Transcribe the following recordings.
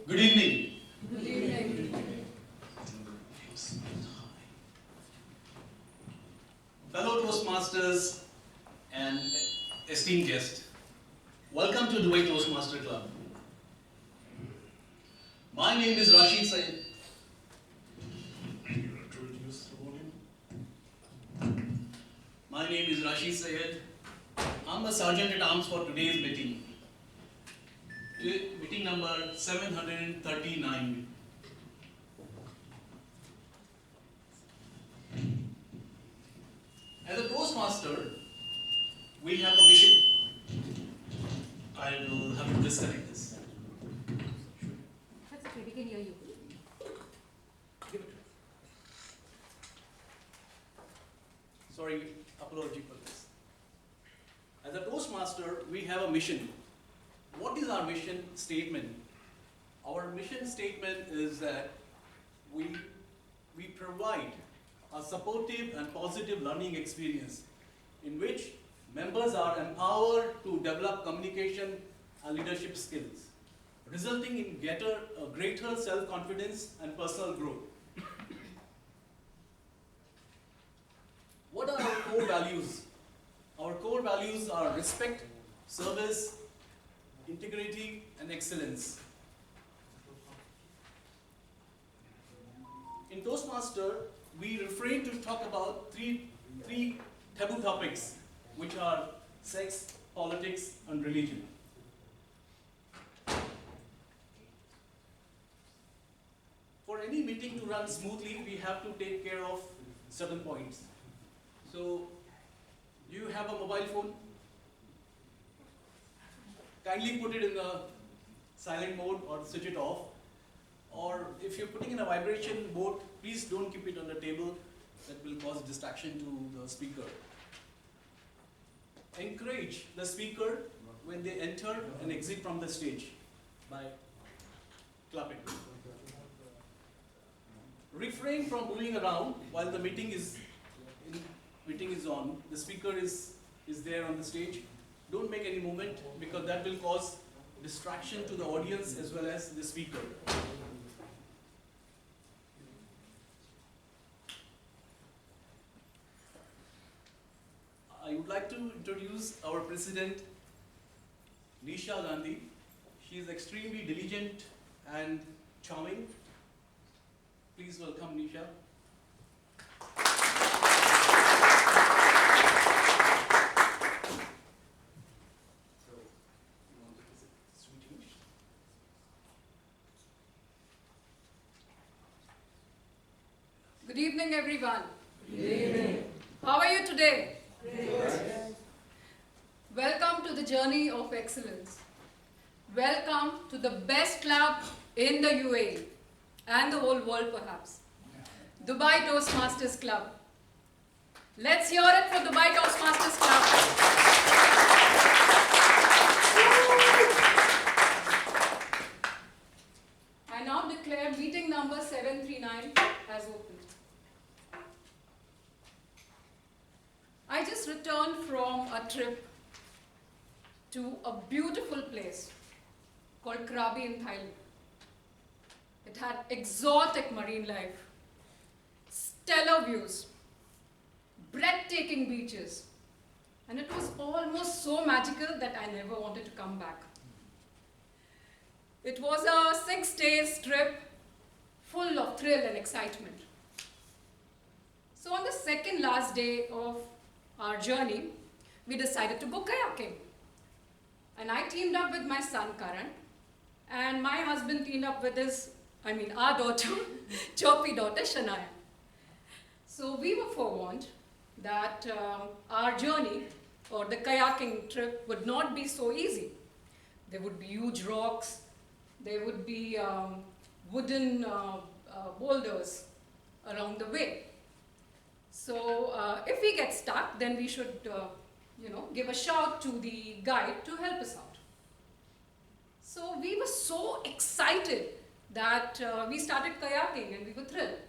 Good evening. Good evening. Fellow Toastmasters and esteemed guests, welcome to Dubai Toastmaster Club. My name is Rashid Zayed. My name is Rashid Zayed. I'm the Sergeant at Arms for today's meeting. Meeting number 739. As a Toastmaster, we have a mission. I will have to disconnect this. That's okay, we can hear you. Give it to me. Sorry, apology for this. As a Toastmaster, we have a mission. What is our mission statement? Our mission statement is that we provide a supportive and positive learning experience in which members are empowered to develop communication and leadership skills, resulting in greater self-confidence and personal growth. What are our core values? Our core values are respect, service, integrity, and excellence. In Toastmaster, we refrain to talk about three taboo topics, which are sex, politics, and religion. For any meeting to run smoothly, we have to take care of certain points. So, do you have a mobile phone? Kindly put it in the silent mode or switch it off. Or if you're putting in a vibration mode, please don't keep it on the table. That will cause distraction to the speaker. Encourage the speaker when they enter and exit from the stage by clapping. Refrain from moving around while the meeting is on. The speaker is there on the stage. Don't make any movement because that will cause distraction to the audience as well as the speaker. I would like to introduce our president, Nisha Gandhi. She is extremely diligent and charming. Please welcome Nisha. Good evening, everyone. Good evening. How are you today? Great. Welcome to the journey of excellence. Welcome to the best club in the UAE and the whole world, perhaps. Dubai Toastmasters Club. Let's hear it for Dubai Toastmasters Club. I now declare meeting number 739 as opened. I just returned from a trip to a beautiful place called Krabi in Thailand. It had exotic marine life, stellar views, breathtaking beaches, and it was almost so magical that I never wanted to come back. It was a 6 days trip full of thrill and excitement. So on the second last day of our journey, we decided to go kayaking. And I teamed up with my son Karan, and my husband teamed up with our daughter, choppy daughter Shania. So we were forewarned that our journey or the kayaking trip would not be so easy. There would be huge rocks, there would be wooden boulders along the way. So if we get stuck, then we should give a shout to the guide to help us out. So we were so excited that we started kayaking and we were thrilled.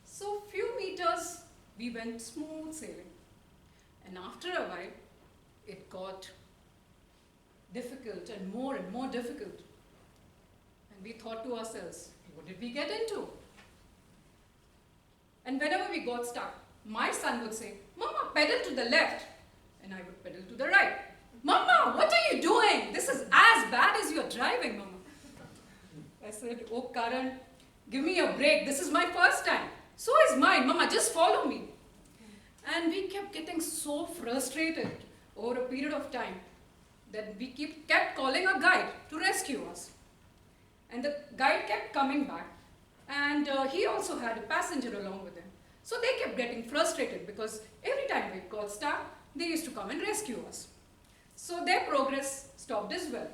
So few meters we went smooth sailing, and after a while it got difficult and more difficult. And we thought thought to ourselves, what did we get into? And whenever we got stuck, my son would say, Mama, pedal to the left. And I would pedal to the right. Mama, what are you doing? This is as bad as you're driving, Mama. I said, oh, Karan, give me a break. This is my first time. So is mine. Mama, just follow me. And we kept getting so frustrated over a period of time that we kept calling a guide to rescue us. And the guide kept coming back. And he also had a passenger along with him. So they kept getting frustrated because every time we got stuck, they used to come and rescue us. So their progress stopped as well.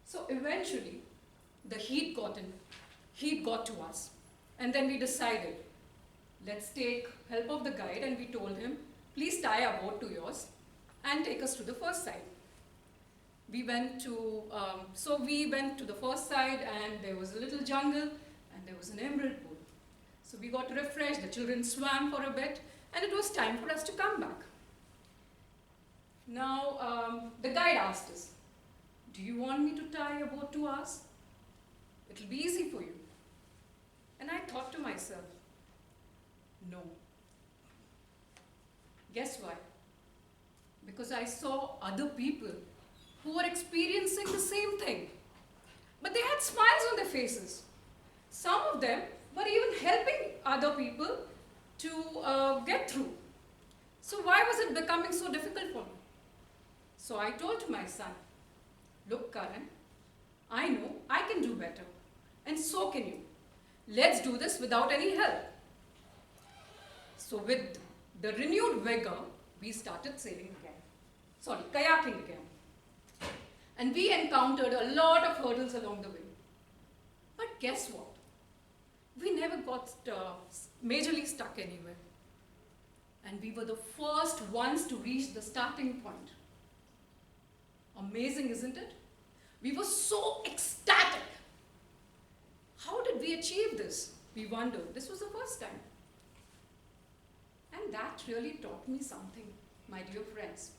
So eventually, the heat got to us. And then we decided, let's take help of the guide, and we told him, please tie our boat to yours and take us to the first side. We went to the first side, and there was a little jungle and there was an emerald pool. So we got refreshed, the children swam for a bit, and it was time for us to come back. Now, the guide asked us, do you want me to tie a boat to us? It'll be easy for you. And I thought to myself, no. Guess why? Because I saw other people who were experiencing the same thing. But they had smiles on their faces. Some of them were even helping other people to get through. So why was it becoming so difficult for me? So I told to my son, look, Karan, I know I can do better, and so can you. Let's do this without any help. So with the renewed vigor, we started kayaking again. And we encountered a lot of hurdles along the way. But guess what? We never got majorly stuck anywhere. And we were the first ones to reach the starting point. Amazing, isn't it? We were so ecstatic. How did we achieve this? We wondered. This was the first time. And that really taught me something, my dear friends.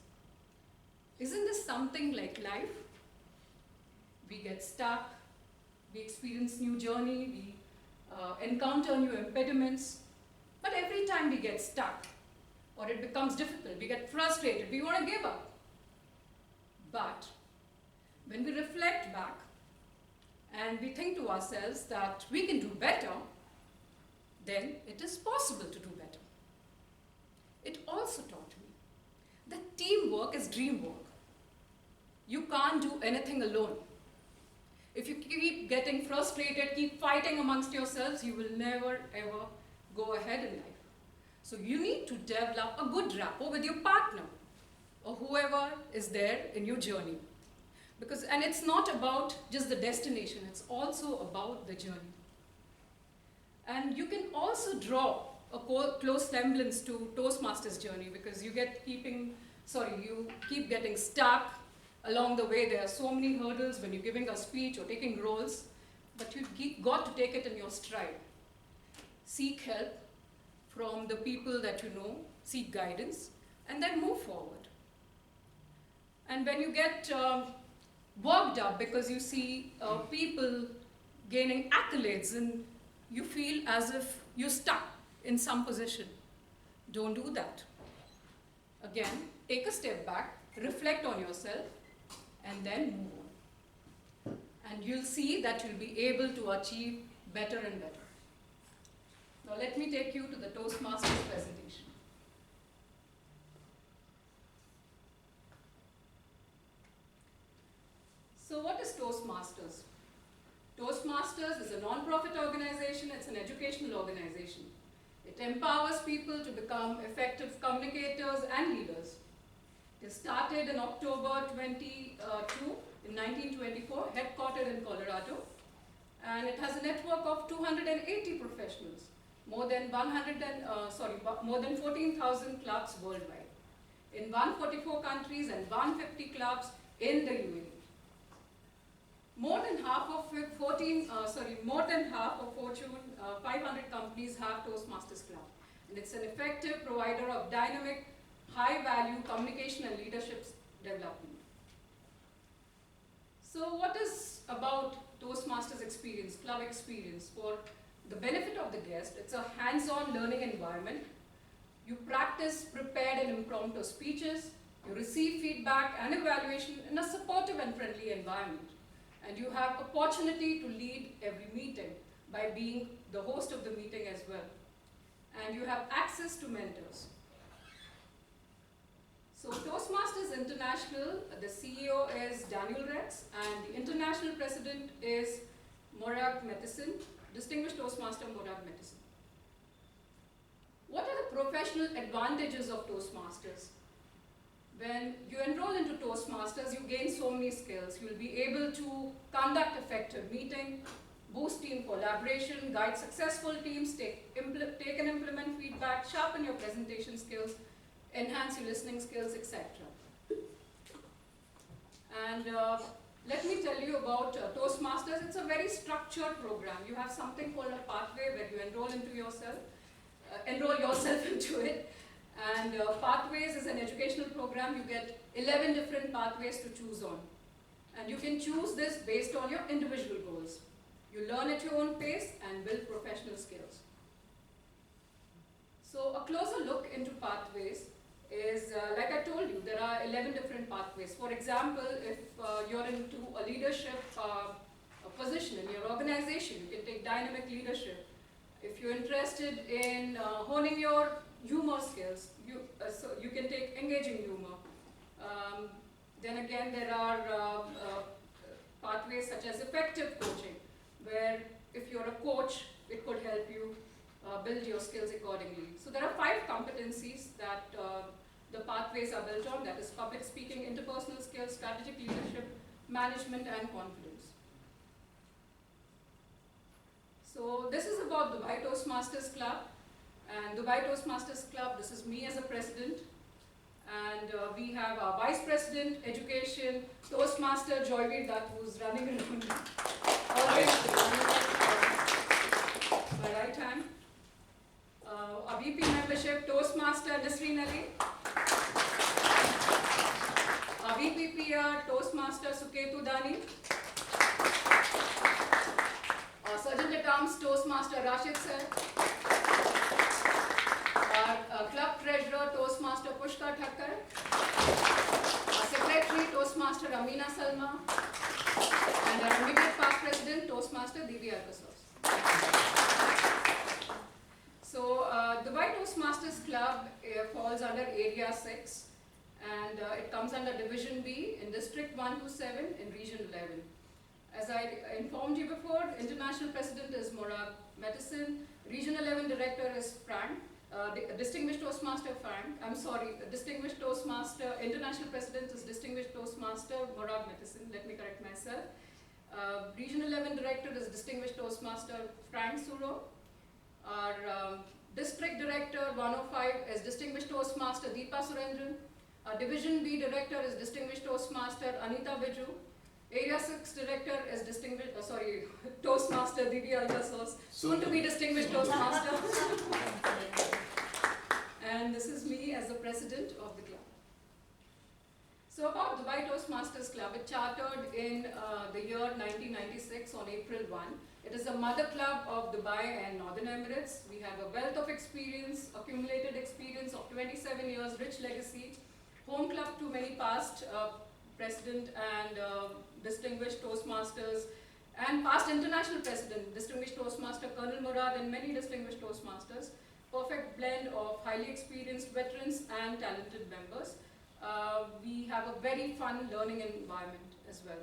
Isn't this something like life? We get stuck, we experience new journey, we encounter new impediments, but every time we get stuck or it becomes difficult, we get frustrated, we want to give up. But when we reflect back and we think to ourselves that we can do better, then it is possible to do better. It also taught me that teamwork is dream work. You can't do anything alone. If you keep getting frustrated, keep fighting amongst yourselves, you will never ever go ahead in life. So you need to develop a good rapport with your partner or whoever is there in your journey. And it's not about just the destination, it's also about the journey. And you can also draw a close semblance to Toastmasters journey because you keep getting stuck. Along the way, there are so many hurdles when you're giving a speech or taking roles, but you've got to take it in your stride. Seek help from the people that you know, seek guidance, and then move forward. And when you get worked up because you see people gaining accolades and you feel as if you're stuck in some position, don't do that. Again, take a step back, reflect on yourself, and then move on. And you'll see that you'll be able to achieve better and better. Now let me take you to the Toastmasters presentation. So what is Toastmasters? Toastmasters is a non-profit organization, it's an educational organization. It empowers people to become effective communicators and leaders. It started in October 22 in 1924, headquartered in Colorado, and it has a network of 280 professionals, more than 14,000 clubs worldwide, in 144 countries and 150 clubs in the UAE. More than half of Fortune 500 companies have Toastmasters Club, and it's an effective provider of dynamic, high-value communication and leadership development. So what is about Toastmasters experience, club experience for the benefit of the guest. It's a hands-on learning environment. You practice prepared and impromptu speeches. You receive feedback and evaluation in a supportive and friendly environment. And you have opportunity to lead every meeting by being the host of the meeting as well. And you have access to mentors. So Toastmasters International, the CEO is Daniel Rex, and the international president is Morag Matheson, Distinguished Toastmaster Morag Matheson. What are the professional advantages of Toastmasters? When you enroll into Toastmasters, you gain so many skills. You'll be able to conduct effective meeting, boost team collaboration, guide successful teams, take and implement feedback, sharpen your presentation skills, enhance your listening skills, etc. And let me tell you about Toastmasters. It's a very structured program. You have something called a pathway where you enroll yourself into it. And Pathways is an educational program. You get 11 different pathways to choose on. And you can choose this based on your individual goals. You learn at your own pace and build professional skills. So a closer look into pathways is, like I told you, there are 11 different pathways. For example, if you're into a leadership position in your organization, you can take dynamic leadership. If you're interested in honing your humor skills, so you can take engaging humor. Then again, there are pathways such as effective coaching, where if you're a coach, it could help you build your skills accordingly. So there are 5 competencies that the pathways are built on. That is public speaking, interpersonal skills, strategic leadership, management, and confidence. So this is about Dubai Toastmasters Club. And Dubai Toastmasters Club, this is me as a president. And we have our vice president, education, Toastmaster Joyveer Dutt, who's running around always my right hand. Our VP membership, Toastmaster Nasreen Ali. Our VP PR, Toastmaster Suketu Dani. Our Sergeant at Arms, Toastmaster Rashid Sir. Our club treasurer, Toastmaster Pushkar Thakkar. Our secretary, Toastmaster Amina Salma. And our immediate past president, Toastmaster Divi Albasos. So, Dubai Toastmasters Club falls under Area 6, and it comes under Division B in District 1 to 7 in Region 11. As I informed you before, International President is Morag Matheson, Region 11 Director is Frank, Distinguished Toastmaster Frank, Distinguished Toastmaster, International President is Distinguished Toastmaster Morag Matheson, let me correct myself. Region 11 Director is Distinguished Toastmaster Frank Suro. Our District Director 105 is Distinguished Toastmaster Deepa Surendran. Our Division B Director is Distinguished Toastmaster Anita Biju. Area 6 Director is Toastmaster Divi Albasos, soon to be Distinguished Toastmaster. And this is me as the President of the club. So about Dubai Toastmasters Club, it chartered in the year 1996 on April 1. It is a mother club of Dubai and Northern Emirates. We have a wealth of experience, accumulated experience of 27 years, rich legacy, home club to many past president and distinguished Toastmasters, and past international president, distinguished Toastmaster Colonel Murad, and many distinguished Toastmasters. Perfect blend of highly experienced veterans and talented members. We have a very fun learning environment as well.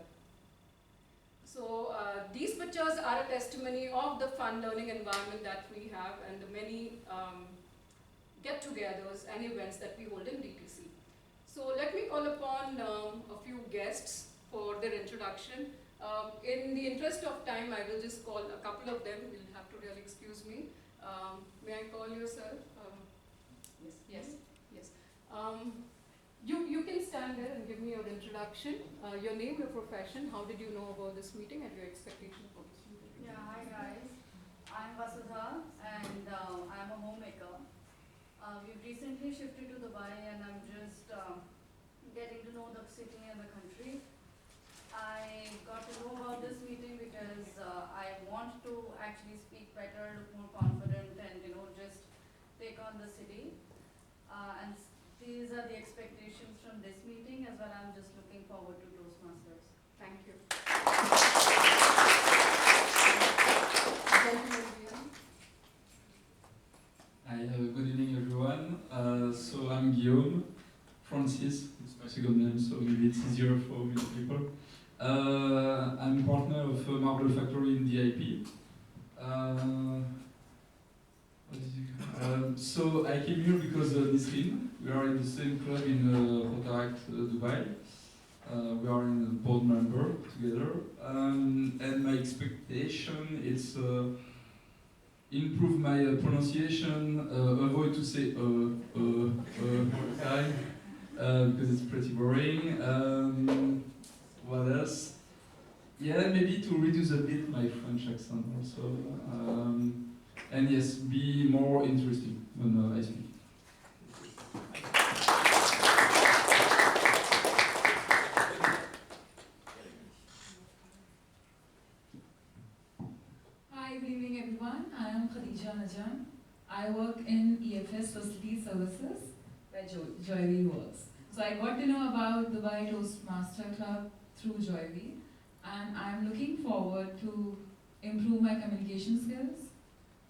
So these pictures are a testimony of the fun learning environment that we have and the many get-togethers and events that we hold in DTC. So let me call upon a few guests for their introduction. In the interest of time, I will just call a couple of them. You'll have to really excuse me. May I call yourself? Yes. You can stand there and give me your introduction, your name, your profession, how did you know about this meeting and your expectation for this meeting? Yeah, hi guys. I'm Vasudha and I'm a homemaker. We've recently shifted to Dubai and I'm just getting to know the city and the country. I got to know about this actually speak better, look more confident, and just take on the city. And these are the expectations from this meeting as well. I'm just looking forward to Toastmasters. Thank you. Hi, good evening everyone. So I'm Guillaume, Francis, it's my second name, so maybe it's easier for many people. I'm partner of Marble Factory in DIP. So I came here because Nisrin, we are in the same club in Rotana, Dubai. We are in a board member together, and my expectation is improve my pronunciation, avoid to say time, because it's pretty boring. What else? Yeah, maybe to reduce a bit my French accent also. And yes, be more interesting when I speak. Hi, good evening everyone. I am Khadija Najan. I work in EFS Facility Services, where Joyvi works. So I got to know about Dubai Toastmaster Club through Joyvi, and I'm looking forward to improve my communication skills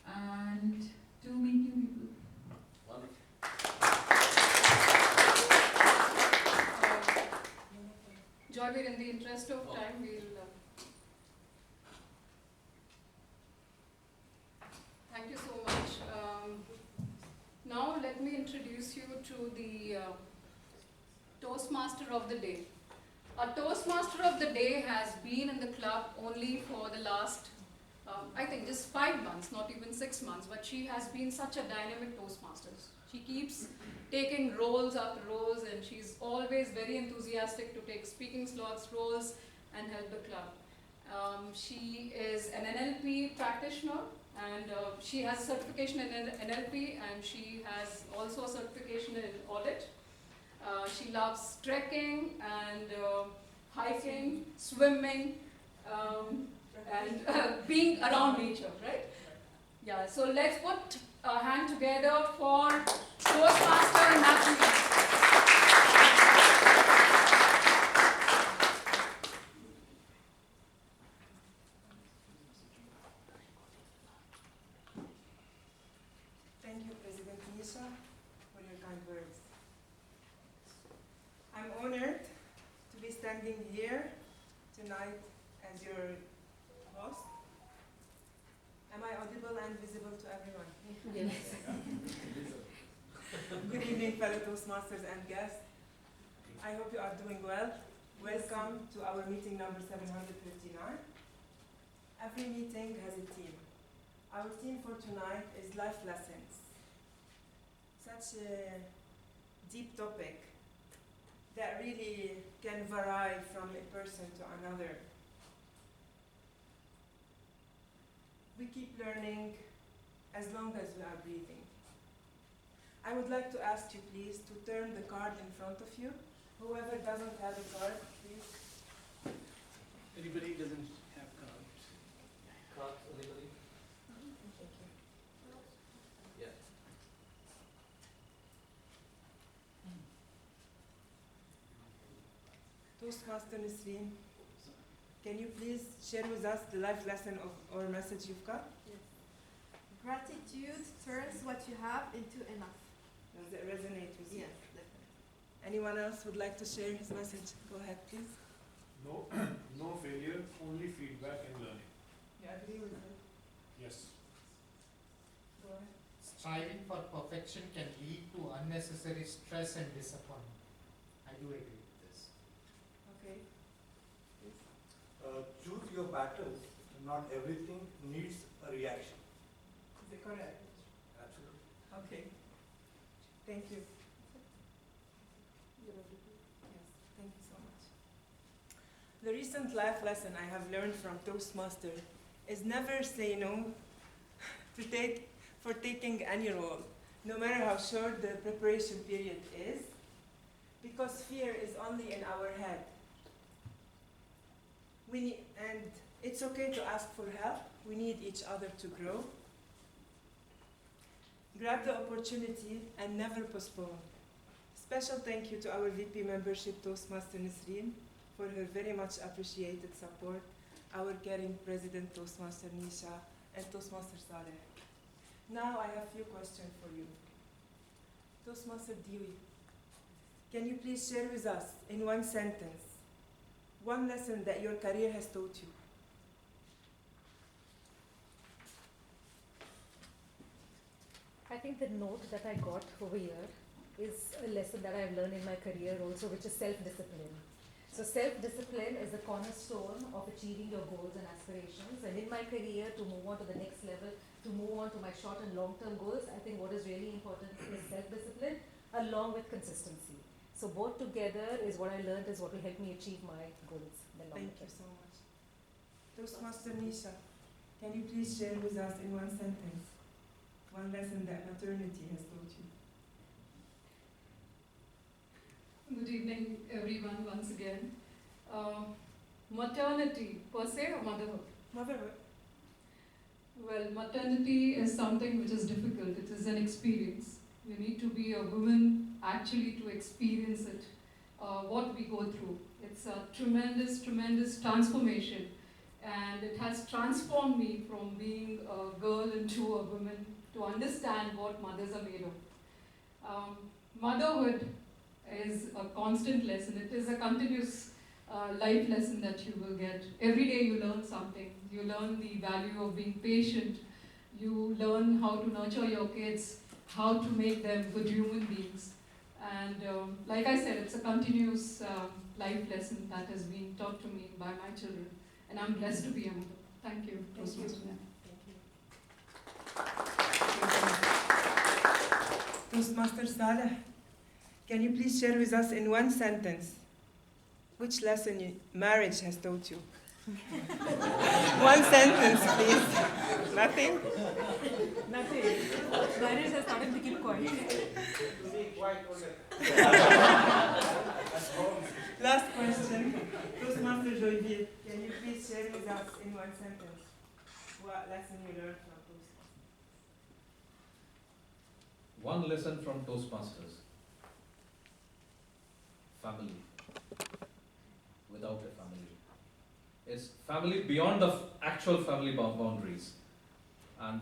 and to meet new people. Joyveer, in the interest of time, we'll thank you so much. Now let me introduce you to the Toastmaster of the Day. A Toastmaster of the Day has been in the club only for the last, I think just 5 months, not even 6 months, but she has been such a dynamic Toastmaster. She keeps taking roles after roles, and she's always very enthusiastic to take speaking slots, roles, and help the club. She is an NLP practitioner, and she has certification in NLP, and she has also a certification in audit. She loves trekking and hiking, swimming, and being around nature, right? Yeah, so let's put a hand together for Toastmaster Nathalie. Thank you, President Nisha, for your kind words. I'm honored to be standing here tonight as your host. Am I audible and visible to everyone? Yes. Good evening, fellow Toastmasters and guests. I hope you are doing well. Welcome to our meeting number 759. Every meeting has a theme. Our theme for tonight is life lessons. Such a deep topic that really can vary from a person to another. We keep learning as long as we are breathing. I would like to ask you please to turn the card in front of you. Whoever doesn't have a card, please. Anybody doesn't have cards? Cards, anybody? Thank you. Yeah. Toastmaster Nisrin, can you please share with us the life lesson or message you've got? Gratitude turns what you have into enough. Does it resonate with you? Yes, definitely. Anyone else would like to share his message? Go ahead, please. No, no failure, only feedback and learning. You agree with it? Yes. Go ahead. Striving for perfection can lead to unnecessary stress and disappointment. I do agree with this. Okay. Choose your battles. Not everything needs a reaction. Is it correct? Absolutely. Okay. Thank you. Yes, thank you so much. The recent life lesson I have learned from Toastmaster is never say no for taking any role, no matter how short the preparation period is, because fear is only in our head. And it's okay to ask for help. We need each other to grow. Grab the opportunity and never postpone. Special thank you to our VP membership, Toastmaster Nisreen, for her very much appreciated support, our caring President, Toastmaster Nisha, and Toastmaster Saade. Now I have a few questions for you. Toastmaster Dewey, can you please share with us, in one sentence, one lesson that your career has taught you? I think the note that I got over here is a lesson that I've learned in my career also, which is self-discipline. So self-discipline is the cornerstone of achieving your goals and aspirations. And in my career, to move on to the next level, to move on to my short and long-term goals, I think what is really important is self-discipline along with consistency. So both together is what I learned is what will help me achieve my goals in the long Thank term. you so much. Toastmaster Nisha, can you please share with us in one sentence one lesson that maternity has taught you? Good evening, everyone, once again. Maternity per se or motherhood? Motherhood. Well, maternity is something which is difficult. It is an experience. You need to be a woman actually to experience it, what we go through. It's a tremendous, tremendous transformation. And it has transformed me from being a girl into a woman to understand what mothers are made of. Motherhood is a constant lesson. It is a continuous life lesson that you will get. Every day you learn something. You learn the value of being patient. You learn how to nurture your kids, how to make them good human beings. And like I said, it's a continuous life lesson that is being taught to me by my children. And I'm blessed to be a mother. Thank you. Thank you. Toastmaster Saade, can you please share with us in one sentence which lesson marriage has taught you? One sentence, please. Nothing? Nothing. Marriage has taught him to keep quiet. Last question. Toastmaster Joyvier, can you please share with us in one sentence what lesson you learned from Toastmasters? One lesson from Toastmasters. Family. Without a family. It's family beyond the actual family boundaries. And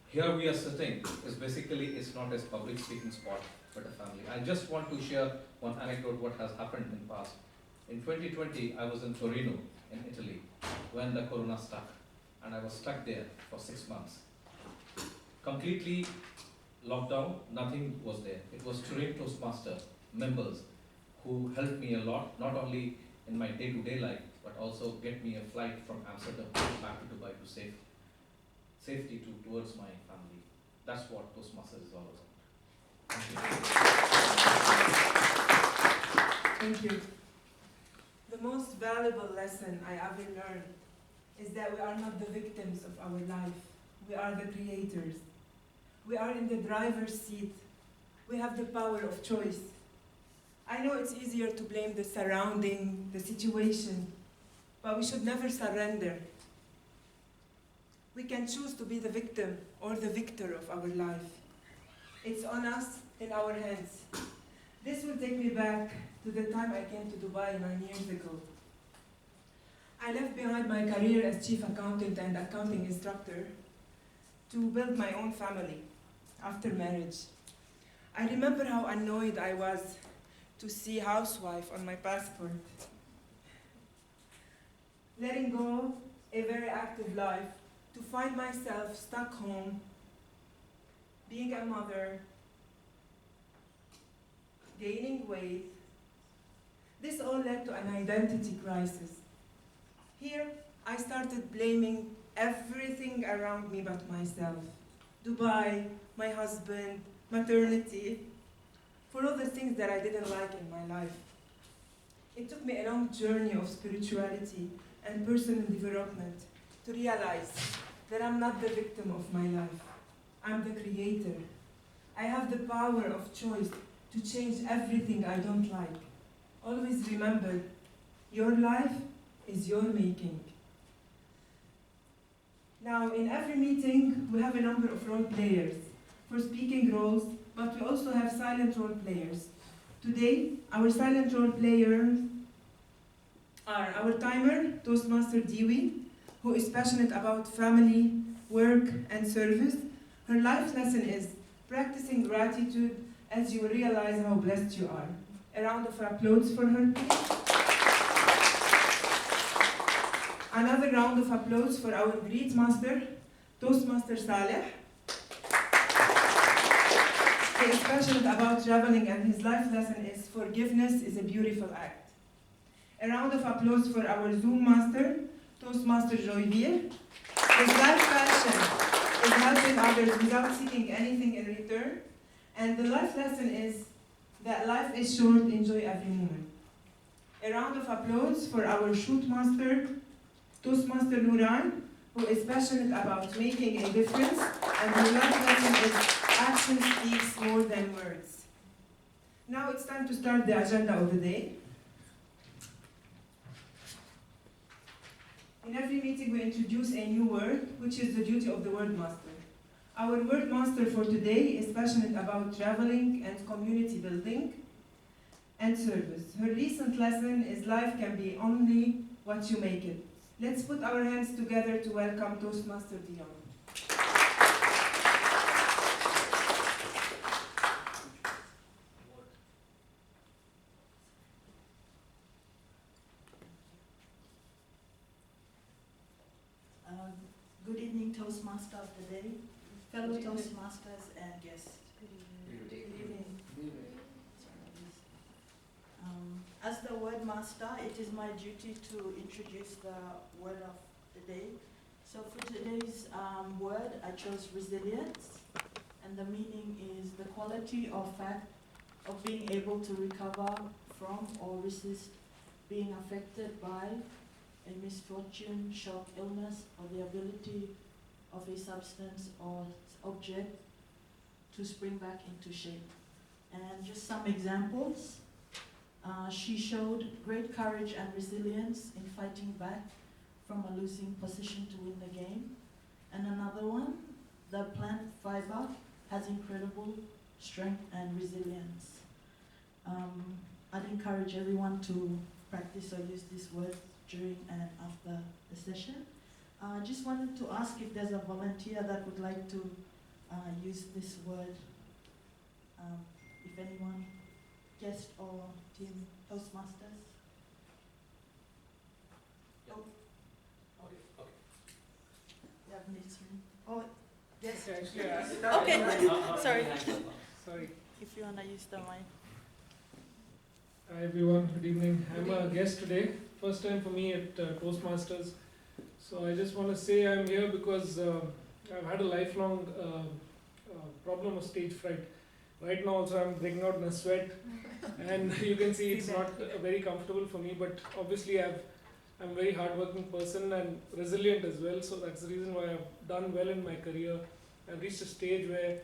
here we are sitting, is basically, it's not a public speaking spot, but a family. I just want to share one anecdote what has happened in past. In 2020, I was in Torino, in Italy, when the corona struck. And I was stuck there for 6 months. Completely locked down, nothing was there. It was Turin Toastmaster members who helped me a lot, not only in my day-to-day life, but also get me a flight from Amsterdam back to Dubai to safety towards my family. That's what Toastmasters is all about. Thank you. The most valuable lesson I ever learned is that we are not the victims of our life. We are the creators. We are in the driver's seat. We have the power of choice. I know it's easier to blame the surrounding, the situation, but we should never surrender. We can choose to be the victim or the victor of our life. It's on us, in our hands. This will take me back to the time I came to Dubai 9 years ago. I left behind my career as chief accountant and accounting instructor to build my own family after marriage. I remember how annoyed I was to see housewife on my passport. Letting go a very active life to find myself stuck home, being a mother, gaining weight. This all led to an identity crisis. Here, I started blaming everything around me but myself. Dubai, my husband, maternity, for all the things that I didn't like in my life. It took me a long journey of spirituality and personal development to realize that I'm not the victim of my life. I'm the creator. I have the power of choice to change everything I don't like. Always remember, your life is your making. Now, in every meeting, we have a number of role players for speaking roles, but we also have silent role players. Today, our silent role players are our timer, Toastmaster Dewey, who is passionate about family, work, and service. Her life lesson is practicing gratitude as you realize how blessed you are. A round of applause for her, please. Another round of applause for our great master, Toastmaster Saleh. He is passionate about traveling and his life lesson is forgiveness is a beautiful act. A round of applause for our Zoom master, Toastmaster Joyvier. His life passion is helping others without seeking anything in return. And the life lesson is that life is short, enjoy every moment. A round of applause for our shoot master, Toastmaster Nuran, who is passionate about making a difference, and her life lesson is action speaks more than words. Now it's time to start the agenda of the day. In every meeting we introduce a new word, which is the duty of the word master. Our word master for today is passionate about traveling and community building and service. Her recent lesson is life can be only what you make it. Let's put our hands together to welcome Toastmaster Dion. Good evening, Toastmaster of the day, fellow Toastmasters and guests. Good evening. As the word master, it is my duty to introduce the word of the day. So for today's word, I chose resilience, and the meaning is the quality or fact of being able to recover from or resist being affected by a misfortune, shock, illness, or the ability of a substance or object to spring back into shape. And just some examples. She showed great courage and resilience in fighting back from a losing position to win the game. And another one, the plant fiber has incredible strength and resilience. I'd encourage everyone to practice or use this word during and after the session. I just wanted to ask if there's a volunteer that would like to use this word. If anyone, guest or team Toastmasters. Yeah. Oh, Okay. you have needs room. Oh, yes. Okay, Okay, sorry. Sorry. If you want to use the mic. Hi everyone, good evening. I'm a guest today. First time for me at Toastmasters. So I just want to say I'm here because I've had a lifelong problem of stage fright. Right now also I'm breaking out in a sweat and you can see it's not very comfortable for me, but obviously I'm a very hardworking person and resilient as well, so that's the reason why I've done well in my career. I've reached a stage where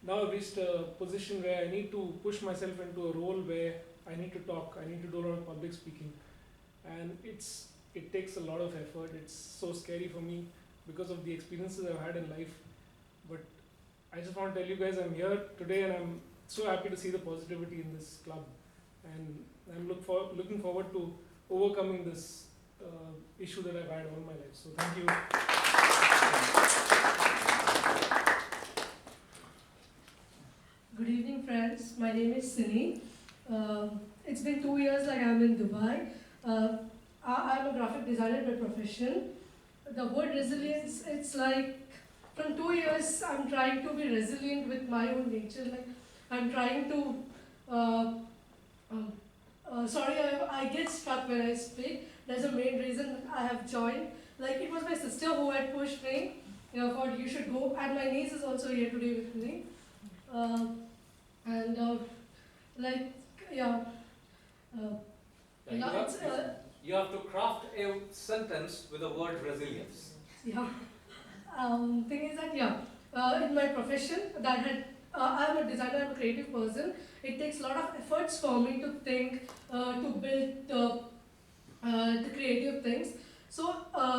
now I've reached a position where I need to push myself into a role where I need to talk, I need to do a lot of public speaking, and it takes a lot of effort. It's so scary for me because of the experiences I've had in life, but I just want to tell you guys I'm here today and I'm so happy to see the positivity in this club, and I'm looking forward to overcoming this issue that I've had all my life. So thank you. Good evening, friends. My name is Sini. It's been 2 years that I'm in Dubai. I'm a graphic designer by profession. The word resilience, it's like from 2 years I'm trying to be resilient with my own nature. Like I'm trying to, sorry, I get stuck when I speak. That's the main reason I have joined. Like it was my sister who had pushed me, thought you should go, and my niece is also here today with me. You have to craft a sentence with the word resilience. Yeah. Thing is that, in my profession, I'm a designer, I'm a creative person. It takes a lot of efforts for me to think, to build the creative things. So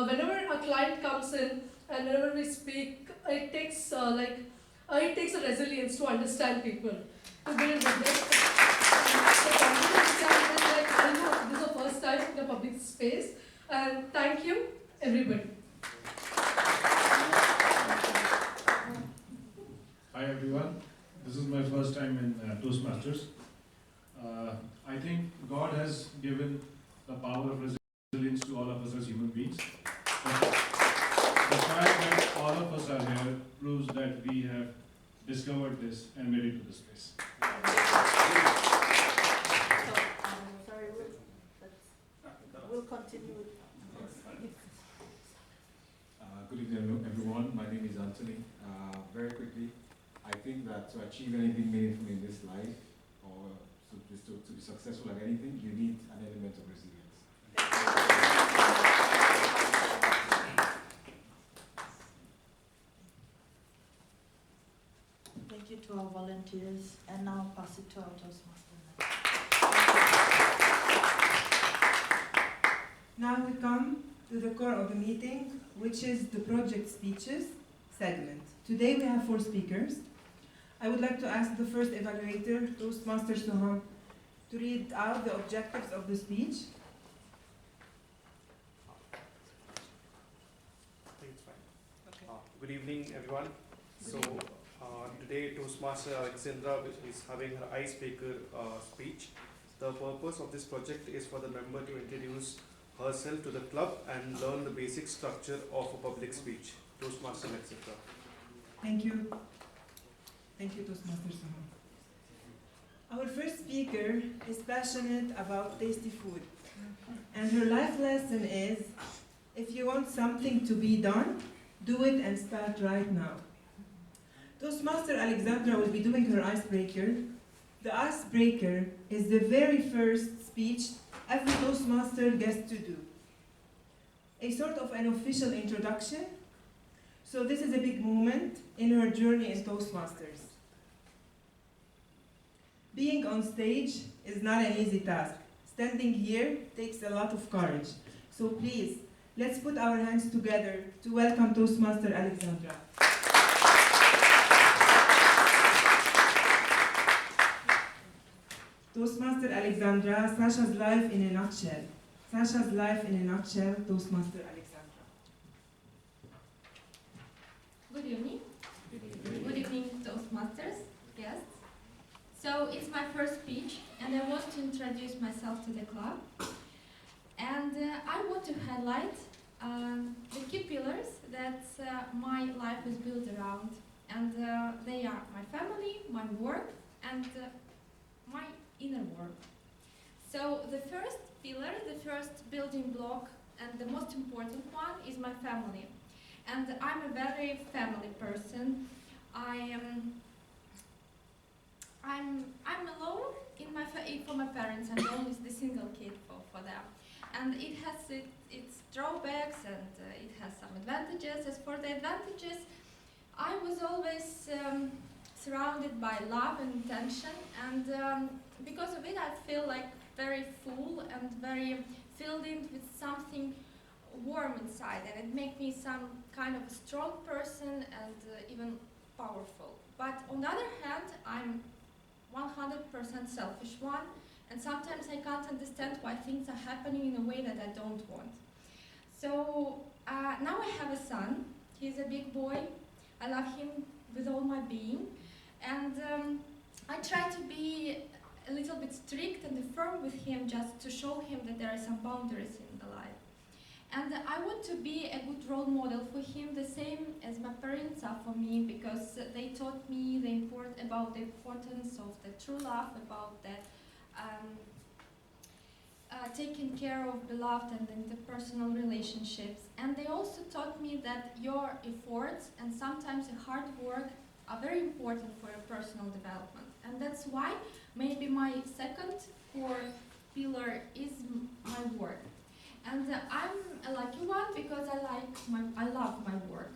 whenever a client comes in and whenever we speak, it takes a resilience to understand people, to build resilience. The confidence itself is like, I know this is the first time in the public space, and thank you, everybody. Hi everyone, this is my first time in Toastmasters. I think God has given the power of resilience to all of us as human beings. The fact that all of us are here proves that we have discovered this and made it to this place. Sorry, we'll continue with Good evening, everyone. My name is Anthony. Very quickly, I think that to achieve anything meaningful in this life, or to be successful at anything, you need an element of resilience. Thank you to our volunteers, and now I'll pass it to our Toastmaster. Now we come to the core of the meeting, which is the project speeches segment. Today we have 4 speakers. I would like to ask the first evaluator, Toastmaster Suham, to read out the objectives of the speech. I think it's fine. Okay. Good evening, everyone. Today Toastmaster Alexandra is having her icebreaker speech. The purpose of this project is for the member to introduce herself to the club and learn the basic structure of a public speech. Toastmaster Alexandra. Thank you. Thank you, Toastmaster Suham. Our first speaker is passionate about tasty food. And her life lesson is, if you want something to be done, do it and start right now. Toastmaster Alexandra will be doing her icebreaker. The icebreaker is the very first speech every Toastmaster gets to do. A sort of an official introduction. So this is a big moment in her journey in Toastmasters. Being on stage is not an easy task. Standing here takes a lot of courage. So please, let's put our hands together to welcome Toastmaster Alexandra. Toastmaster Alexandra, Sasha's life in a nutshell. Sasha's life in a nutshell, Toastmaster Alexandra. Good evening. Good evening, Toastmasters, guests. So it's my first speech, and I want to introduce myself to the club. And I want to highlight the key pillars that my life is built around. And they are my family, my work, and my inner work. So the first pillar, the first building block, and the most important one is my family. And I'm a very family person. I'm alone for my parents. I'm always the single kid for them. And it has its drawbacks and it has some advantages. As for the advantages, I was always surrounded by love and attention, and because of it I feel like very full and very filled in with something warm inside, and it makes me some kind of a strong person and even powerful. But on the other hand, I'm 100% selfish one, and sometimes I can't understand why things are happening in a way that I don't want. So now I have a son. He's a big boy. I love him with all my being, and I try to be a little bit strict and firm with him just to show him that there are some boundaries in the life. And I want to be a good role model for him, the same as my parents are for me, because they taught me about the importance of the true love, about the taking care of beloved and interpersonal relationships. And they also taught me that your efforts and sometimes hard work are very important for your personal development. And that's why maybe my second core pillar is my work. And I'm a lucky one because I love my work.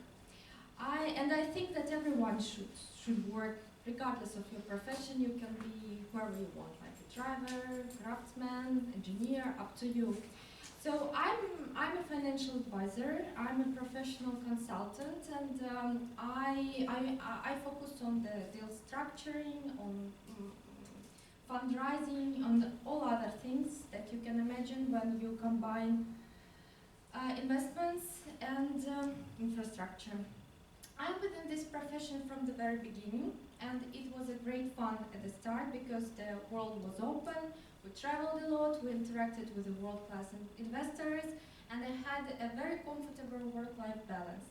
I think that everyone should work regardless of your profession. You can be whoever you want, like a driver, craftsman, engineer, up to you. So I'm a financial advisor. I'm a professional consultant, and I focus on the deal structuring, on fundraising, on all other things that you can imagine when you combine investments and infrastructure. I'm within this profession from the very beginning, and it was a great fun at the start because the world was open. We traveled a lot, we interacted with the world-class investors, and I had a very comfortable work-life balance.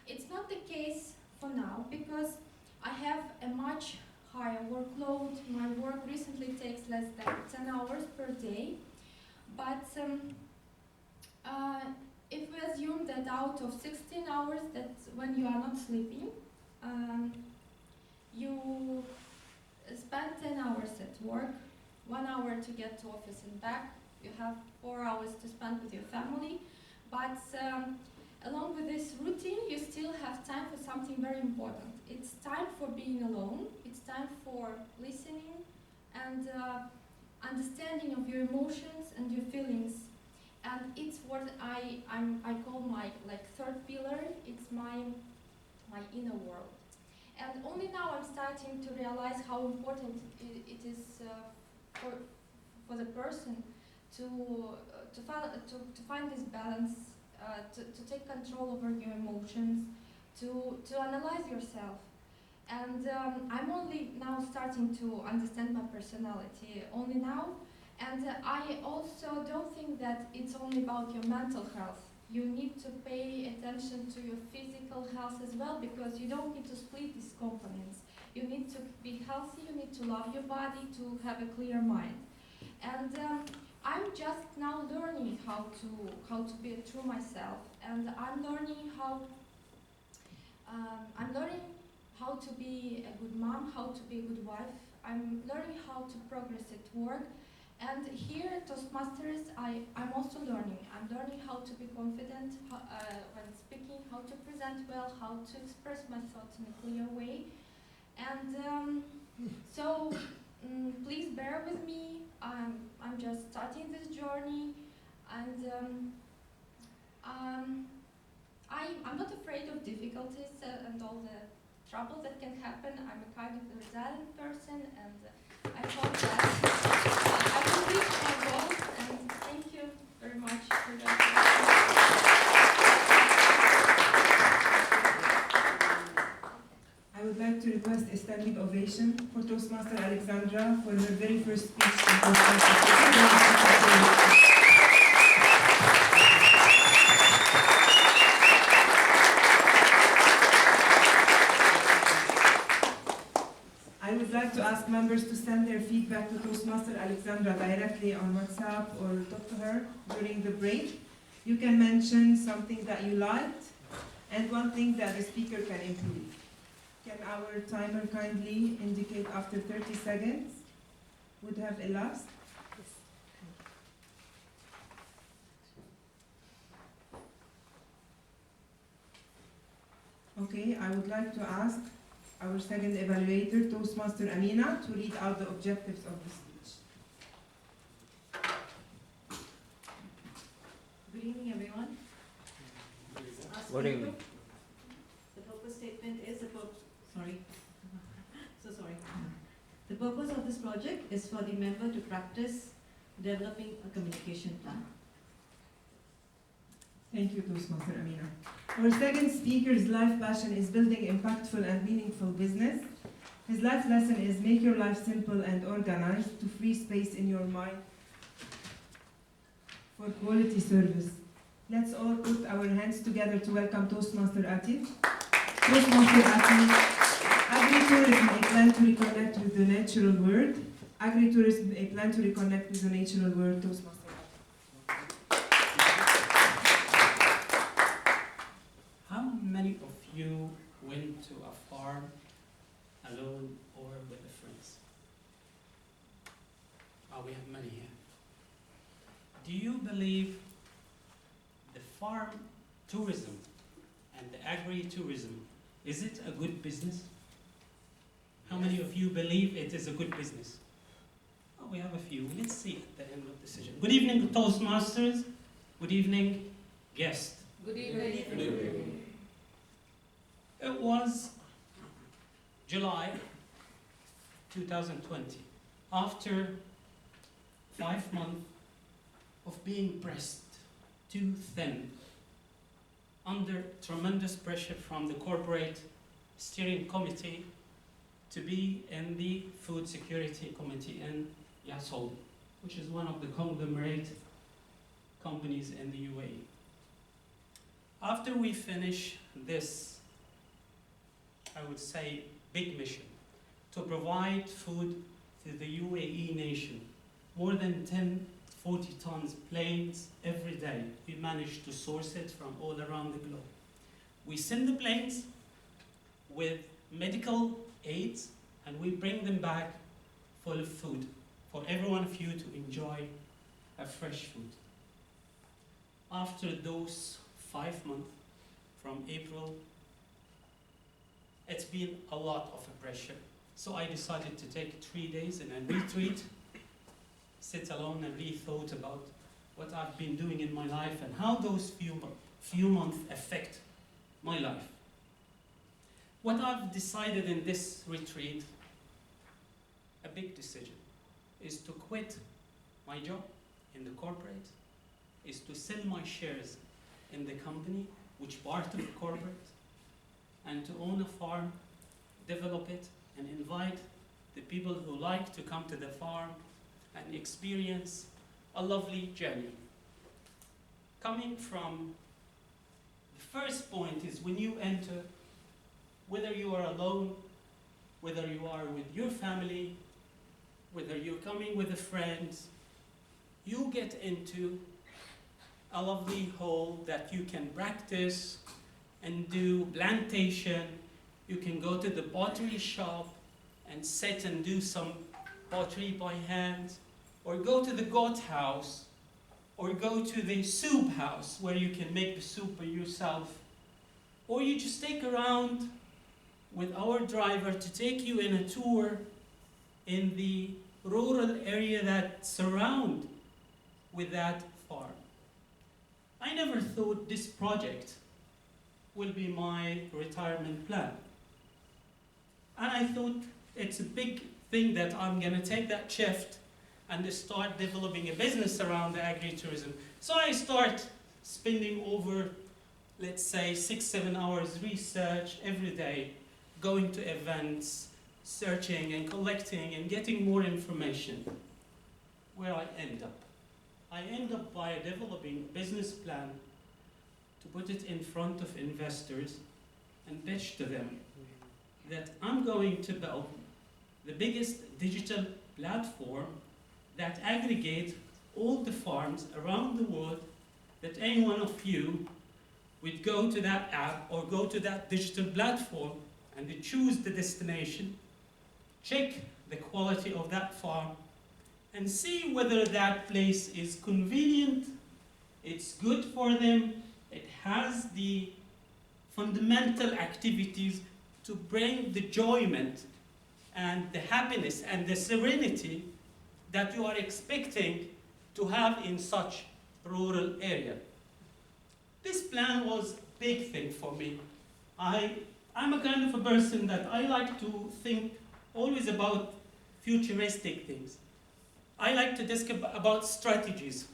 It's not the case for now because I have a much higher workload. My work recently takes less than 10 hours per day, but if we assume that out of 16 hours, that's when you are not sleeping, you spend 10 hours at work, 1 hour to get to office and back, you have 4 hours to spend with your family, but along with this routine, you still have time for something very important. It's time for being alone, it's time for listening and understanding of your emotions and your feelings. And it's what I call my third pillar. It's my inner world. And only now I'm starting to realize how important it is for the person to find this balance, to take control over your emotions, to analyze yourself. And I'm only now starting to understand my personality, only now. And I also don't think that it's only about your mental health. You need to pay attention to your physical health as well, because you don't need to split these components. You need to be healthy, you need to love your body, to have a clear mind. And I'm just now learning how to be true myself, and I'm learning how to be a good mom, how to be a good wife. I'm learning how to progress at work. And here at Toastmasters, I'm also learning. I'm learning how to be confident when speaking, how to present well, how to express my thoughts in a clear way. And so please bear with me. I'm just starting this journey, and I'm not afraid of difficulties and all the trouble that can happen. I'm a kind of a resilient person, and I hope that I will reach my goals, and thank you very much for that. I would like to request a standing ovation for Toastmaster Alexandra for her very first speech in Toastmasters. I would like to ask members to send their feedback to Toastmaster Alexandra directly on WhatsApp or talk to her during the break. You can mention something that you liked and one thing that the speaker can improve. Can our timer kindly indicate after 30 seconds would have elapsed? Okay, I would like to ask our second evaluator, Toastmaster Amina, to read out the objectives of the speech. Good evening, everyone. Good evening. The purpose statement is sorry. So sorry. The purpose of this project is for the member to practice developing a communication plan. Thank you, Toastmaster Amina. Our second speaker's life passion is building impactful and meaningful business. His life lesson is make your life simple and organized to free space in your mind for quality service. Let's all put our hands together to welcome Toastmaster Atif. Toastmaster Atif, agritourism, a plan to reconnect with the natural world. Agritourism, a plan to reconnect with the natural world. Toastmaster. How many of you went to a farm alone or with friends? Oh, we have many here. Do you believe the farm tourism and the agri-tourism, is it a good business? How many of you believe it is a good business? Oh, we have a few. Let's see at the end of the session. Good evening, Toastmasters. Good evening, guest. Good evening. Good evening. It was July 2020, after 5 months of being pressed too thin, under tremendous pressure from the corporate steering committee to be in the food security committee in Yasol, which is one of the conglomerate companies in the UAE. After we finish this, I would say, big mission to provide food to the UAE nation, more than 40 tons planes every day. We managed to source it from all around the globe. We send the planes with medical aids and we bring them back full of food for every one of you to enjoy a fresh food. After those 5 months, from April, it's been a lot of pressure. So I decided to take 3 days in a retreat, sit alone and rethought about what I've been doing in my life and how those few months affect my life. What I've decided in this retreat, a big decision, is to quit my job in the corporate, is to sell my shares in the company, which part of the corporate, and to own a farm, develop it, and invite the people who like to come to the farm and experience a lovely journey. Coming from the first point is when you enter, whether you are alone, whether you are with your family, whether you're coming with a friend, you get into a lovely hall that you can practice and do plantation. You can go to the pottery shop and sit and do some pottery by hand, or go to the goat house, or go to the soup house where you can make the soup by yourself, or you just take around with our driver to take you in a tour in the rural area that surround with that farm. I never thought this project will be my retirement plan. And I thought it's a big thing that I'm gonna take that shift and start developing a business around the agritourism. So I start spending over, let's say, 6-7 hours research every day, going to events, searching and collecting and getting more information. Where I end up? I end up by developing a business plan to put it in front of investors and pitch to them that I'm going to build the biggest digital platform that aggregates all the farms around the world, that any one of you would go to that app or go to that digital platform and they choose the destination, check the quality of that farm, and see whether that place is convenient, it's good for them, it has the fundamental activities to bring the enjoyment and the happiness and the serenity that you are expecting to have in such rural area. This plan was a big thing for me. I'm a kind of a person that I like to think always about futuristic things. I like to discuss about strategies,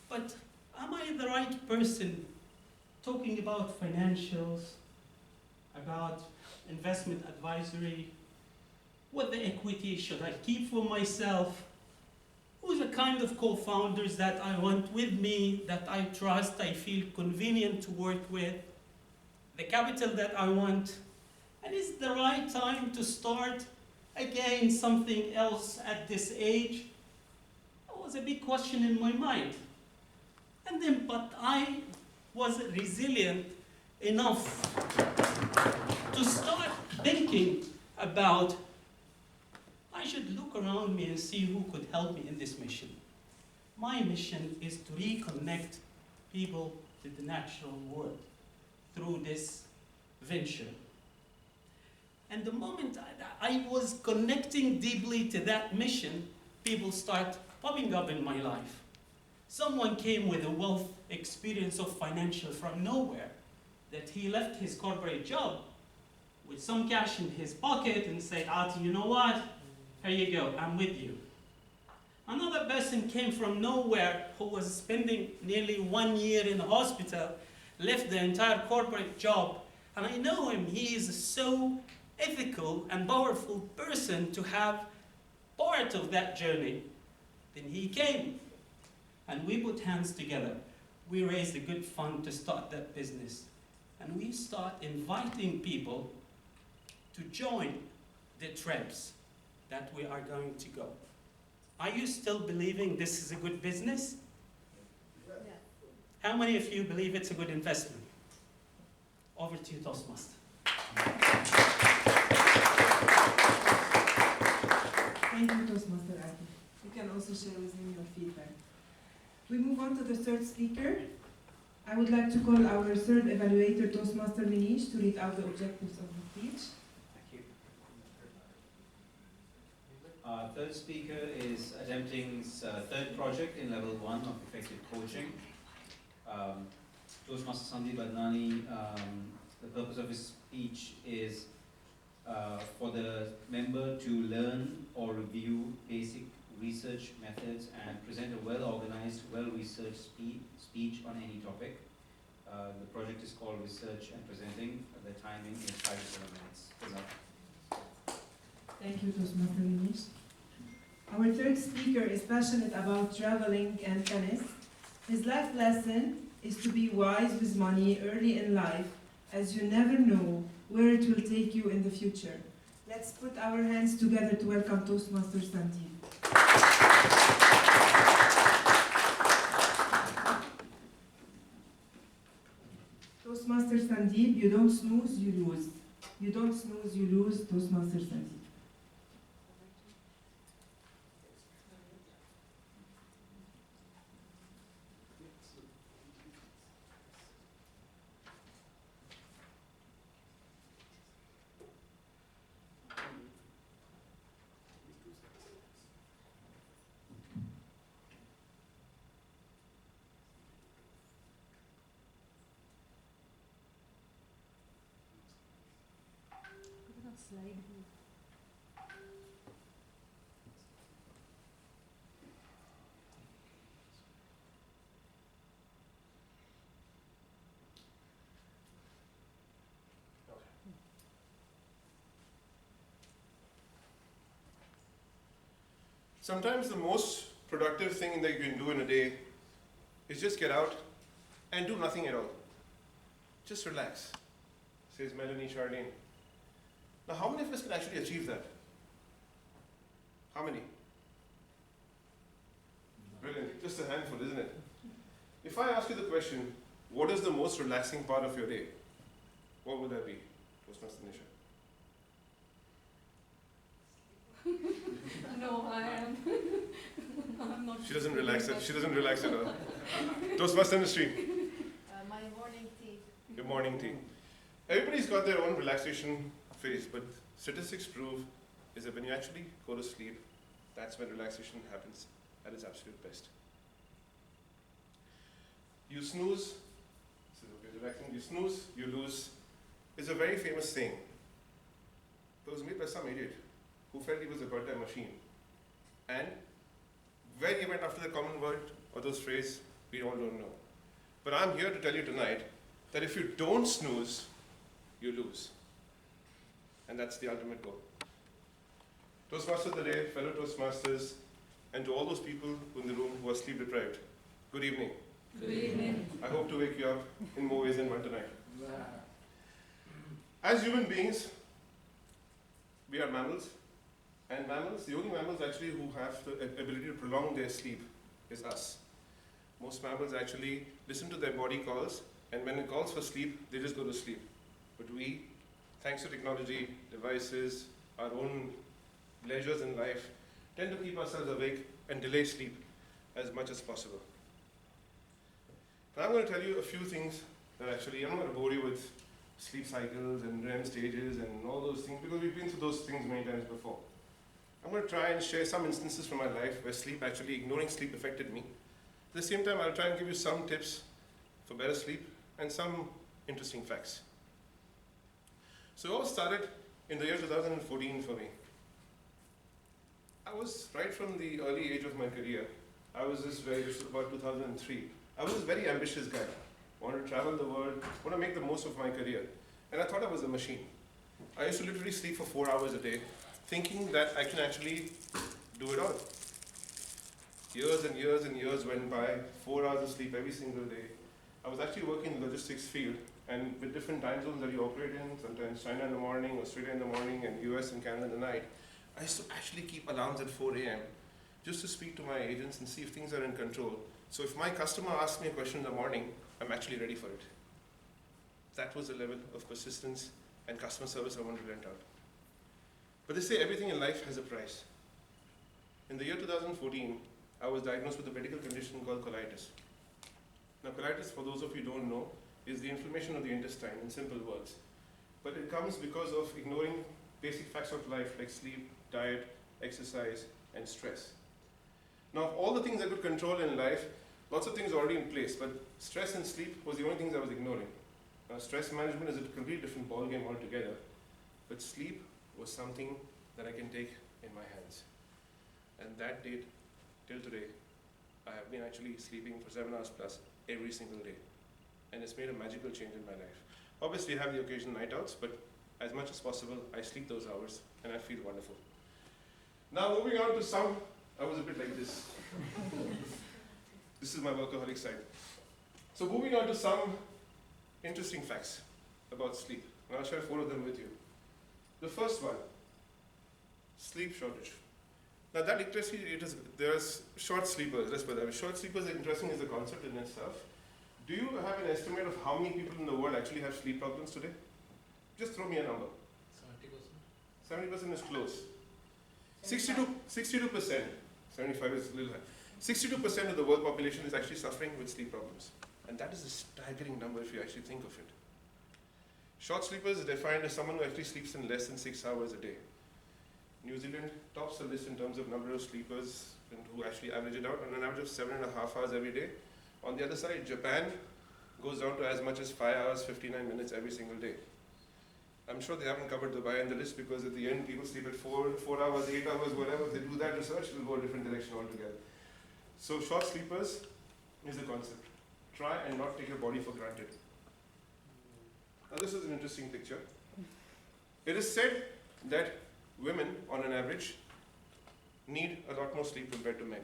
but am I the right person talking about financials, about investment advisory? What the equity should I keep for myself? Who's the kind of co-founders that I want with me, that I trust, I feel convenient to work with? The capital that I want? And is it the right time to start again something else at this age? That was a big question in my mind. And then, but I was resilient enough to start thinking about, I should look around me and see who could help me in this mission. My mission is to reconnect people to the natural world through this venture. And the moment I was connecting deeply to that mission, people start popping up in my life. Someone came with a wealth experience of financial from nowhere, that he left his corporate job with some cash in his pocket and said, Ati, you know what? Here you go, I'm with you. Another person came from nowhere who was spending nearly 1 year in the hospital, left the entire corporate job, and I know him, he is so ethical and powerful person to have part of that journey. Then he came, and we put hands together. We raised a good fund to start that business, and we start inviting people to join the trips that we are going to go. Are you still believing this is a good business? Yeah. How many of you believe it's a good investment? Over to you, Toastmaster. Thank you, Toastmaster Ati. You can also share with me your feedback. We move on to the third speaker. I would like to call our third evaluator, Toastmaster Minish, to read out the objectives of the speech. Thank you. Our third speaker is attempting's third project in level 1 of effective coaching. Toastmaster Sandeep Adnani, the purpose of his speech is for the member to learn or review basic research methods and present a well-organized, well-researched speech on any topic. The project is called Research and Presenting. The timing is 5 to 7 minutes. Good luck. Thank you, Toastmaster Minish. Our third speaker is passionate about traveling and tennis. His life lesson is to be wise with money early in life, as you never know where it will take you in the future. Let's put our hands together to welcome Toastmaster Sandeep. Toastmaster Sandeep, you don't snooze, you lose. You don't snooze, you lose, Toastmaster Sandeep. Slide. Sometimes the most productive thing that you can do in a day is just get out and do nothing at all. Just relax, says Melanie Chardin. Now, how many of us can actually achieve that? How many? Brilliant. Just a handful, isn't it? If I ask you the question, what is the most relaxing part of your day? What would that be? Toastmaster Nisha. No, I'm not. She doesn't relax it. She doesn't relax at all. Toastmaster industry. My morning tea. Your morning tea. Everybody's got their own relaxation phase, but statistics prove is that when you actually go to sleep, that's when relaxation happens at its absolute best. You snooze, this is okay, relaxing. You snooze, you lose. It's a very famous saying. It was made by some idiot who felt he was a birthday machine. And where he went after the common word or those phrases, we all don't know. But I'm here to tell you tonight that if you don't snooze, you lose. And that's the ultimate goal. Toastmaster of the day, fellow Toastmasters, and to all those people in the room who are sleep deprived, good evening. Good evening. I hope to wake you up in more ways than one tonight. As human beings, we are mammals, and mammals, the only mammals actually who have the ability to prolong their sleep is us. Most mammals actually listen to their body calls, and when it calls for sleep, they just go to sleep. But we, thanks to technology, devices, our own leisures in life, tend to keep ourselves awake and delay sleep as much as possible. Now I'm going to tell you a few things that actually, I'm not going to bore you with sleep cycles and REM stages and all those things, because we've been through those things many times before. I'm going to try and share some instances from my life where sleep, actually ignoring sleep, affected me. At the same time, I'll try and give you some tips for better sleep and some interesting facts. So it all started in the year 2014 for me. I was right from the early age of my career. This was about 2003. I was a very ambitious guy. Wanted to travel the world, want to make the most of my career. And I thought I was a machine. I used to literally sleep for 4 hours a day, thinking that I can actually do it all. Years and years and years went by, 4 hours of sleep every single day. I was actually working in the logistics field, and with different time zones that you operate in, sometimes China in the morning, Australia in the morning, and US and Canada in the night, I used to actually keep alarms at 4 a.m. just to speak to my agents and see if things are in control. So if my customer asks me a question in the morning, I'm actually ready for it. That was the level of persistence and customer service I wanted to rent out. But they say everything in life has a price. In the year 2014, I was diagnosed with a medical condition called colitis. Now colitis, for those of you who don't know, is the inflammation of the intestine, in simple words. But it comes because of ignoring basic facts of life like sleep, diet, exercise, and stress. Now, of all the things I could control in life, lots of things are already in place, but stress and sleep was the only things I was ignoring. Now, stress management is a completely different ballgame altogether, but sleep was something that I can take in my hands. And that date, till today, I have been actually sleeping for 7 hours plus every single day. And it's made a magical change in my life. Obviously, I have the occasional night outs, but as much as possible, I sleep those hours, and I feel wonderful. Now, moving on to some, I was a bit like this. This is my workaholic side. So moving on to some interesting facts about sleep. And I'll share 4 of them with you. The first one, sleep shortage. Now that interesting, there's short sleepers, let's put that way. Short sleepers are interesting as a concept in itself. Do you have an estimate of how many people in the world actually have sleep problems today? Just throw me a number. 70%. 70% is close. 62%, 75 is a little high. 62% of the world population is actually suffering with sleep problems. And that is a staggering number if you actually think of it. Short sleepers is defined as someone who actually sleeps in less than 6 hours a day. New Zealand tops the list in terms of number of sleepers and who actually average it out on an average of 7.5 hours every day. On the other side, Japan goes down to as much as 5 hours, 59 minutes every single day. I'm sure they haven't covered Dubai in the list because at the end people sleep at 4 hours, 8 hours, whatever. If they do that research, it will go a different direction altogether. So short sleepers is the concept. Try and not take your body for granted. Now this is an interesting picture. It is said that women, on an average, need a lot more sleep compared to men,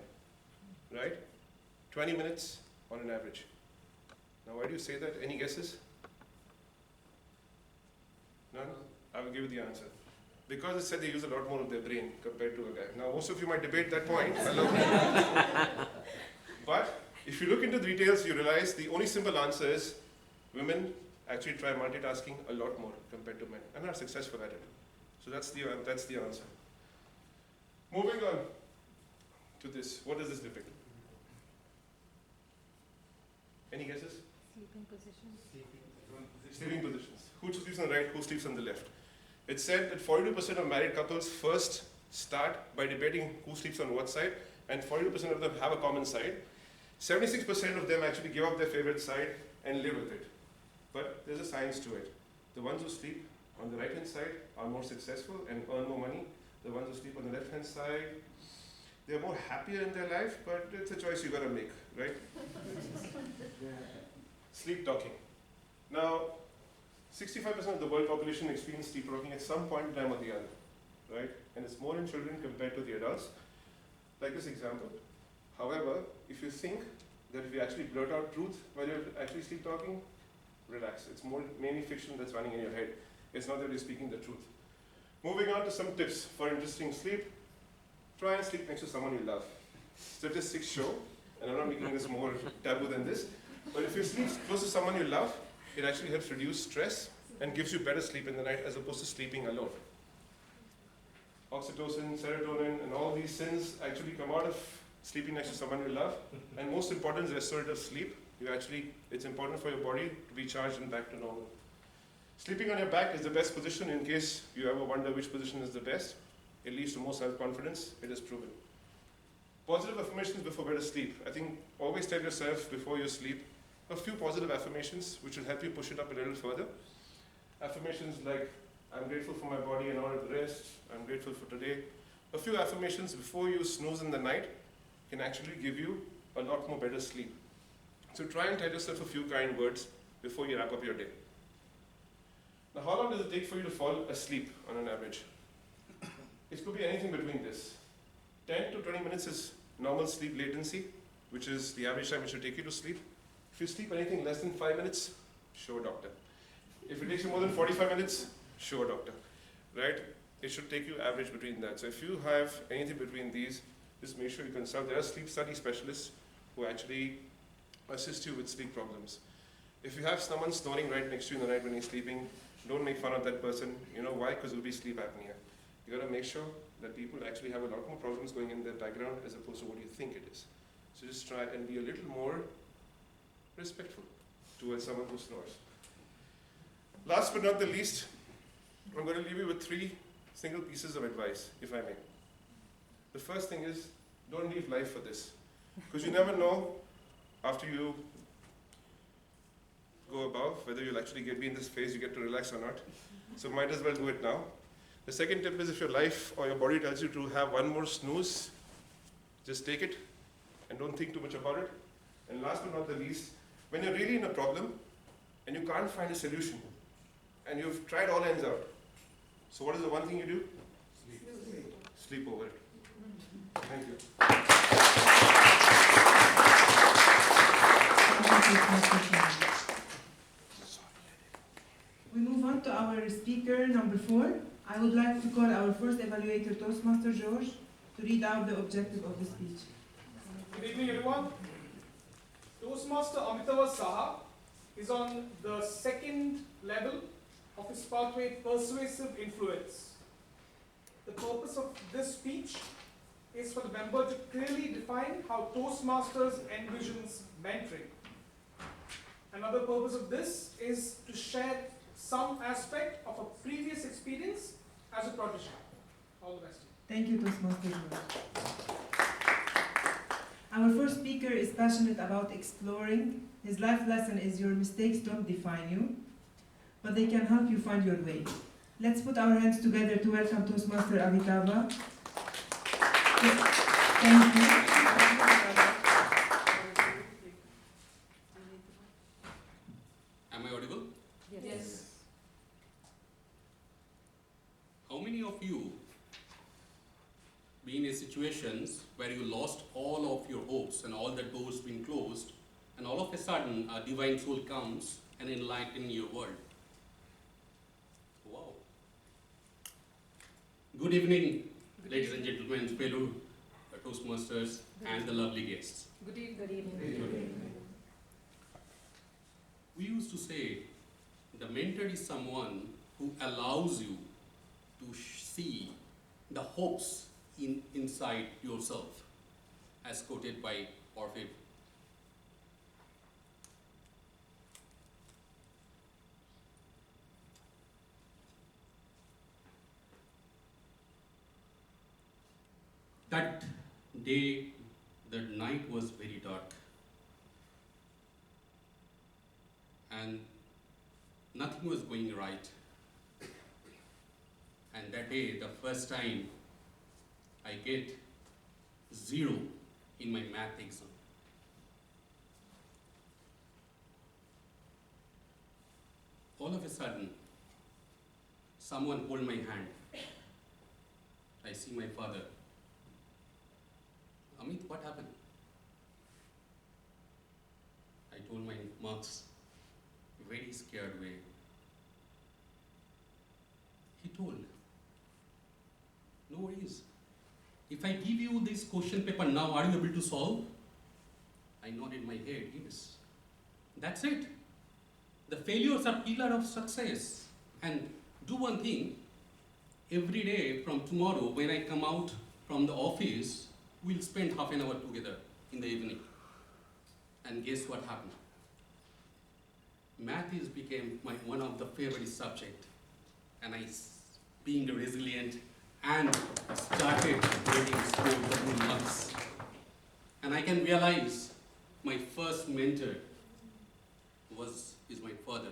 right? 20 minutes on an average. Now why do you say that? Any guesses? None? I will give you the answer. Because it said they use a lot more of their brain compared to a guy. Now most of you might debate that point. But if you look into the details, you realize the only simple answer is women actually try multitasking a lot more compared to men and are successful at it. So that's the answer. Moving on to this. What does this depict? Any guesses? Sleeping positions. Sleeping positions. Who sleeps on the right, who sleeps on the left? It's said that 42% of married couples first start by debating who sleeps on what side, and 42% of them have a common side. 76% of them actually give up their favorite side and live with it. But there's a science to it. The ones who sleep on the right hand side are more successful and earn more money. The ones who sleep on the left hand side, they're more happier in their life, but it's a choice you gotta make, right? Sleep talking. Now, 65% of the world population experience sleep talking at some point in time or the other, right? And it's more in children compared to the adults. Like this example. However, if you think that if you actually blurt out truth while you're actually sleep talking, relax. It's mainly fiction that's running in your head. It's not that you're speaking the truth. Moving on to some tips for interesting sleep. Try and sleep next to someone you love. Statistics show, and I'm not making this more taboo than this, but if you sleep close to someone you love, it actually helps reduce stress and gives you better sleep in the night as opposed to sleeping alone. Oxytocin, serotonin, and all these sins actually come out of sleeping next to someone you love. And most important is restorative sleep. It's important for your body to be charged and back to normal. Sleeping on your back is the best position in case you ever wonder which position is the best. It leads to more self-confidence. It is proven. Positive affirmations before bed or sleep. I think always tell yourself before you sleep a few positive affirmations which will help you push it up a little further. Affirmations like, I'm grateful for my body and all the rest, I'm grateful for today. A few affirmations before you snooze in the night can actually give you a lot more better sleep. So try and tell yourself a few kind words before you wrap up your day. Now, how long does it take for you to fall asleep on an average? It could be anything between this. 10 to 20 minutes is normal sleep latency, which is the average time it should take you to sleep. If you sleep anything less than 5 minutes, show a doctor. If it takes you more than 45 minutes, show a doctor, right? It should take you average between that. So if you have anything between these, just make sure you consult. There are sleep study specialists who actually assist you with sleep problems. If you have someone snoring right next to you in the night when you're sleeping, don't make fun of that person. You know why? Because it will be sleep apnea. You got to make sure that people actually have a lot more problems going in their background as opposed to what you think it is. So just try and be a little more respectful towards someone who snores. Last but not the least, I'm going to leave you with 3 single pieces of advice, if I may. The first thing is, don't leave life for this. Because you never know, after you go above, whether you'll actually be in this phase, you get to relax or not. So might as well do it now. The second tip is, if your life or your body tells you to have one more snooze, just take it and don't think too much about it. And last but not the least, when you're really in a problem and you can't find a solution and you've tried all ends out, so what is the one thing you do? Sleep over it. Thank you. We move on to our speaker number 4. I would like to call our first evaluator, Toastmaster George, to read out the objective of the speech. Good evening, everyone. Toastmaster Amitava Saha is on the 2nd level of his pathway, Persuasive Influence. The purpose of this speech is for the member to clearly define how Toastmasters envisions mentoring. Another purpose of this is to share some aspect of a previous experience as a protege. All the best. Thank you, Toastmaster George. Our first speaker is passionate about exploring. His life lesson is, your mistakes don't define you, but they can help you find your way. Let's put our hands together to welcome Toastmaster Amitava. Thank you. Am I audible? Yes. How many of you been in situations where you lost all of your hopes and all the doors been closed, and all of a sudden a divine soul comes and enlightens your world? Wow. Good evening, ladies and gentlemen, fellow Toastmasters and the lovely guests. Good evening. Good evening. We used to say the mentor is someone who allows you to see the hopes inside yourself, as quoted by Orpheus. That day, the night was very dark, and nothing was going right. And that day, the first time, I get 0 in my math exam. All of a sudden, someone hold my hand. I see my father. Amit, what happened? I told my marks, very scared way. He told, no worries. If I give you this question paper now, are you able to solve? I nodded my head, yes. That's it. The failures are pillar of success. And do one thing, every day from tomorrow when I come out from the office, we'll spend half an hour together in the evening. And guess what happened? Math became one of the favorite subject. And I, being resilient, and started grading score in months. And I can realize my first mentor is my father.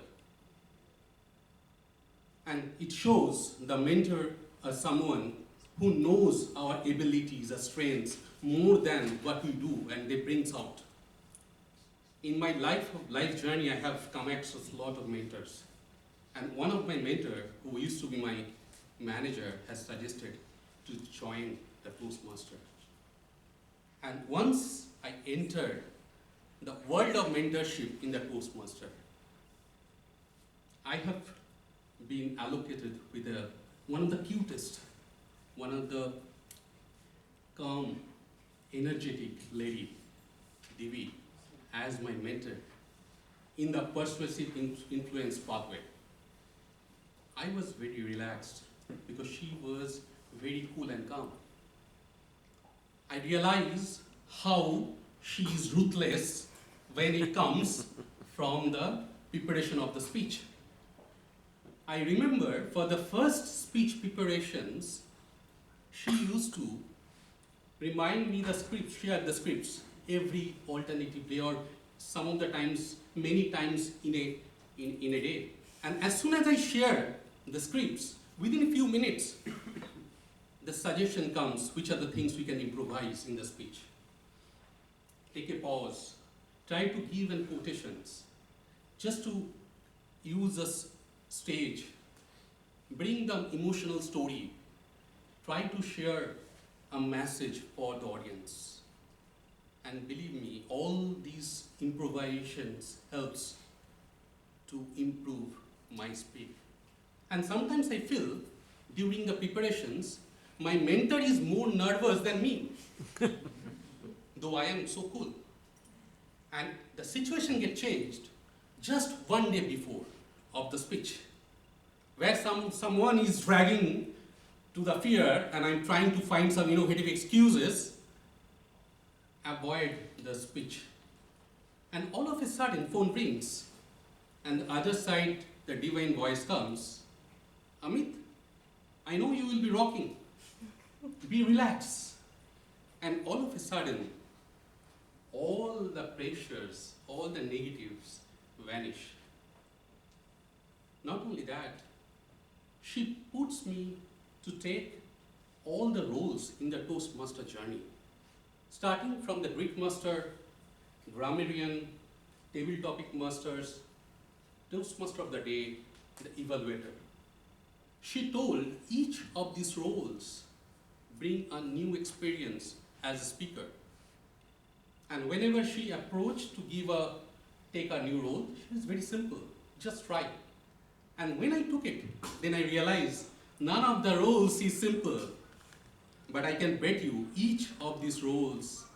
And it shows the mentor as someone who knows our abilities, our strengths, more than what we do and they brings out. In my life journey, I have come across a lot of mentors. And one of my mentors, who used to be my manager, has suggested to join the Toastmaster. And once I entered the world of mentorship in the Toastmaster, I have been allocated with one of the cutest, one of the calm, energetic lady, Divi, as my mentor in the persuasive influence pathway. I was very relaxed because she was very cool and calm. I realized how she is ruthless when it comes from the preparation of the speech. I remember for the first speech preparations, she used to remind me the scripts, share the scripts every alternative day or some of the times, many times in a day. And as soon as I share the scripts, within a few minutes, the suggestion comes, which are the things we can improvise in the speech. Take a pause, try to give in quotations, just to use a stage, bring the emotional story, try to share a message for the audience. And believe me, all these improvisations helps to improve my speak. And sometimes I feel during the preparations, my mentor is more nervous than me, though I am so cool. And the situation gets changed just one day before of the speech, where someone is dragging to the fear and I'm trying to find some innovative excuses, avoid the speech. And all of a sudden, phone rings, and the other side, the divine voice comes, Amit, I know you will be rocking. Be relaxed. And all of a sudden, all the pressures, all the negatives vanish. Not only that, she puts me to take all the roles in the Toastmaster journey, starting from the Greek master, grammarian, table topic masters, Toastmaster of the day, the evaluator. She told each of these roles bring a new experience as a speaker. And whenever she approached to take a new role, she was very simple, just try. And when I took it, then I realized none of the roles is simple, but I can bet you each of these roles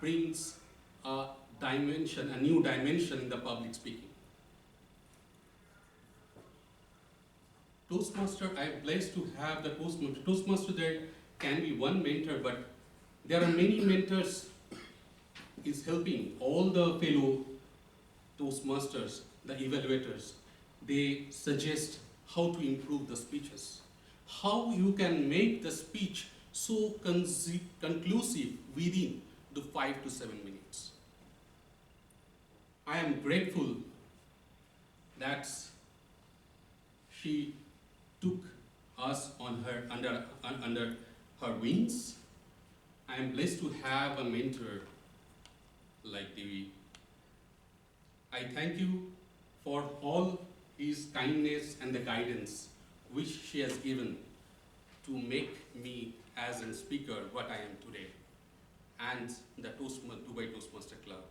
brings a dimension, a new dimension in the public speaking. Toastmaster, I am blessed to have the Toastmaster. Toastmaster, there can be one mentor, but there are many mentors is helping all the fellow Toastmasters, the evaluators. They suggest how to improve the speeches, how you can make the speech so conclusive within the 5 to 7 minutes. I am grateful that she took us on her under her wings. I am blessed to have a mentor like Devi. I thank you for all his kindness and the guidance which she has given to make me as a speaker what I am today, and the Dubai Toastmaster Club.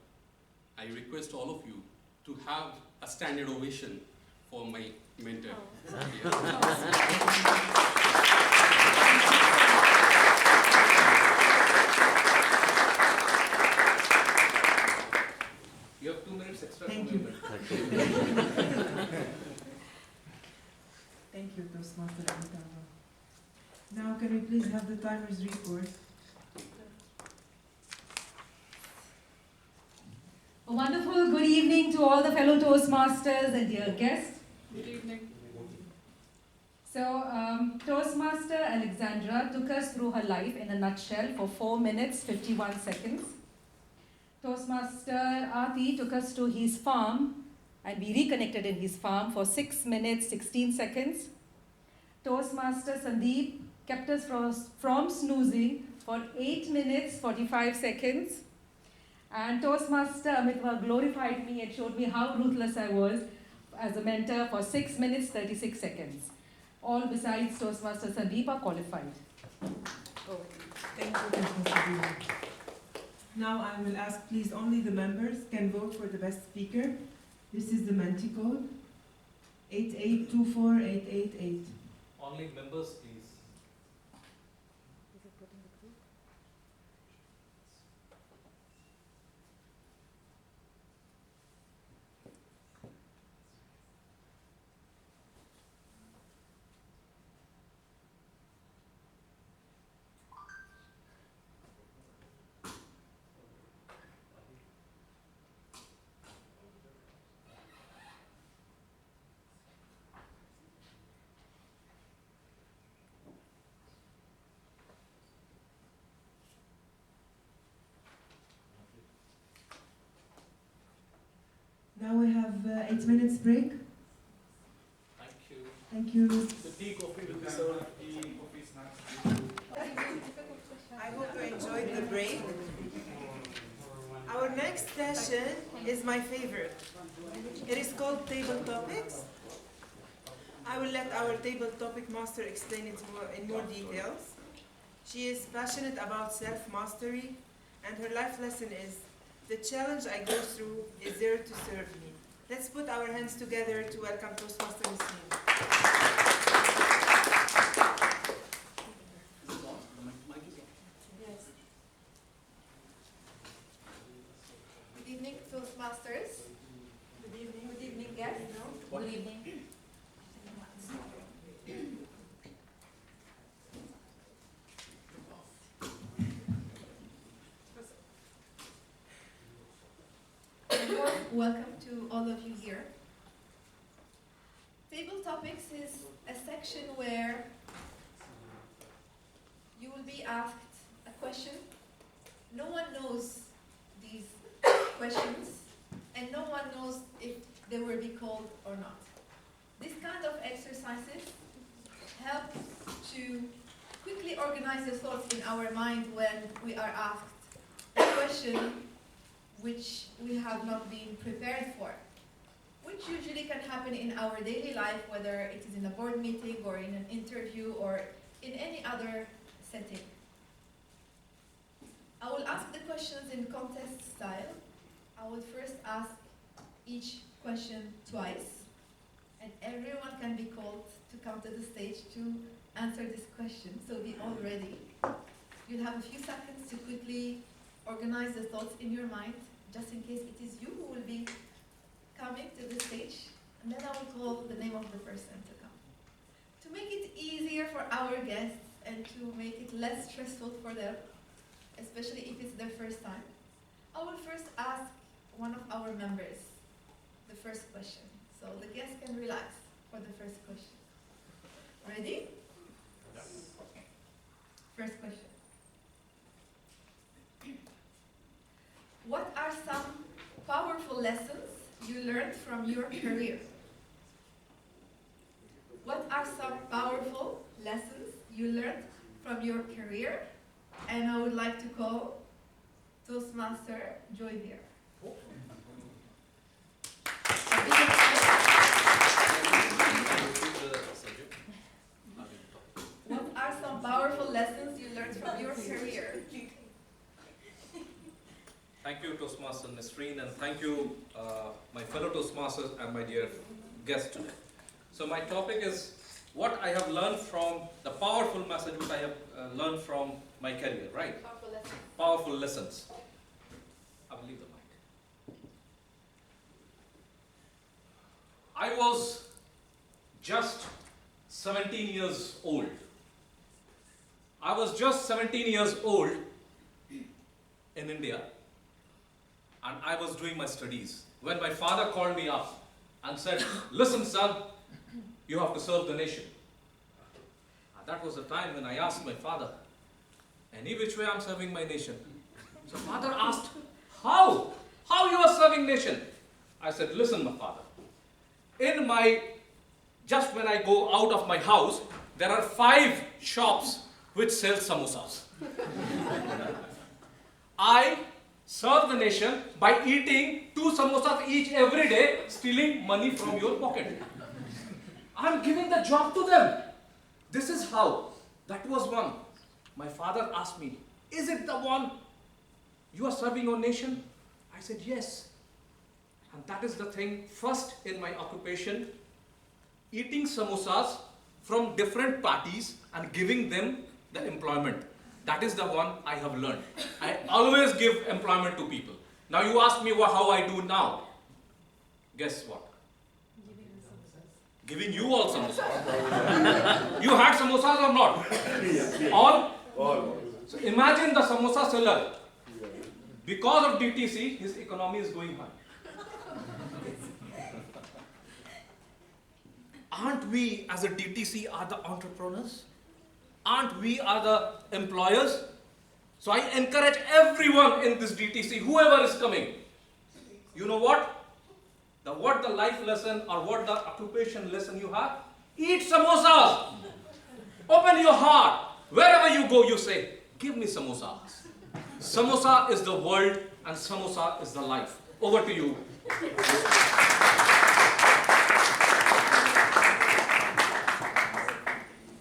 I request all of you to have a standard ovation for my mentor. You have 2 minutes extra. Thank you. Thank you, Toastmaster Rotana. Now, can we please have the timer's report? A wonderful good evening to all the fellow Toastmasters and dear guests. Good evening. So, Toastmaster Alexandra took us through her life in a nutshell for 4 minutes, 51 seconds. Toastmaster Ati took us to his farm and we reconnected in his farm for 6 minutes 16 seconds. Toastmaster Sandeep kept us from snoozing for 8 minutes 45 seconds. And Toastmaster Amitva glorified me and showed me how ruthless I was as a mentor for 6 minutes 36 seconds. All besides Toastmaster Sandeep are qualified. Thank you, Toastmaster Sandeep. Now I will ask, please, only the members can vote for the best speaker. This is the Menti code, 8824888. Only members, please. Now we have 8 minutes break. Thank you. Thank you. The tea, coffee will be served. I hope you enjoyed the break. Our next session is my favorite. It is called Table Topics. I will let our table topic master explain it in more details. She is passionate about self-mastery, and her life lesson is, the challenge I go through is there to serve me. Let's put our hands together to welcome Toastmaster Nasreen. Yes. Good evening, Toastmasters. Good evening. Good evening, guests. Good evening. Welcome to all of you here. Table Topics is a section where you will be asked a question. No one knows these questions, and no one knows if they will be called or not. This kind of exercises help to quickly organize the thoughts in our mind when we are asked a question which we have not been prepared for, which usually can happen in our daily life, whether it is in a board meeting or in an interview or in any other setting. I will ask the questions in contest style. I will first ask each question twice, and everyone can be called to come to the stage to answer this question, so be all ready. You'll have a few seconds to quickly organize the thoughts in your mind, just in case it is you who will be coming to the stage, and then I will call the name of the person to come. To make it easier for our guests and to make it less stressful for them, especially if it's their first time, I will first ask one of our members the first question, so the guests can relax for the first question. Ready? Yes. First question. What are some powerful lessons you learned from your career? What are some powerful lessons you learned from your career? And I would like to call Toastmaster Joy here. What are some powerful lessons you learned from your career? Thank you, Toastmaster Nasreen, and thank you, my fellow Toastmasters and my dear guests today. So my topic is what I have learned from the powerful message which I have learned from my career, right? Powerful lessons. Powerful lessons. I will leave the mic. I was just 17 years old. I was just 17 years old in India, and I was doing my studies when my father called me up and said, "Listen, son, you have to serve the nation." And that was the time when I asked my father, any which way I'm serving my nation. So father asked, how? How you are serving nation? I said, listen, my father. Just when I go out of my house, there are 5 shops which sell samosas. I serve the nation by eating 2 samosas each every day, stealing money from your pocket. I'm giving the job to them. This is how. That was one. My father asked me, is it the one you are serving your nation? I said, yes. And that is the thing, first in my occupation, eating samosas from different parties and giving them the employment. That is the one I have learned. I always give employment to people. Now you ask me how I do now. Guess what? Giving you all samosas. You had samosas or not? All? So imagine the samosa seller. Because of DTC, his economy is going high. Aren't we as a DTC are the entrepreneurs? Aren't we are the employers? So I encourage everyone in this DTC, whoever is coming. You know what? What the life lesson or what the occupation lesson you have? Eat samosas. Open your heart. Wherever you go, you say, give me samosas. Samosa is the world and samosa is the life. Over to you.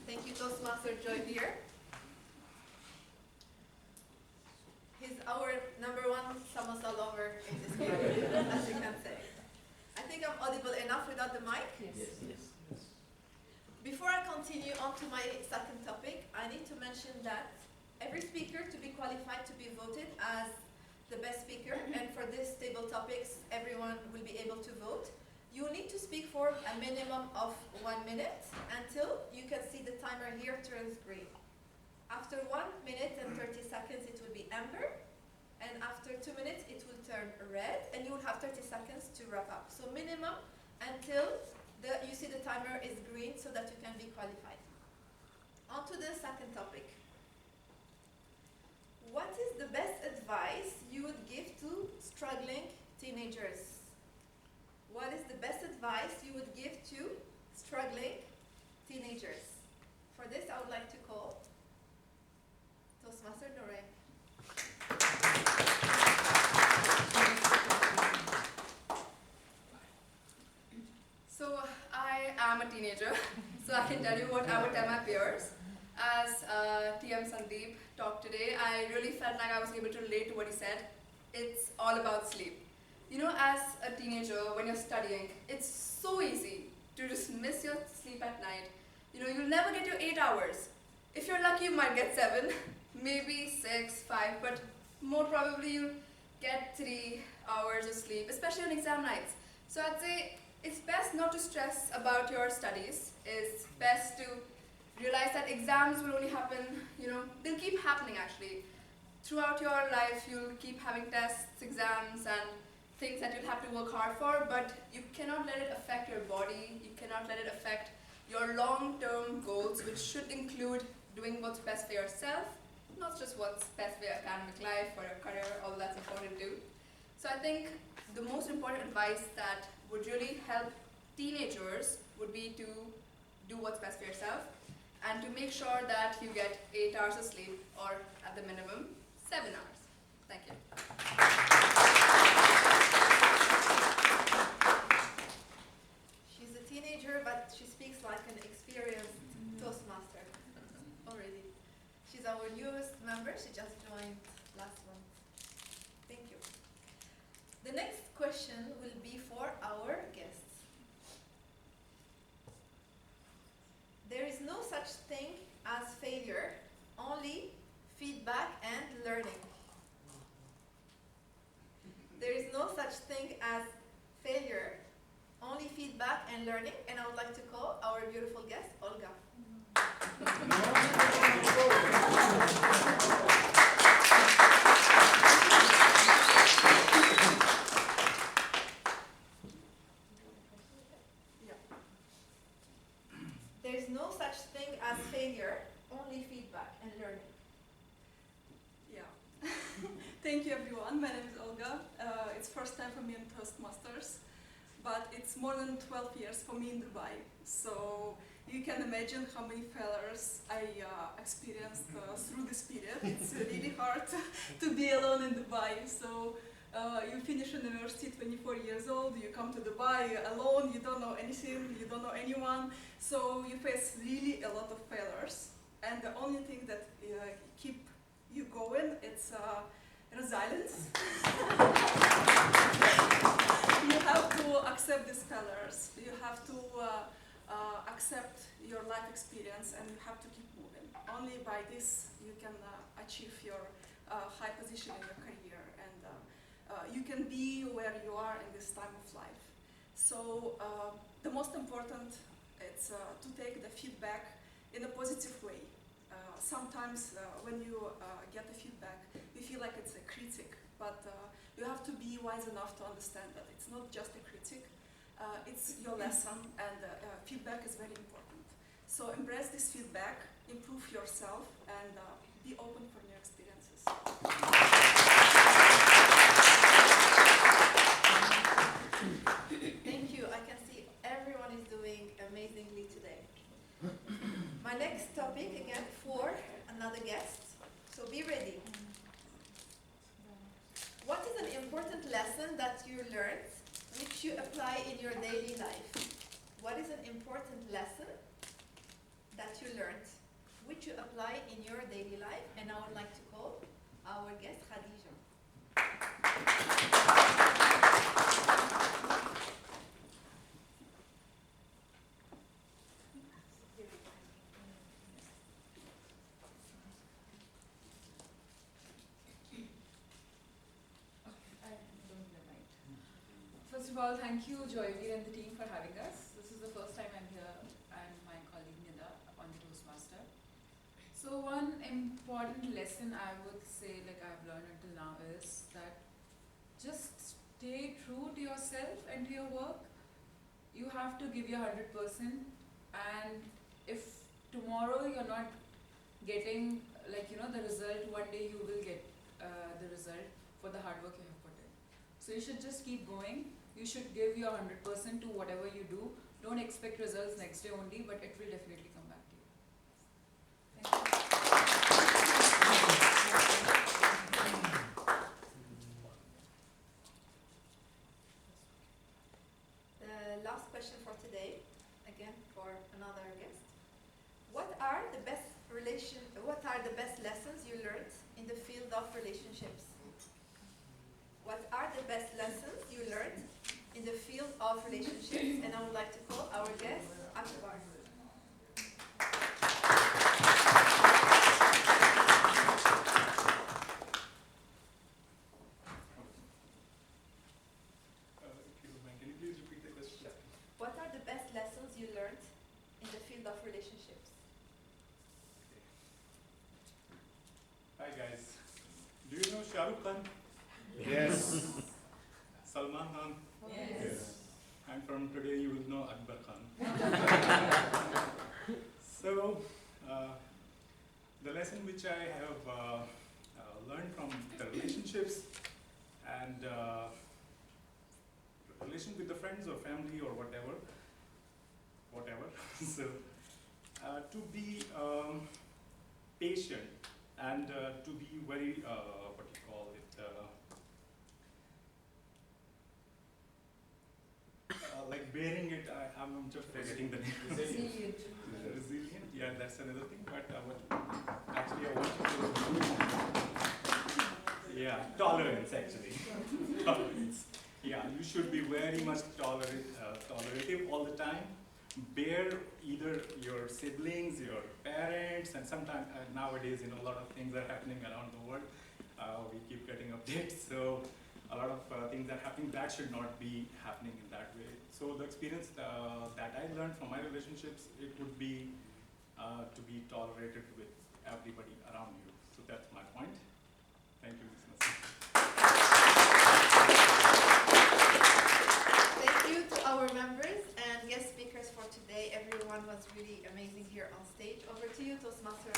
Thank you, Toastmaster Joy Beer. He's our #1 samosa lover in this group, as you can say. I think I'm audible enough without the mic? Yes. Before I continue on to my second topic, I need to mention that every speaker to be qualified to be voted as the best speaker, and for this table topics, everyone will be able to vote. You need to speak for a minimum of 1 minute until you can see the timer here turns green. After 1 minute and 30 seconds, it will be amber, and after 2 minutes, it will turn red, and you will have 30 seconds to wrap up. So minimum until you see the timer is green so that you can be qualified. On to the second topic. What is the best advice you would give to struggling teenagers? What is the best advice you would give to struggling teenagers? For this, I would like to call Toastmaster Noreen. So I am a teenager, so I can tell you what I would tell my peers. As TM Sandeep talked today, I really felt like I was able to relate to what he said. It's all about sleep. You know, as a teenager, when you're studying, it's so easy to just miss your sleep at night. You know, you'll never get your 8 hours. If you're lucky, you might get 7, maybe 6, 5, but more probably you'll get 3 hours of sleep, especially on exam nights. So I'd say it's best not to stress about your studies. It's best to realize that exams will only happen, they'll keep happening actually. Throughout your life, you'll keep having tests, exams, and things that you'll have to work hard for, but you cannot let it affect your body, you cannot let it affect your long-term goals, which should include doing what's best for yourself, not just what's best for your academic life or your career, although that's important too. So I think the most important advice that would really help teenagers would be to do what's best for yourself and to make sure that you get 8 hours of sleep, or at the minimum, 7 hours. Thank you. She's a teenager, but she speaks like an experienced Toastmaster already. She's our newest member. She just joined last month. Thank you. The next question will be for our guests. There is no such thing as failure, only feedback and learning. There is no such thing as failure, only feedback and learning, and I would like to call our beautiful guest, Olga. There is no such thing as failure, only feedback and learning. Yeah. Thank you, everyone. My name is Olga. It's first time for me in Toastmasters, but it's more than 12 years for me in Dubai. So you can imagine how many failures I experienced through this period. It's really hard to be alone in Dubai. So you finish university 24 years old, you come to Dubai alone, you don't know anything, you don't know anyone. So you face really a lot of failures. And the only thing that keep you going, it's resilience. You have to accept these failures. You have to accept your life experience, and you have to keep moving. Only by this you can achieve your high position in your career, and you can be where you are in this time of life. So the most important is to take the feedback in a positive way. Sometimes when you get the feedback, you feel like it's a critic, but you have to be wise enough to understand that it's not just a critic, it's your lesson, and feedback is very important. So embrace this feedback, improve yourself, and be open for new experiences. Thank you. I can see everyone is doing amazingly today. My next topic, again, for another guest. So be ready. What is an important lesson that you learned which you apply in your daily life? What is an important lesson that you learned which you apply in your daily life? And I would like to call our guest, Khadija. First of all, thank you, Zayed and the team, for having us. This is the first time I'm here, and my colleague Nida on the Toastmaster. So one important lesson I would say, like I've learned until now, is that just stay true to yourself and to your work. You have to give your 100%, and if tomorrow you're not getting, like, the result, one day you will get the result for the hard work you have put in. So you should just keep going. You should give your 100% to whatever you do. Don't expect results next day only, but it will definitely come back to you. Thank you. The last question for today, again for another guest. What are the best lessons you learned in the field of relationships? What are the best lessons you learned in the field of relationships? And I would like to call our guest, Akbar. Can you please repeat the question? What are the best lessons you learned in the field of relationships? Hi guys. Do you know Shah Rukh Khan? Yes. Salman Khan? Yes. And from today you will know Akbar Khan. So, the lesson which I have learned from the relationships and relation with the friends or family or whatever. So, to be patient and to be very, like bearing it, I'm just forgetting the name. Resilient. Resilient, yeah, that's another thing, but actually I want you to, yeah, tolerance actually. Tolerance. Yeah, you should be very much tolerative all the time. Bear either your siblings, your parents, and sometimes nowadays, a lot of things are happening around the world. We keep getting updates, so a lot of things are happening that should not be happening in that way. So the experience that I learned from my relationships, it would be to be tolerated with everybody around you. So that's my point. Thank you, Ms. Nassim. Thank you to our members and guest speakers for today. Everyone was really amazing here on stage. Over to you, Toastmaster.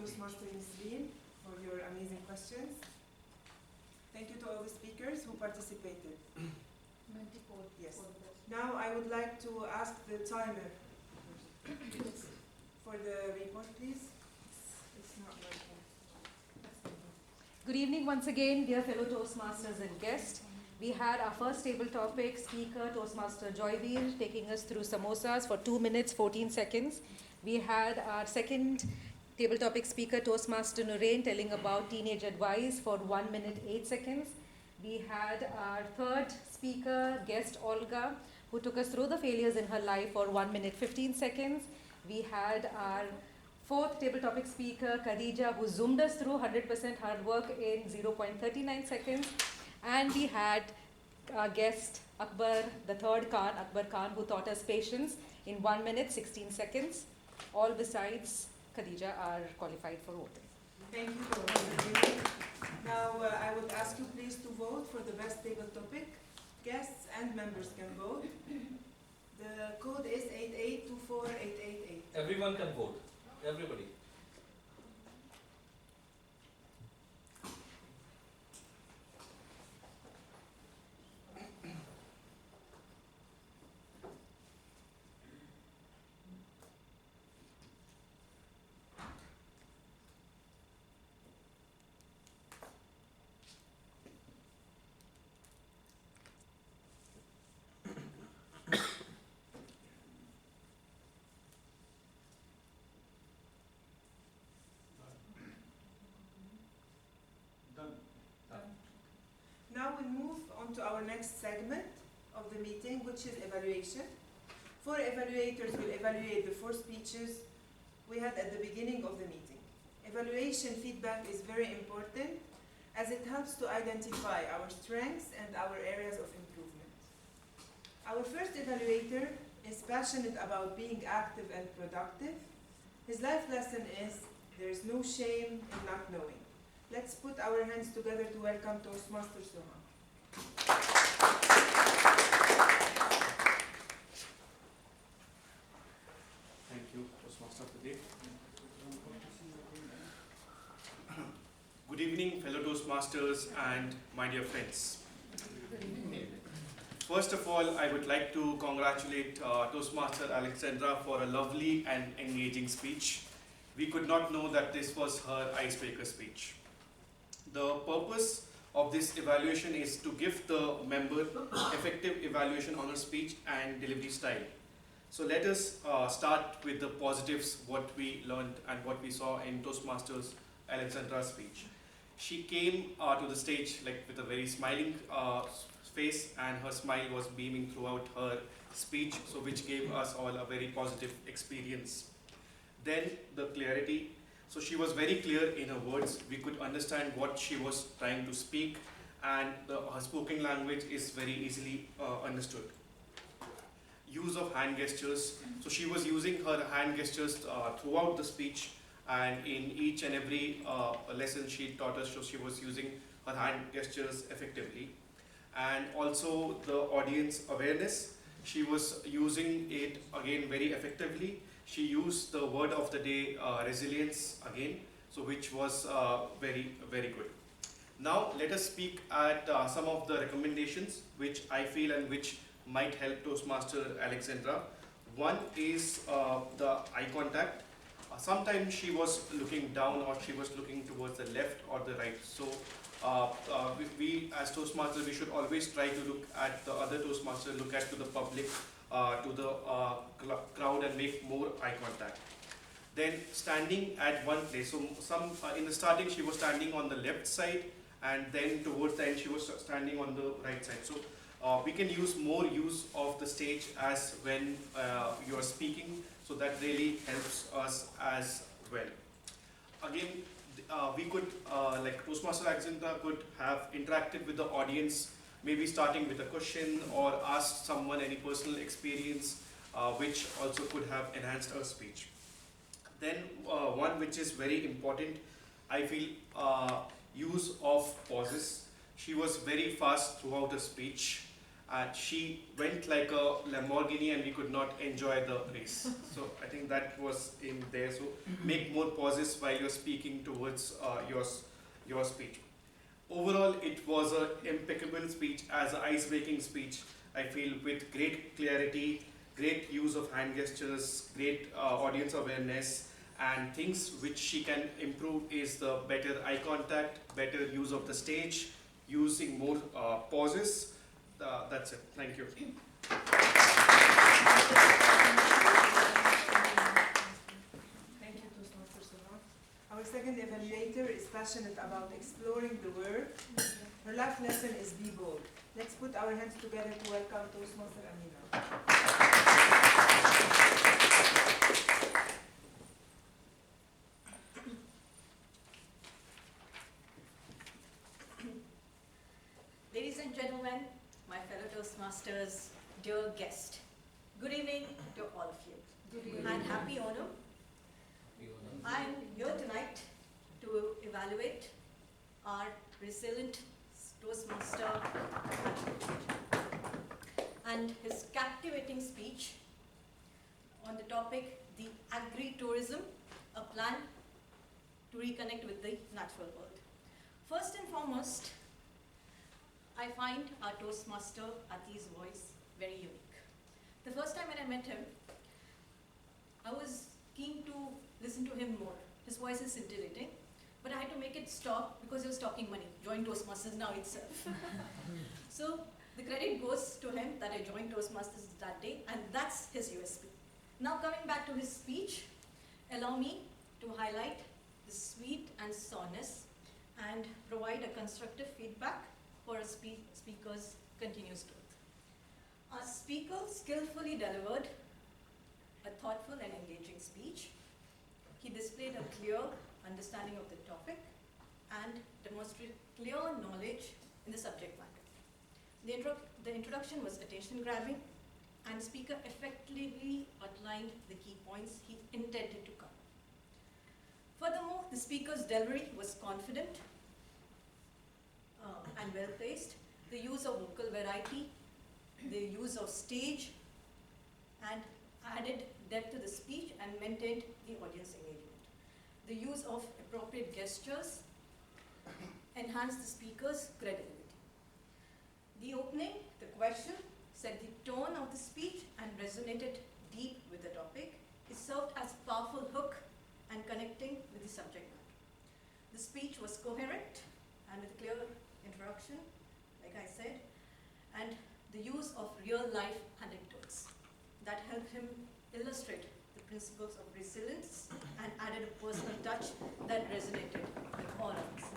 Toastmaster Nisreen, for your amazing questions. Thank you to all the speakers who participated. Yes. Now I would like to ask the timer for the report, please. It's not working. Good evening once again, dear fellow Toastmasters and guests. We had our first table topic speaker, Toastmaster Joyveer, taking us through samosas for 2 minutes, 14 seconds. We had our second table topic speaker, Toastmaster Nurain, telling about teenage advice for 1 minute, 8 seconds. We had our third speaker, guest Olga, who took us through the failures in her life for 1 minute, 15 seconds. We had our fourth table topic speaker, Khadija, who zoomed us through 100% hard work in 0.39 seconds. And we had our guest, Akbar, the third Khan, Akbar Khan, who taught us patience in 1 minute, 16 seconds. All besides Khadija are qualified for voting. Thank you. Now I would ask you please to vote for the best table topic. Guests and members can vote. The code is 8824888. Everyone can vote. Everybody. Now we move on to our next segment of the meeting, which is evaluation. 4 evaluators will evaluate the 4 speeches we had at the beginning of the meeting. Evaluation feedback is very important as it helps to identify our strengths and our areas of improvement. Our first evaluator is passionate about being active and productive. His life lesson is there is no shame in not knowing. Let's put our hands together to welcome Toastmaster Soha. Thank you, Toastmaster Pradeep. Good evening, fellow Toastmasters and my dear friends. First of all, I would like to congratulate Toastmaster Alexandra for a lovely and engaging speech. We could not know that this was her icebreaker speech. The purpose of this evaluation is to give the member effective evaluation on her speech and delivery style. So let us start with the positives, what we learned and what we saw in Toastmasters Alexandra's speech. She came to the stage with a very smiling face, and her smile was beaming throughout her speech, so which gave us all a very positive experience. Then the clarity. So she was very clear in her words. We could understand what she was trying to speak, and her spoken language is very easily understood. Use of hand gestures. So she was using her hand gestures throughout the speech, and in each and every lesson she taught us, so she was using her hand gestures effectively. And also the audience awareness. She was using it again very effectively. She used the word of the day, resilience again, so which was very, very good. Now let us speak at some of the recommendations which I feel and which might help Toastmaster Alexandra. One is the eye contact. Sometimes she was looking down or she was looking towards the left or the right. So we as Toastmasters, we should always try to look at the other Toastmasters, look at to the public, to the crowd, and make more eye contact. Then standing at one place. So in the starting she was standing on the left side, and then towards the end she was standing on the right side. So we can use more use of the stage as when you are speaking, so that really helps us as well. Again, we could, like Toastmaster Alexandra could have interacted with the audience, maybe starting with a question or asked someone any personal experience, which also could have enhanced her speech. Then one which is very important, I feel, use of pauses. She was very fast throughout her speech, She went like a Lamborghini and we could not enjoy the race. So I think that was in there. So make more pauses while you're speaking towards your speech. Overall, it was an impeccable speech, as an ice-breaking speech. I feel with great clarity, great use of hand gestures, great audience awareness, and things which she can improve is the better eye contact, better use of the stage, using more pauses. That's it. Thank you. Thank you, Toastmasters Salon. Our second evaluator is passionate about exploring the world. Her life lesson is be bold. Let's put our hands together to welcome Toastmaster Amina. Ladies and gentlemen, my fellow Toastmasters, dear guest, good evening to all of you. Good evening. And happy Onam. I'm here tonight to evaluate our resilient Toastmaster and his captivating speech on the topic, the agri-tourism, a plan to reconnect with the natural world. First and foremost, I find our Toastmaster Ati's voice very unique. The first time when I met him, I was keen to listen to him more. His voice is scintillating, but I had to make it stop because he was talking money. Join Toastmasters now itself. So the credit goes to him that I joined Toastmasters that day, and that's his USP. Now coming back to his speech, allow me to highlight the sweet and sourness and provide a constructive feedback for a speaker's continuous growth. Our speaker skillfully delivered a thoughtful and engaging speech. He displayed a clear understanding of the topic and demonstrated clear knowledge in the subject matter. The introduction was attention-grabbing, and speaker effectively outlined the key points he intended to cover. Furthermore, the speaker's delivery was confident and well-placed. The use of vocal variety, the use of stage, and added depth to the speech and maintained the audience engagement. The use of appropriate gestures enhanced the speaker's credibility. The opening, the question, set the tone of the speech and resonated deep with the topic. It served as a powerful hook and connecting with the subject matter. The speech was coherent and with clear introduction, like I said, and the use of real-life anecdotes that helped him illustrate the principles of resilience and added a personal touch that resonated with all of us.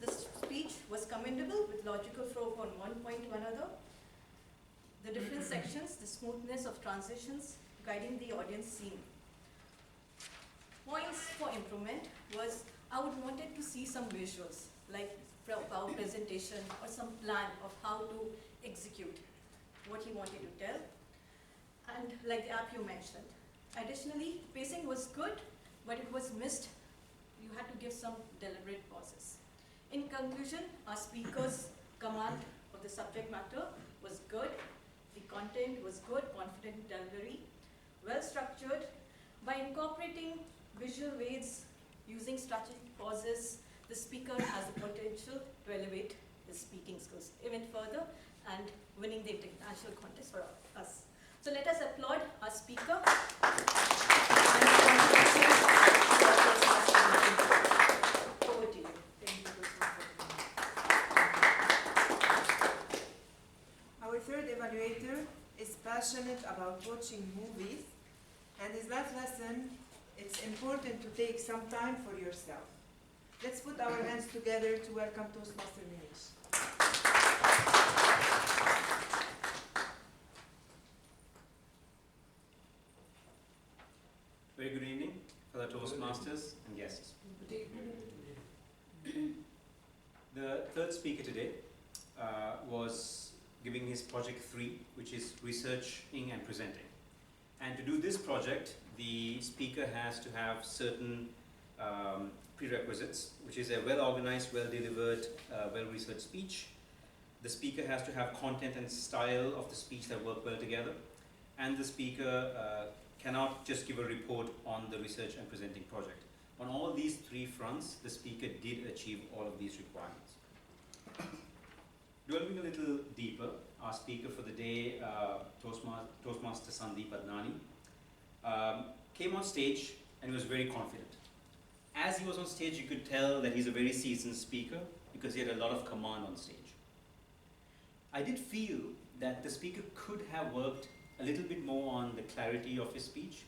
The speech was commendable with logical flow from one point to another. The different sections, the smoothness of transitions, guiding the audience scene. Points for improvement was, I would wanted to see some visuals, like PowerPoint presentation or some plan of how to execute what he wanted to tell, and like the app you mentioned. Additionally, pacing was good, but it was missed. You had to give some deliberate pauses. In conclusion, our speaker's command of the subject matter was good, the content was good, confident delivery, well structured. By incorporating visual aids, using strategic pauses, the speaker has the potential to elevate his speaking skills even further and winning the international contest for us. So let us applaud our speaker. Over to you. Thank you. Our third evaluator is passionate about watching movies, and his life lesson, it's important to take some time for yourself. Let's put our hands together to welcome Toastmaster Minish. Very good evening, fellow Toastmasters and guests. The third speaker today was giving his project 3, which is researching and presenting. And to do this project, the speaker has to have certain prerequisites, which is a well-organized, well-delivered, well-researched speech, The speaker has to have content and style of the speech that work well together. And the speaker cannot just give a report on the research and presenting project. On all these three fronts, the speaker did achieve all of these requirements. Delving a little deeper, our speaker for the day, Toastmaster Sandeep Adnani, came on stage and was very confident. As he was on stage, you could tell that he's a very seasoned speaker because he had a lot of command on stage. I did feel that the speaker could have worked a little bit more on the clarity of his speech.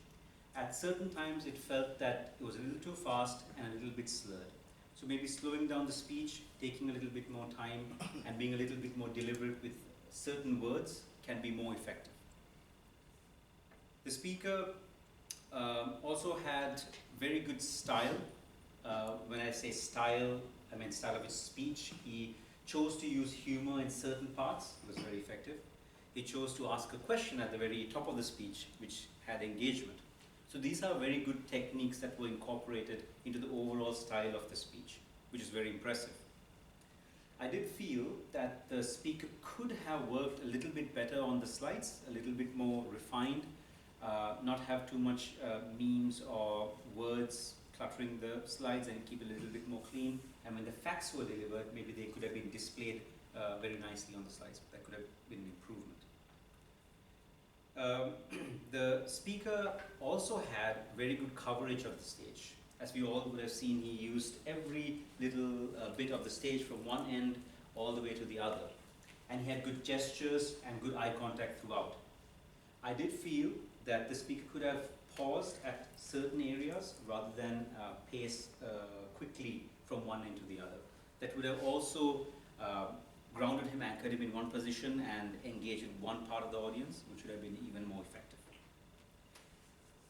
At certain times, it felt that it was a little too fast and a little bit slurred. So maybe slowing down the speech, taking a little bit more time, and being a little bit more deliberate with certain words can be more effective. The speaker also had very good style. When I say style, I mean style of his speech. He chose to use humor in certain parts. It was very effective. He chose to ask a question at the very top of the speech, which had engagement. So these are very good techniques that were incorporated into the overall style of the speech, which is very impressive. I did feel that the speaker could have worked a little bit better on the slides, a little bit more refined, not have too much memes or words cluttering the slides, and keep it a little bit more clean. And when the facts were delivered, maybe they could have been displayed very nicely on the slides. That could have been an improvement. The speaker also had very good coverage of the stage. As we all would have seen, he used every little bit of the stage from one end all the way to the other. And he had good gestures and good eye contact throughout. I did feel that the speaker could have paused at certain areas rather than pace quickly from one end to the other. That would have also grounded him, anchored him in one position, and engaged in one part of the audience, which would have been even more effective.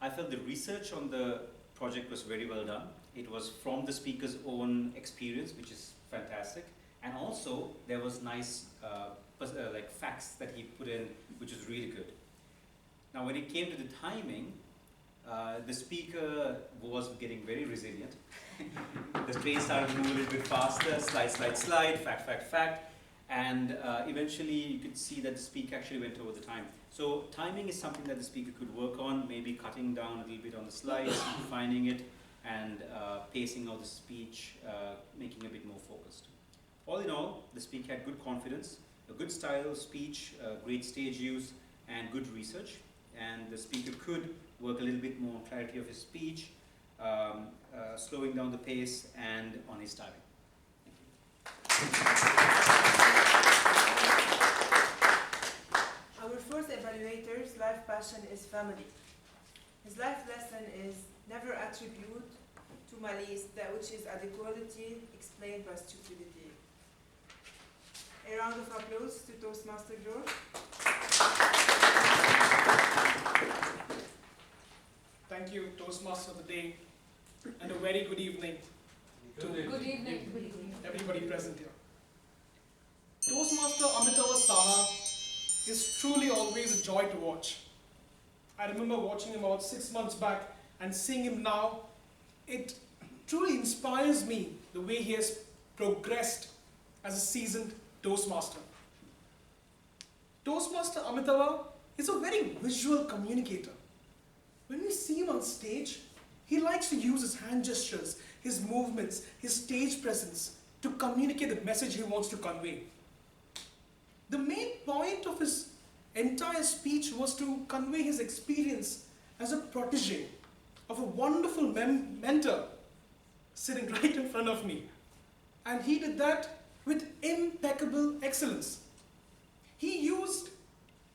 I felt the research on the project was very well done. It was from the speaker's own experience, which is fantastic. And also, there was nice like facts that he put in, which is really good. Now, when it came to the timing, the speaker was getting very resilient. The train started moving a little bit faster, slide, slide, slide, fact, fact, fact. And eventually you could see that the speaker actually went over the time. So timing is something that the speaker could work on, maybe cutting down a little bit on the slides, refining it, and pacing out the speech, making it a bit more focused. All in all, the speaker had good confidence, a good style of speech, great stage use, and good research. And the speaker could work a little bit more on clarity of his speech, slowing down the pace, and on his timing. Our first evaluator's life passion is family. His life lesson is never attribute to malice that which is adequately explained by stupidity. A round of applause to Toastmaster George. Thank you, Toastmaster of the day, and a very good evening to everybody present here. Toastmaster Amitava Saha is truly always a joy to watch. I remember watching him about 6 months back and seeing him now. It truly inspires me the way he has progressed as a seasoned Toastmaster. Toastmaster Amitava is a very visual communicator. When we see him on stage, he likes to use his hand gestures, his movements, his stage presence to communicate the message he wants to convey. The main point of his entire speech was to convey his experience as a protege of a wonderful mentor sitting right in front of me. And he did that with impeccable excellence. He used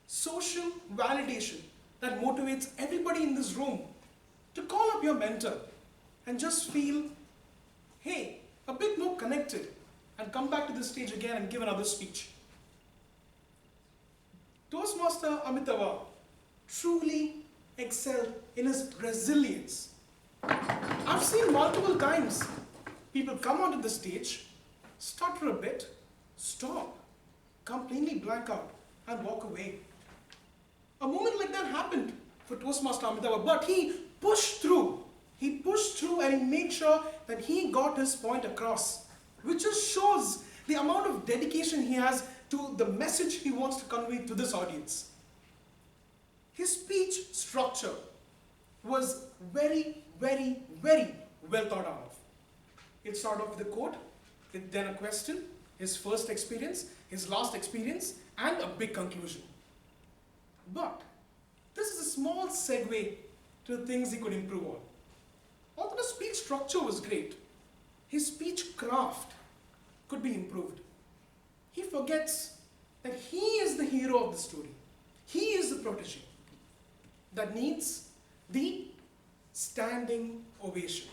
social validation that motivates everybody in this room to call up your mentor and just feel, hey, a bit more connected, and come back to the stage again and give another speech. Toastmaster Amitava truly excelled in his resilience. I've seen multiple times people come onto the stage, stutter a bit, stop, completely blank out, and walk away. A moment like that happened for Toastmaster Amitava, but he pushed through. He pushed through and he made sure that he got his point across, which just shows the amount of dedication he has to the message he wants to convey to this audience. His speech structure was very, very, very well thought out of. It started off with a quote, then a question, his first experience, his last experience, and a big conclusion. But this is a small segue to the things he could improve on. Although the speech structure was great, his speech craft could be improved. He forgets that he is the hero of the story. He is the protege that needs the standing ovation.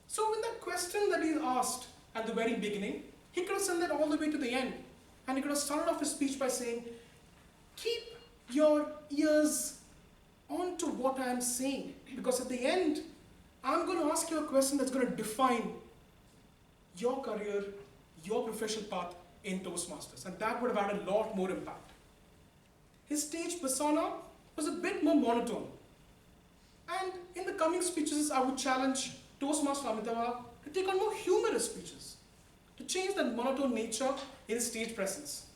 So with that question that he asked at the very beginning, he could have sent that all the way to the end. And he could have started off his speech by saying, keep your ears onto what I am saying. Because at the end, I'm going to ask you a question that's going to define your career, your professional path in Toastmasters. And that would have had a lot more impact. His stage persona was a bit more monotone. And in the coming speeches, I would challenge Toastmaster Amitabh to take on more humorous speeches, to change that monotone nature in his stage presence.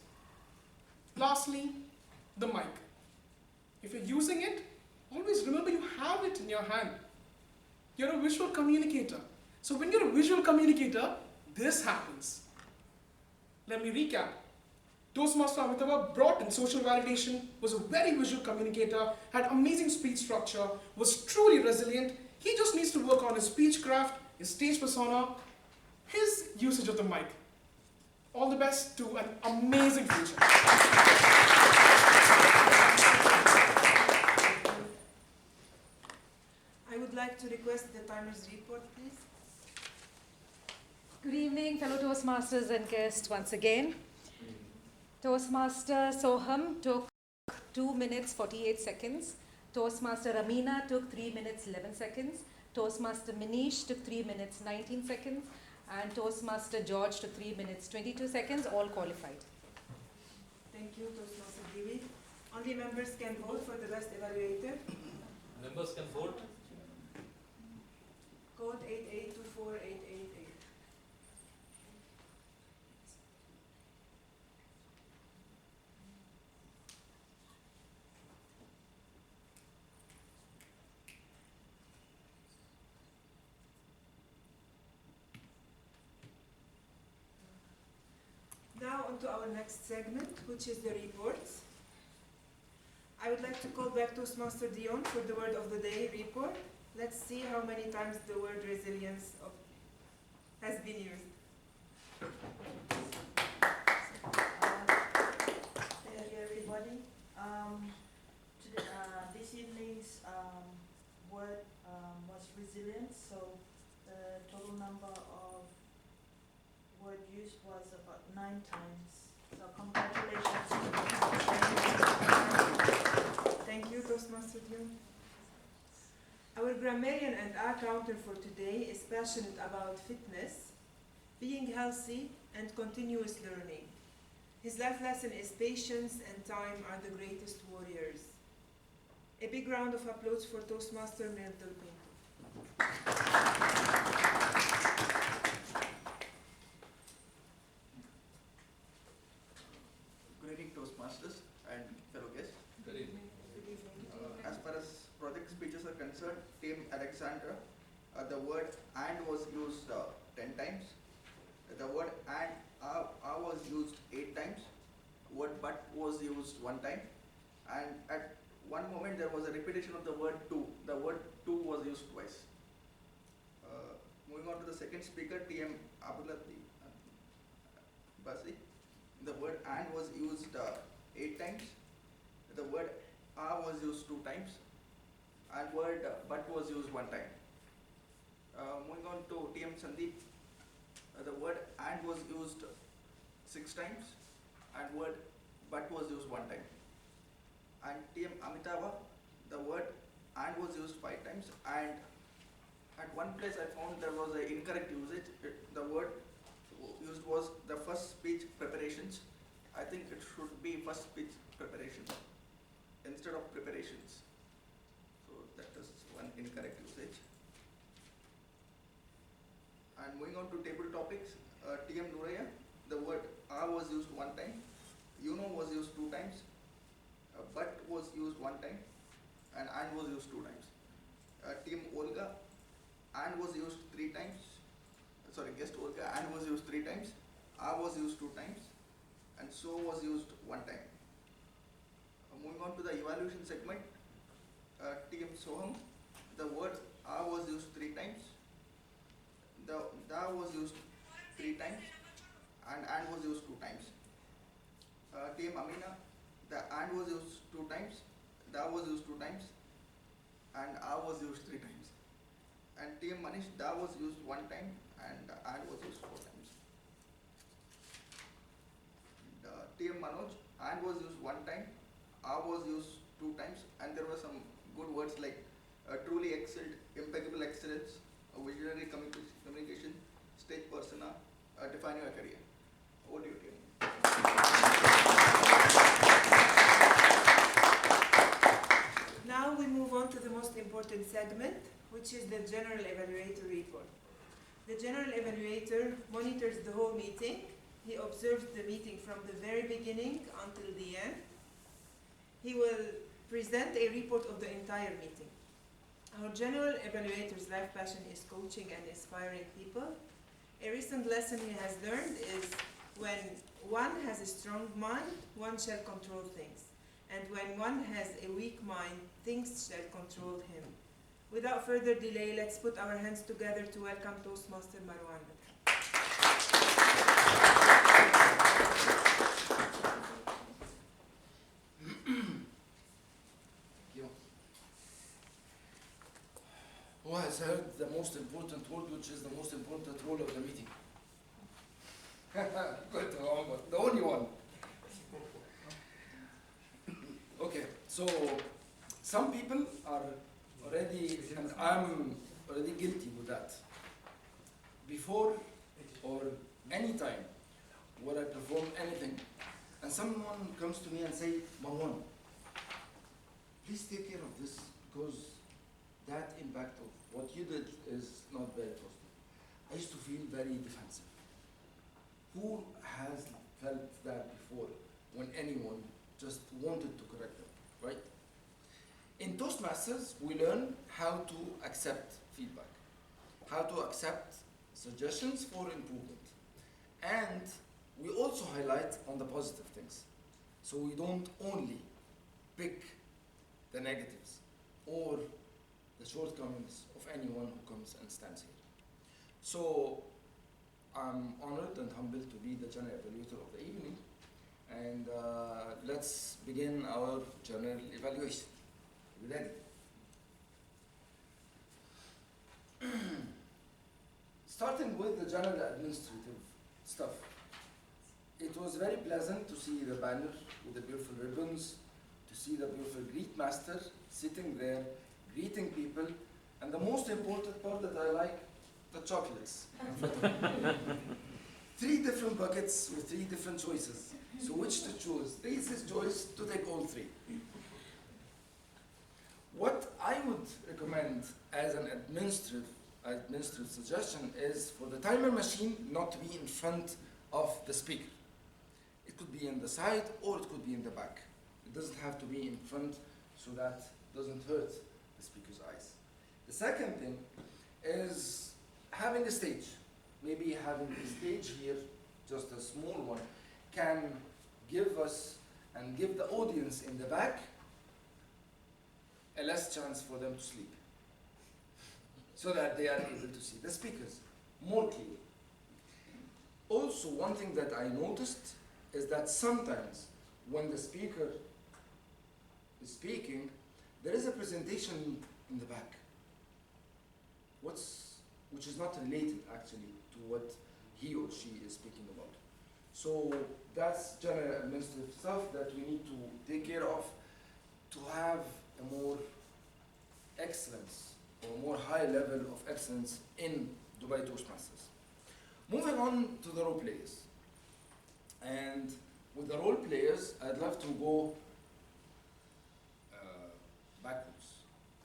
Lastly, the mic. If you're using it, always remember you have it in your hand. You're a visual communicator. So when you're a visual communicator, this happens. Let me recap. Toastmaster Amitabh brought in social validation, was a very visual communicator, had amazing speech structure, was truly resilient. He just needs to work on his speech craft, his stage persona, his usage of the mic. All the best to an amazing future. I would like to request the timer's report, please. Good evening, fellow Toastmasters and guests once again. Toastmaster Soham took 2 minutes 48 seconds. Toastmaster Amina took 3 minutes 11 seconds. Toastmaster Manish took 3 minutes 19 seconds. And Toastmaster George took 3 minutes 22 seconds, all qualified. Thank you, Toastmaster Devi. Only members can vote for the best evaluator. Members can vote. Code 8824888. Now on to our next segment, which is the reports. I would like to call back Toastmaster Dion for the word of the day report. Let's see how many times the word resilience has been used. Hello everybody. Today, this evening's word was resilience, so the total number of word used was about 9 times. So congratulations. Thank you, Toastmaster Dion. Our grammarian and accountant for today is passionate about fitness, being healthy, and continuous learning. His life lesson is patience and time are the greatest warriors. A big round of applause for Toastmaster Mental Pinto. Good evening, Toastmasters and fellow guests. Good evening. As far as project speeches are concerned, Team Alexandra, the word and was used 10 times. The word and was used 8 times. Word but was used 1 time. And at one moment there was a repetition of the word to. The word to was used twice. Moving on to the second speaker, TM Abulati Basi. The word and was used 8 times. The word was used 2 times. And word but was used 1 time. Moving on to TM Sandeep, the word and was used 6 times. And word but was used 1 time. And TM Amitabh, the word and was used 5 times. And at one place I found there was an incorrect usage. The word used was the first speech preparations. I think it should be first speech preparations instead of preparations. So that is one incorrect usage. And moving on to table topics, TM Nuraya, the word was used 1 time. one time, and was used 2 times. Team Olga, and was used 3 times. Sorry, guest Olga, and was used 3 times. I was used 2 times, and so was used 1 time. Moving on to the evaluation segment, Team Soham, the word I was used 3 times. The da was used 3 times, and was used 2 times. Team Amina, the and was used 2 times, da was used 2 times, and I was used 3 times. And Team Manish, da was used 1 time, and was used 4 times. Team Manoj, and was used 1 time, I was used 2 times, and there were some good words like truly excelled, impeccable excellence, visionary communication, stage persona, defining a career. Over to you, Tim. Now we move on to the most important segment, which is the General Evaluator report. The General Evaluator monitors the whole meeting. He observes the meeting from the very beginning until the end. He will present a report of the entire meeting. Our General Evaluator's life passion is coaching and inspiring people. A recent lesson he has learned is when one has a strong mind, one shall control things. And when one has a weak mind, things shall control him. Without further delay, let's put our hands together to welcome Toastmaster Marwan. Who has heard the most important word, which is the most important role of the meeting? Good, the only one. Okay, so some people are already, and I'm already guilty with that. Before or any time where I perform anything, and someone comes to me and say, Marwan, please take care of this, because that impact of what you did is not very positive. I used to feel very defensive. Who has felt that before when anyone just wanted to correct them, right? In Toastmasters, we learn how to accept feedback, how to accept suggestions for improvement. And we also highlight on the positive things. So we don't only pick the negatives or the shortcomings of anyone who comes and stands here. So I'm honored and humbled to be the General Evaluator of the evening. And let's begin our General Evaluation. You ready? Starting with the general administrative stuff. It was very pleasant to see the banner with the beautiful ribbons, to see the beautiful greet master sitting there, greeting people, and the most important part that I like, the chocolates. 3 different buckets with 3 different choices. So which to choose? This is choice to take all 3. What I would recommend as an administrative suggestion is for the timer machine not to be in front of the speaker. It could be in the side or it could be in the back. It doesn't have to be in front so that it doesn't hurt the speaker's eyes. The second thing is having a stage. Maybe having a stage here, just a small one, can give us and give the audience in the back a less chance for them to sleep, so that they are able to see the speakers more clearly. Also, one thing that I noticed is that sometimes when the speaker is speaking, there is a presentation in the back, which is not related actually to what he or she is speaking about. So that's general administrative stuff that we need to take care of to have a more excellence or a more high level of excellence in Dubai Toastmasters. Moving on to the role players. And with the role players, I'd love to go backwards,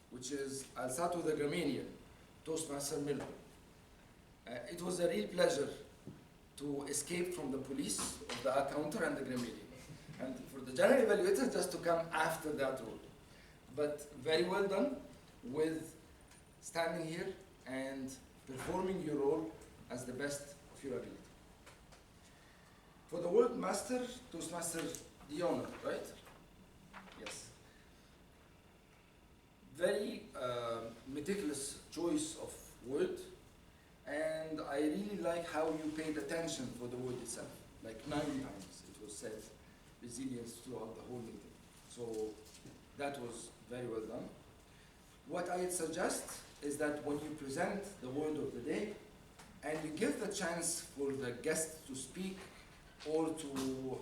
which is, I'll start with the Gramanian, Toastmaster Melbourne. It was a real pleasure to escape from the police of the counter and the Gramanian. And for the general evaluator just to come after that role. but very well done with standing here and performing your role as the best of your ability. For the word master, Toastmaster Diona, right? Yes. Very meticulous choice of word, and I really like how you paid attention for the word itself. Like 9 times it was said, resilience throughout the whole meeting. So that was very well done. What I suggest is that when you present the word of the day and you give the chance for the guests to speak or to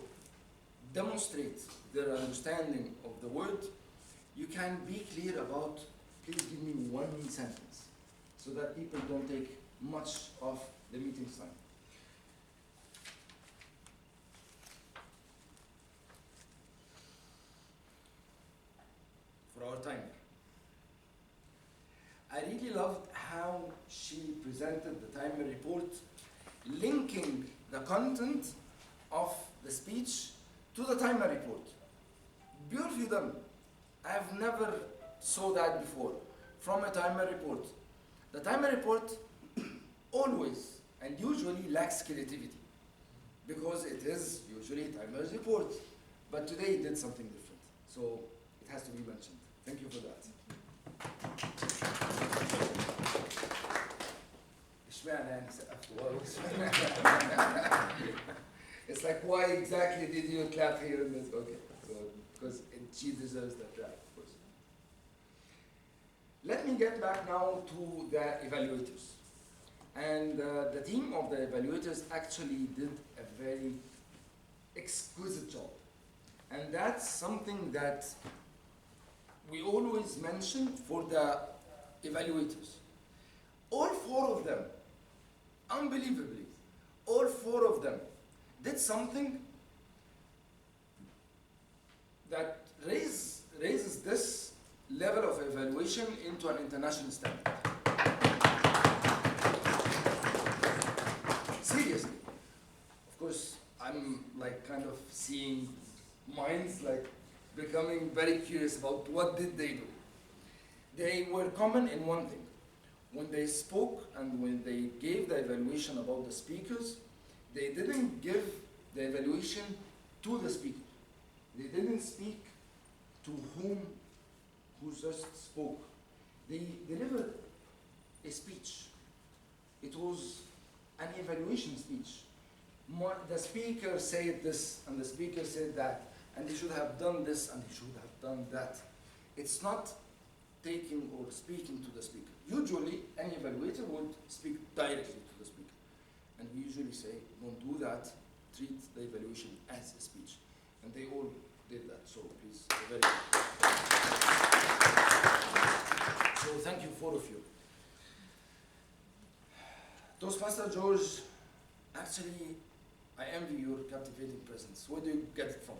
demonstrate their understanding of the word, you can be clear about, please give me one sentence, so that people don't take much of the meeting time. For our timer, I really loved how she presented the timer report, linking the content of the speech to the timer report. Beautifully done. I've never saw that before from a timer report. The timer report always and usually lacks creativity because it is usually a timer's report. But today it did something different. So it has to be mentioned. Thank you for that. It's like, why exactly did you clap here in this? Okay, so because she deserves that clap, of course. Let me get back now to the evaluators. And the team of the evaluators actually did a very exquisite job. And that's something that we always mention for the evaluators. All 4 of them, unbelievably, all 4 of them did something that raises this level of evaluation into an international standard. Seriously. Of course, I'm like kind of seeing minds like becoming very curious about what did they do. They were common in one thing. When they spoke and when they gave the evaluation about the speakers, they didn't give the evaluation to the speaker. They didn't speak to who just spoke. They delivered a speech. It was an evaluation speech. The speaker said this and the speaker said that, and he should have done this and he should have done that. It's not taking or speaking to the speaker. Usually, any evaluator would speak directly to the speaker. And we usually say, don't do that, treat the evaluation as a speech. And they all did that, so please, very good. So thank you, 4 of you. Toastmaster George, actually, I envy your captivating presence. Where do you get it from?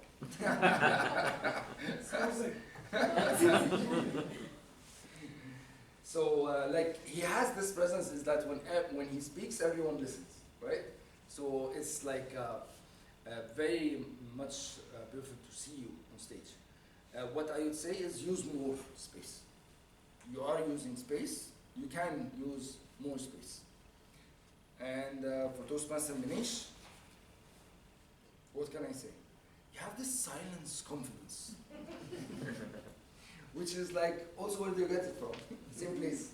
So, like, he has this presence is that when he speaks, everyone listens, right? So it's like very much perfect to see you on stage. What I would say is use more space. You are using space, you can use more space. And for Toastmaster Manish, what can I say? You have this silence confidence. Which is like, also where do you get it from? Same place.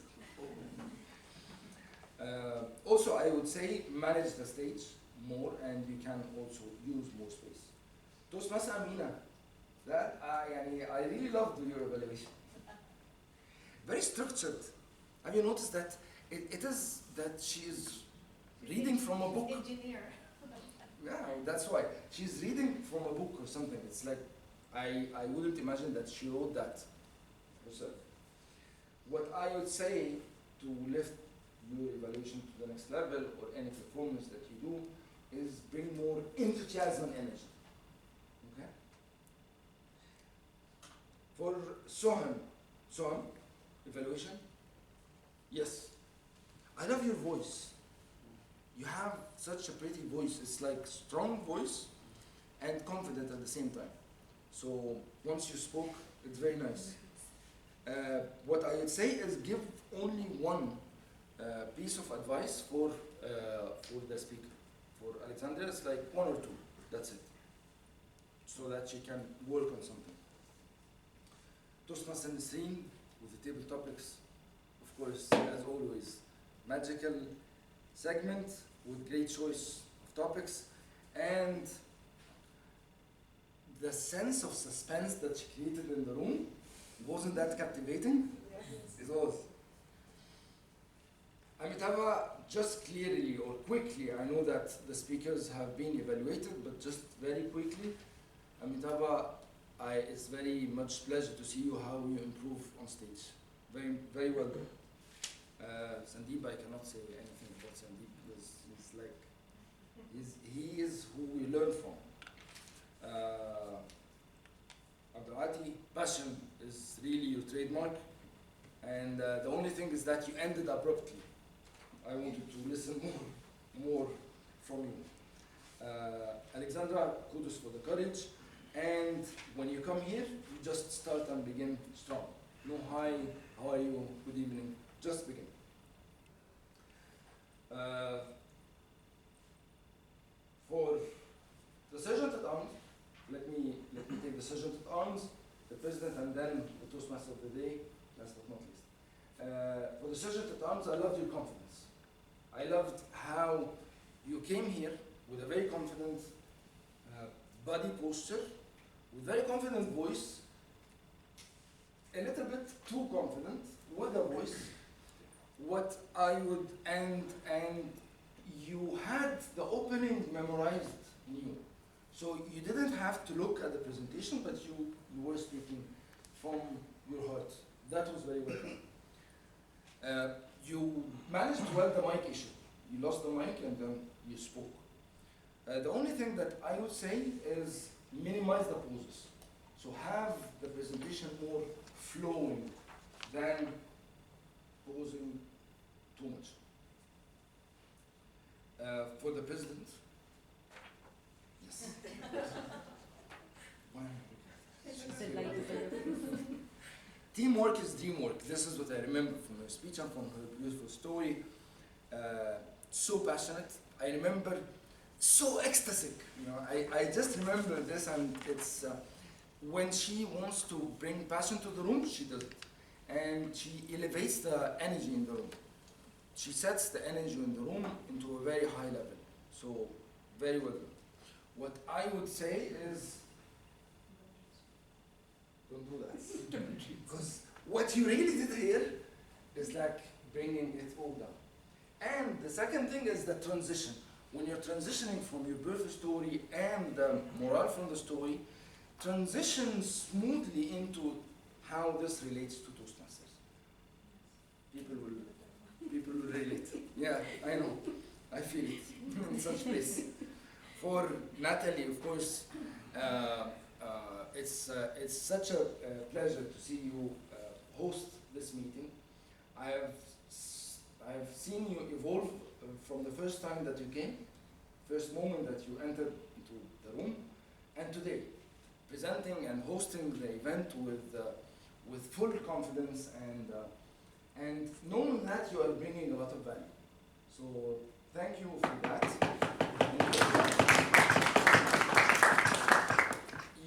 Also, I would say manage the stage more and you can also use more space. Toastmaster Amina, that I really loved your evaluation. Very structured. Have you noticed that it is that she is reading from a book? Engineer. Yeah, that's why. She's reading from a book or something. It's like, I wouldn't imagine that she wrote that herself. What I would say to lift your evaluation to the next level or any performance that you do is bring more enthusiasm and energy. Okay? For Soham, evaluation? Yes. I love your voice. You have such a pretty voice. It's like strong voice and confident at the same time. So once you spoke, it's very nice. What I would say is give only one piece of advice for the speaker. For Alexandra, it's like one or two. That's it. So that she can work on something. Toastmaster Nasreen with the table topics, of course, as always, magical segment with great choice of topics, and the sense of suspense that she created in the room, wasn't that captivating? Yes. It was. Amitabha, just clearly or quickly, I know that the speakers have been evaluated, but just very quickly, Amitabha, it's very much pleasure to see you how you improve on stage. Very, very well done. Sandeep, I cannot say anything about Sandeep because he's like, he is who we learn from. Abdulati, passion is really your trademark, and the only thing is that you ended abruptly. I wanted to listen more from you. Alexandra, kudos for the courage. And when you come here, you just start and begin strong. No hi, how are you, good evening, just begin. For the Sergeant at Arms, let me take the Sergeant at Arms, the President, and then the Toastmaster of the day, last but not least. For the Sergeant at Arms, I loved your confidence. I loved how you came here with a very confident body posture, with very confident voice, a little bit too confident with a voice. What I would and you had the opening memorized in you, so you didn't have to look at the presentation, but you were speaking from your heart. That was very well. You managed well the mic issue. You lost the mic and then you spoke. The only thing that I would say is minimize the pauses. So have the presentation more flowing than pausing too much. For the President, yes. Teamwork is dreamwork. This is what I remember from her speech and from her beautiful story. So passionate. I remember so ecstatic. You know, I just remember this, and it's when she wants to bring passion to the room, she does it, and she elevates the energy in the room. She sets the energy in the room into a very high level. So very well done. What I would say is, don't do that, because what you really did here is like bringing it all down. And the second thing is the transition. When you're transitioning from your birth story and the morale from the story, transition smoothly into how this relates to Toastmasters. People will relate. Yeah, I know. I feel it in such place. For Nathalie, of course, it's such a pleasure to see you host this meeting. I have seen you evolve from the first time that you came, first moment that you entered into the room, and today, presenting and hosting the event with full confidence and knowing that you are bringing a lot of value. So thank you for that.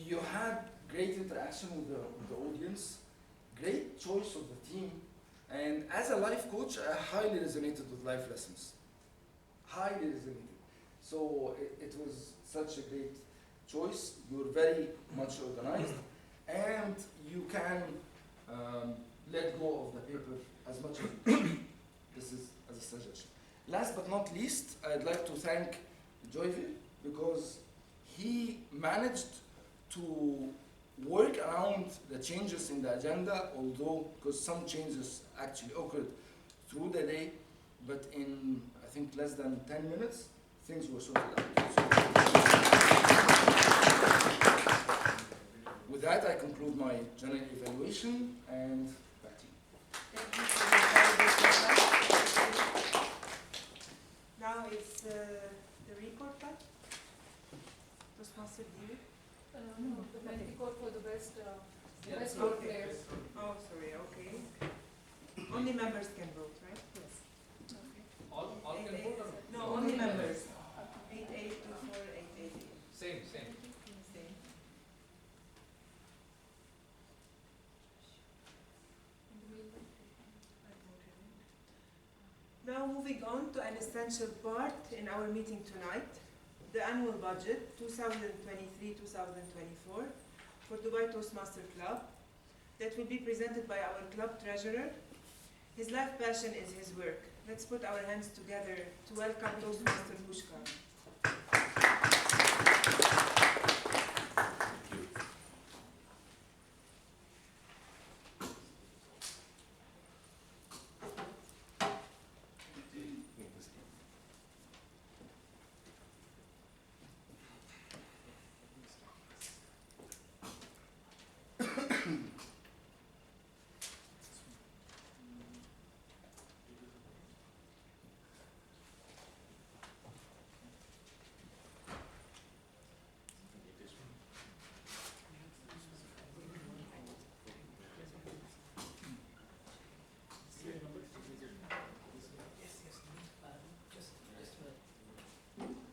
You had great interaction with the audience, great choice of the theme, and as a life coach, I highly resonated with life lessons. Highly resonated. So it was such a great choice. You're very much organized, and you can let go of the paper as much as you can. This is as a suggestion. Last but not least, I'd like to thank Joyville because he managed to work around the changes in the agenda, although because some changes actually occurred through the day, but in I think less than 10 minutes, things were sorted out. So, with that, I conclude my general evaluation and back to you. Now it's the report back. Toastmaster Dee. No, the report for the best Best role Okay. player. Oh, sorry, okay. Only members can vote, right? Yes. All can vote or? No, only members. 8824, 888. Same. Same. Now moving on to an essential part in our meeting tonight, the annual budget 2023-2024 for Dubai Toastmaster Club that will be presented by our club treasurer. His life passion is his work. Let's put our hands together to welcome Toastmaster Pushkar.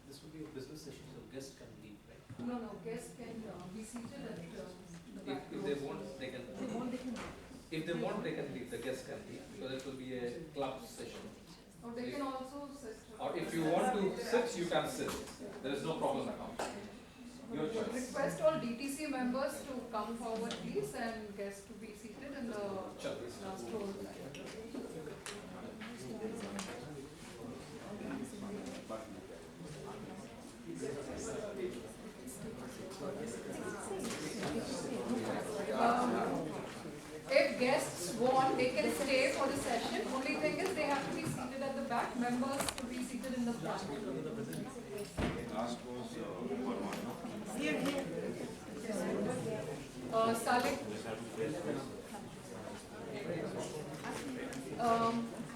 This will be a business session, so guests can leave, right? No, guests can be seated at the back. If they want, they can. If they want, they can. If they want, they can leave. The guests can leave because it will be a club session. Or they can also sit. Or if you want to sit, you can sit. There is no problem at all. Your choice. Request all DTC members to come forward, please, and guests to be seated in the last row. If guests want, they can stay for the session. Only thing is they have to be seated at the back. Members to be seated in the front. Last was Here. Saleh.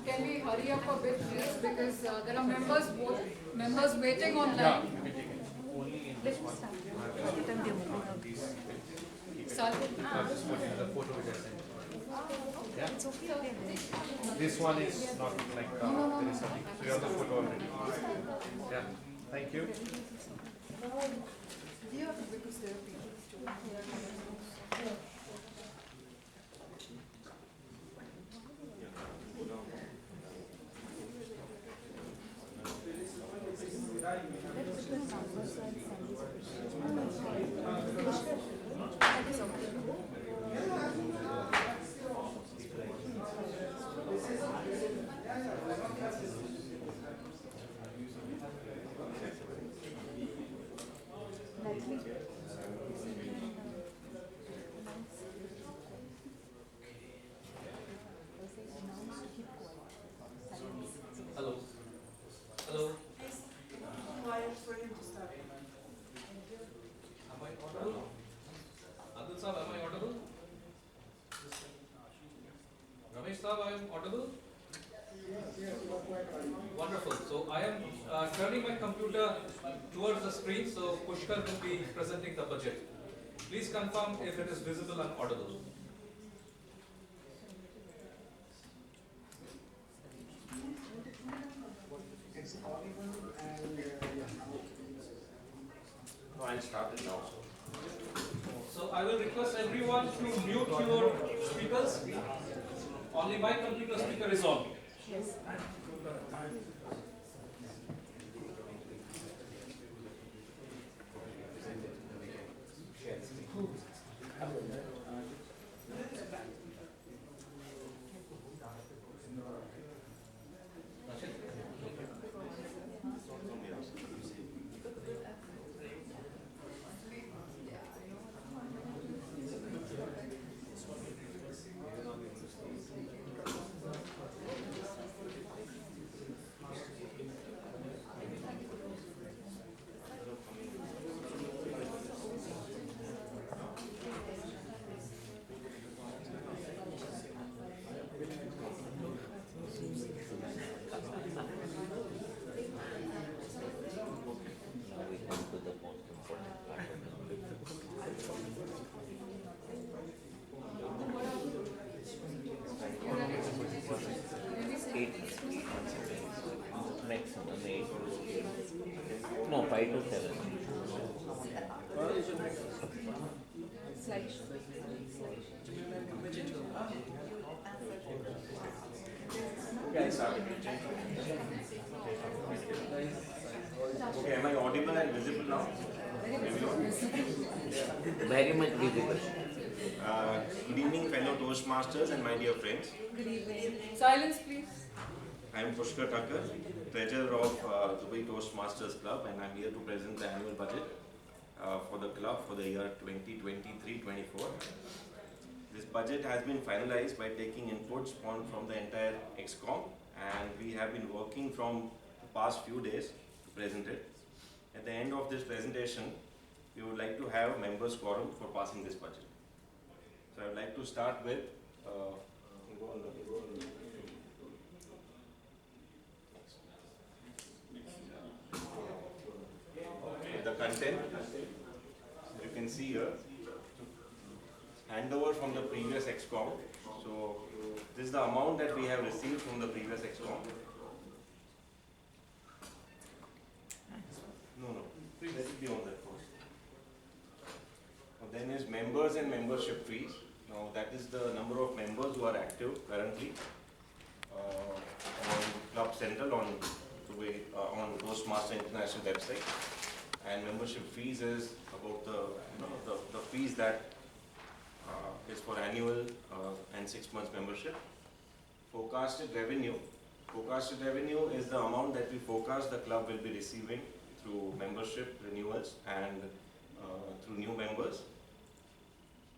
Can we hurry up a bit, please? Because there are members waiting online. Saleh. The photo which I sent. Yeah? This one is not like there is something. So you have the photo already. Yeah. Thank you. Hello. Hello. Please, quiet for him to start. Am I audible? Abdul Saab, am I audible? Ramesh Saab, I am audible? Wonderful. So I am turning my computer towards the screen, so Pushkar will be presenting the budget. Please confirm if it is visible and audible. It's audible and No, I'll start it now. So I will request everyone to mute your speakers. Only my computer speaker is on. Yes. 5 to 7. Okay, I start. Okay, am I audible and visible now? Everyone? Very much visible. Good evening, fellow Toastmasters and my dear friends. Good evening. Silence, please. I am Pushkar Thakkar, treasurer of Dubai Toastmasters Club, and I am here to present the annual budget for the club for the year 2023-24. This budget has been finalized by taking inputs from the entire ExCom, and we have been working from the past few days to present it. At the end of this presentation, we would like to have members quorum for passing this budget. So I would like to start with the content. You can see here, handover from the previous ExCom. So this is the amount that we have received from the previous ExCom. No, please let it be on that first. Then is members and membership fees. Now that is the number of members who are active currently on Club Central on Toastmaster International website. And membership fees is about the fees that is for annual and 6 months membership. Forecasted revenue. Forecasted revenue is the amount that we forecast the club will be receiving through membership renewals and through new members.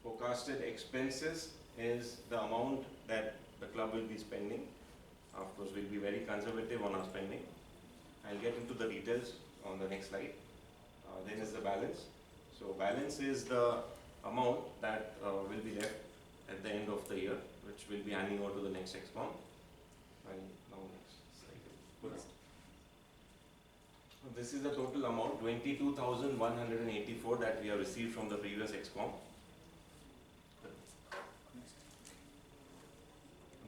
Forecasted expenses is the amount that the club will be spending. Of course, we'll be very conservative on our spending. I'll get into the details on the next slide. Then is the balance. So balance is the amount that will be left at the end of the year, which will be handing over to the next ExCom. And now next slide. So this is the total amount, 22,184 that we have received from the previous ExCom.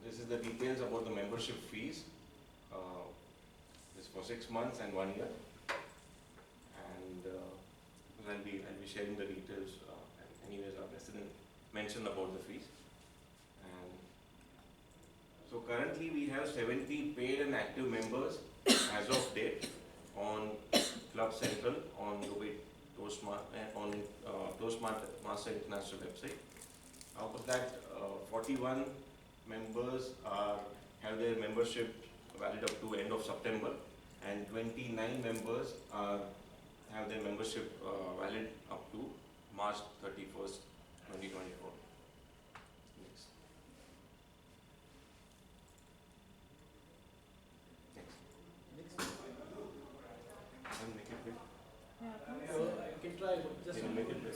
This is the details about the membership fees. This is for 6 months and 1 year. And I'll be sharing the details. Anyways, our president mentioned about the fees. And so currently we have 70 paid and active members as of date on Club Central on Dubai Toastmaster International website. Out of that, 41 members have their membership valid up to end of September, and 29 members have their membership valid up to March 31st, 2024. Next. Can you make it big? You can try, but just make it big.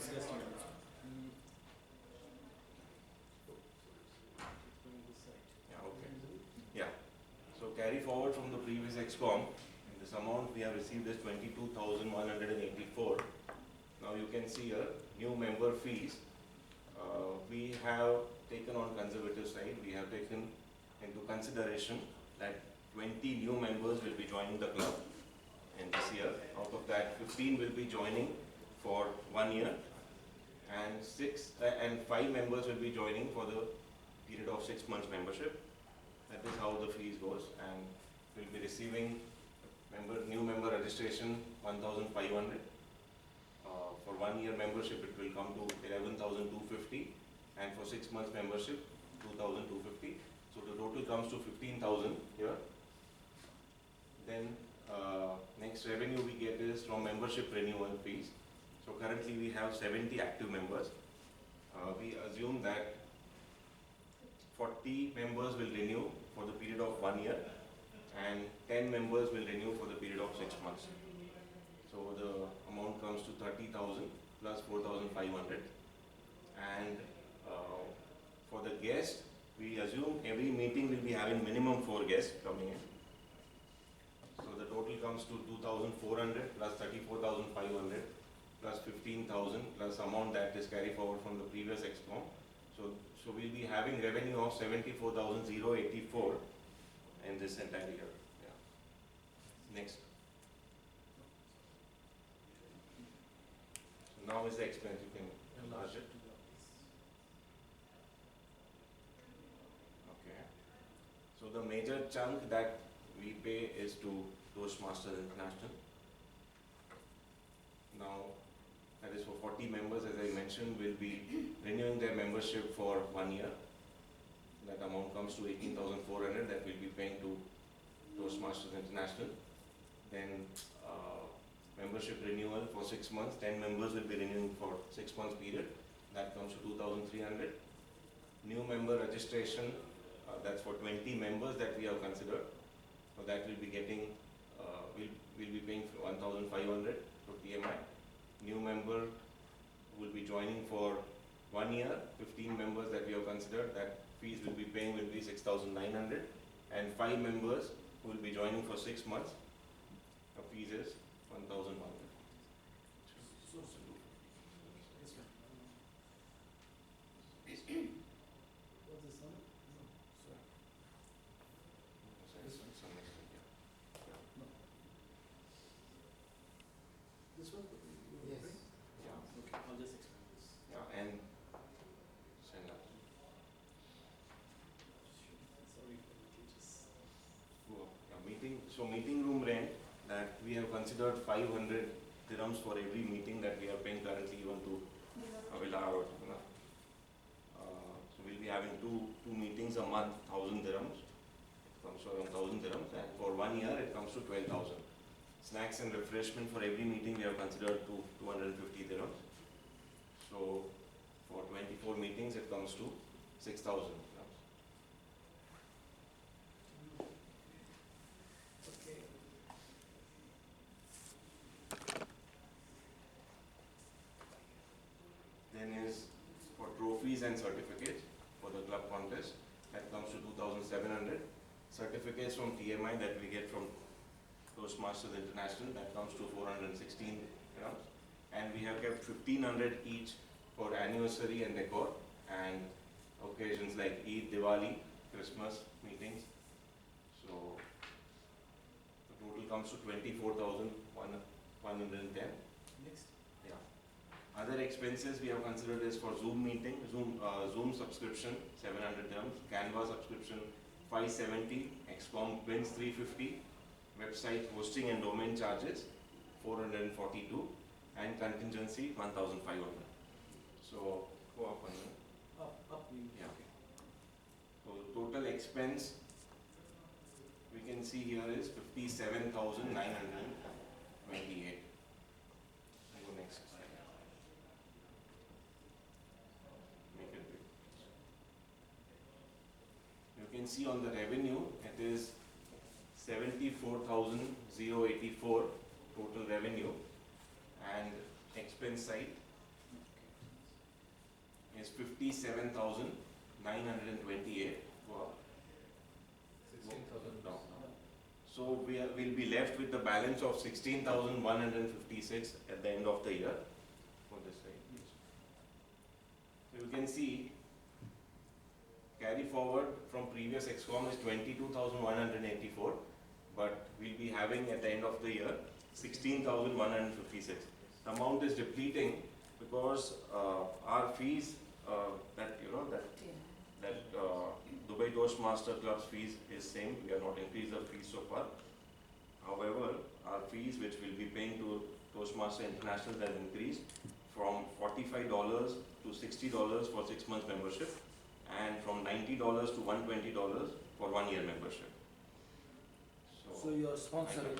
So carry forward from the previous ExCom, this amount we have received is 22,184. Now you can see here, new member fees. We have taken on conservative side. We have taken into consideration that 20 new members will be joining the club in this year. Out of that, 15 will be joining for 1 year, and 5 members will be joining for the period of 6 months membership. That is how the fees goes, and we'll be receiving new member registration 1,500. For 1 year membership, it will come to 11,250, and for 6 months membership, 2,250. So the total comes to 15,000 here. Then next revenue we get is from membership renewal fees. So currently we have 70 active members. We assume that 40 members will renew for the period of 1 year, and 10 members will renew for the period of 6 months. So the amount comes to 30,000 plus 4,500. And for the guest, we assume every meeting will be having minimum 4 guests coming in. So the total comes to 2,400 plus 34,500 plus 15,000 plus amount that is carried forward from the previous ExCom. So we'll be having revenue of 74,084 in this entire year. Yeah. Next. now is the expense, you can enlarge it. Okay. So the major chunk that we pay is to Toastmasters International. Now, that is for 40 members, as I mentioned, will be renewing their membership for 1 year. That amount comes to 18,400 that we'll be paying to Toastmasters International. Then membership renewal for 6 months, 10 members will be renewing for 6 months period. That comes to 2,300. New member registration, that's for 20 members that we have considered. So that will be getting, we'll be paying 1,500 for TMI. New member will be joining for 1 year, 15 members that we have considered, that fees will be paying will be 6,900, and 5 members who will be joining for 6 months, the fees is 1,100. This one? Yes. Yeah. Okay, I'll just explain this. Yeah, and send out. Sorry for the teachers. So meeting room rent, that we have considered 500 dirhams for every meeting that we are paying currently even to Avila or so we'll be having two meetings a month, 1,000 dirhams. It comes to around 1,000 dirhams, and for 1 year it comes to 12,000. Snacks and refreshment for every meeting we have considered to 250 dirhams. So for 24 meetings it comes to 6,000 dirhams. Okay. Then is for trophies and certificates for the club contest, that comes to 2,700. Certificates from TMI that we get from Toastmasters International, that comes to 416 grams. And we have kept 1,500 each for anniversary and decor and occasions like Eid, Diwali, Christmas meetings. So the total comes to 24,110. Next. Yeah. Other expenses we have considered is for Zoom meeting, Zoom subscription 700 dirhams, Canva subscription 570, XCOM Pins 350, website hosting and domain charges 442, and contingency 1,500. So go up one minute. Up. Yeah. So total expense we can see here is 57,928. Go next slide. Make it big. You can see on the revenue it is 74,084 total revenue, and expense side is 57,928. Wow. 16,000 down. So we'll be left with the balance of 16,156 at the end of the year for this side. So you can see carry forward from previous XCOM is 22,184, but we'll be having at the end of the year 16,156. The amount is depleting because our fees that Dubai Toastmaster Club's fees is same. We have not increased the fees so far. However, our fees which we'll be paying to Toastmaster International has increased from $45 to $60 for 6 months membership, and from $90 to $120 for 1 year membership. So you are sponsoring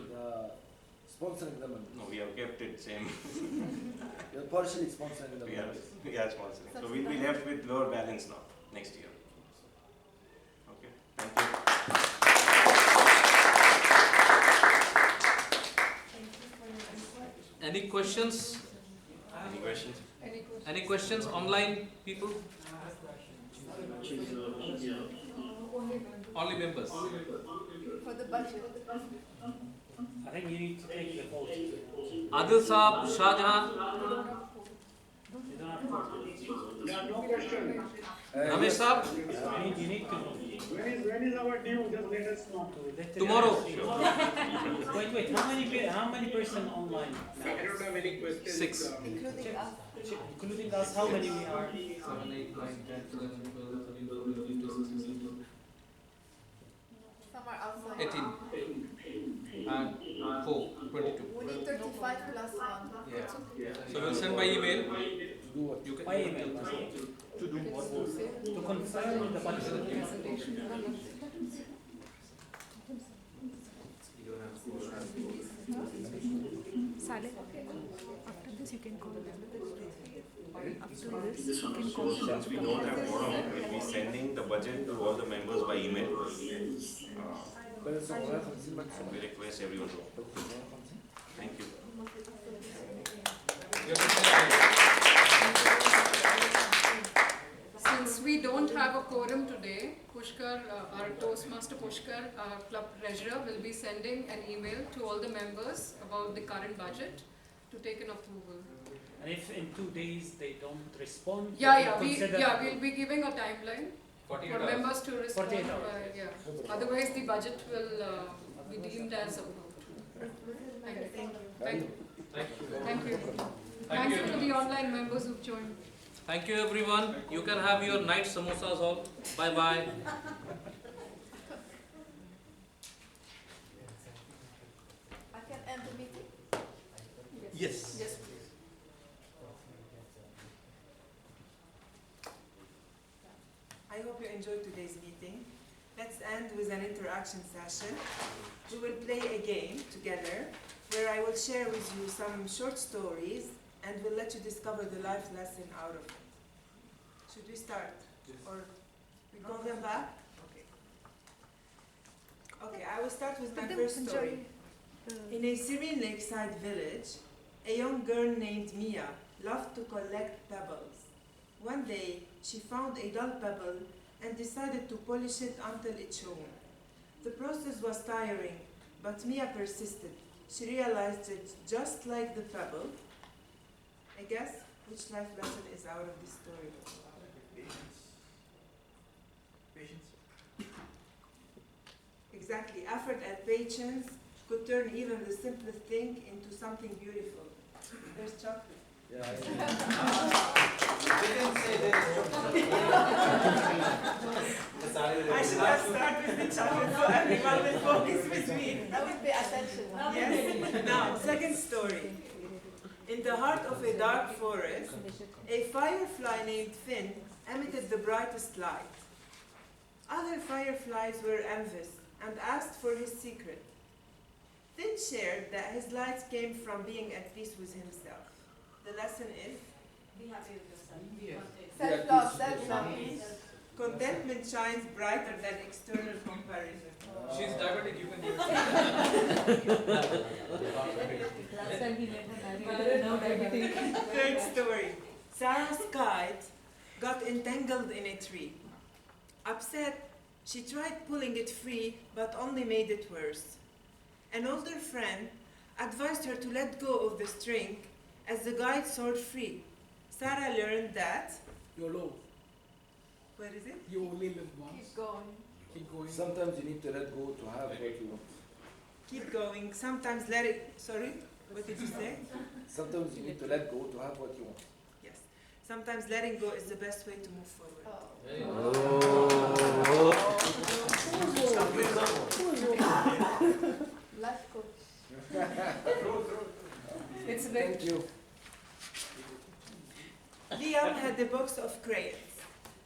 them? No, we have kept it same. You are partially sponsoring them. We are sponsoring. So we'll be left with lower balance now, next year. Okay, thank you. Any questions? Any questions? Any questions? Online people? Only members. For the budget. I think you need to take the vote. Adil Saab, Shah Jahan. You don't have to vote. Yeah, no question. Ramesh Saab, You need to know. When is our due? Just let us know. tomorrow. Wait, how many person online now? I don't have any questions. 6. Including us. Including us, how many we are? 7, 8, 9, 10, 11, 12, 13, 14, 15, 16, Some are outside. 18. And 4, 22. We need 35 plus 1. Yeah. So we'll send by email. You can By email. to do what? To confirm the participation. Saade, after this you can call them. After this Since we don't have quorum, we'll be sending the budget to all the members by email. And we request everyone to. Thank you. Since we don't have a quorum today, Pushkar, our Toastmaster Pushkar, our club treasurer, will be sending an email to all the members about the current budget to take an approval. And if in 2 days they don't respond, we'll be giving a timeline for 48 hours. members to respond 48 hours. by, Otherwise the budget will be deemed as approved. Thank you. Thank you to the online members who've joined. Thank you everyone. You can have your night samosas all. Bye bye. I can end the meeting? Yes. Yes, please. I hope you enjoyed today's meeting. Let's end with an interaction session. We will play a game together where I will share with you some short stories and will let you discover the life lesson out of it. Should we start? Or we call them back? Okay. Okay, I will start with my first story. In a serene lakeside village, a young girl named Mia loved to collect pebbles. One day, she found a dull pebble and decided to polish it until it shone. The process was tiring, but Mia persisted. She realized that just like the pebble, I guess which life lesson is out of this story? Patience. Exactly. Effort and patience could turn even the simplest thing into something beautiful. There's chocolate. Yeah, I should have started with the chocolate so everyone will focus with me. That would be essential. Yes. Now, second story. In the heart of a dark forest, a firefly named Finn emitted the brightest light. Other fireflies were envious and asked for his secret. Finn shared that his light came from being at peace with himself. The lesson is, Be happy with yourself. Self-love, self-love. contentment shines brighter than external comparison. She's diabetic, you can do it. Last time he met her now diabetic. Third story. Sarah's kite got entangled in a tree. Upset, she tried pulling it free, but only made it worse. An older friend advised her to let go of the string as the kite soared free. Sarah learned that... YOLO. Where is it? You only live once. Keep going. Keep going. Sometimes you need to let go to have what you want. Keep going. Sometimes let it... Sorry? What did you say? Sometimes you need to let go to have what you want. Yes. Sometimes letting go is the best way to move forward. Life coach. It's a bit... Thank you. Liam had a box of crayons,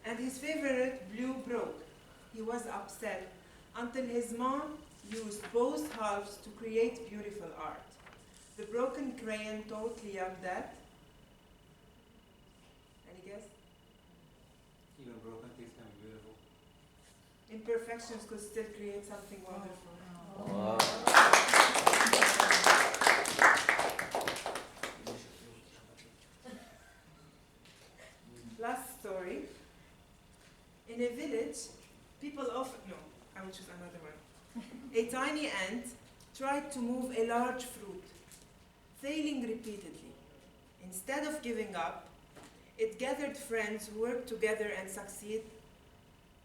and his favorite blue broke. He was upset until his mom used both halves to create beautiful art. The broken crayon told Liam that... Any guess? Even broken things can be beautiful. Imperfections could still create something wonderful. Wow. Last story. In a village, people often... No, I will choose another one. A tiny ant tried to move a large fruit, failing repeatedly. Instead of giving up, It gathered friends who work together and succeed.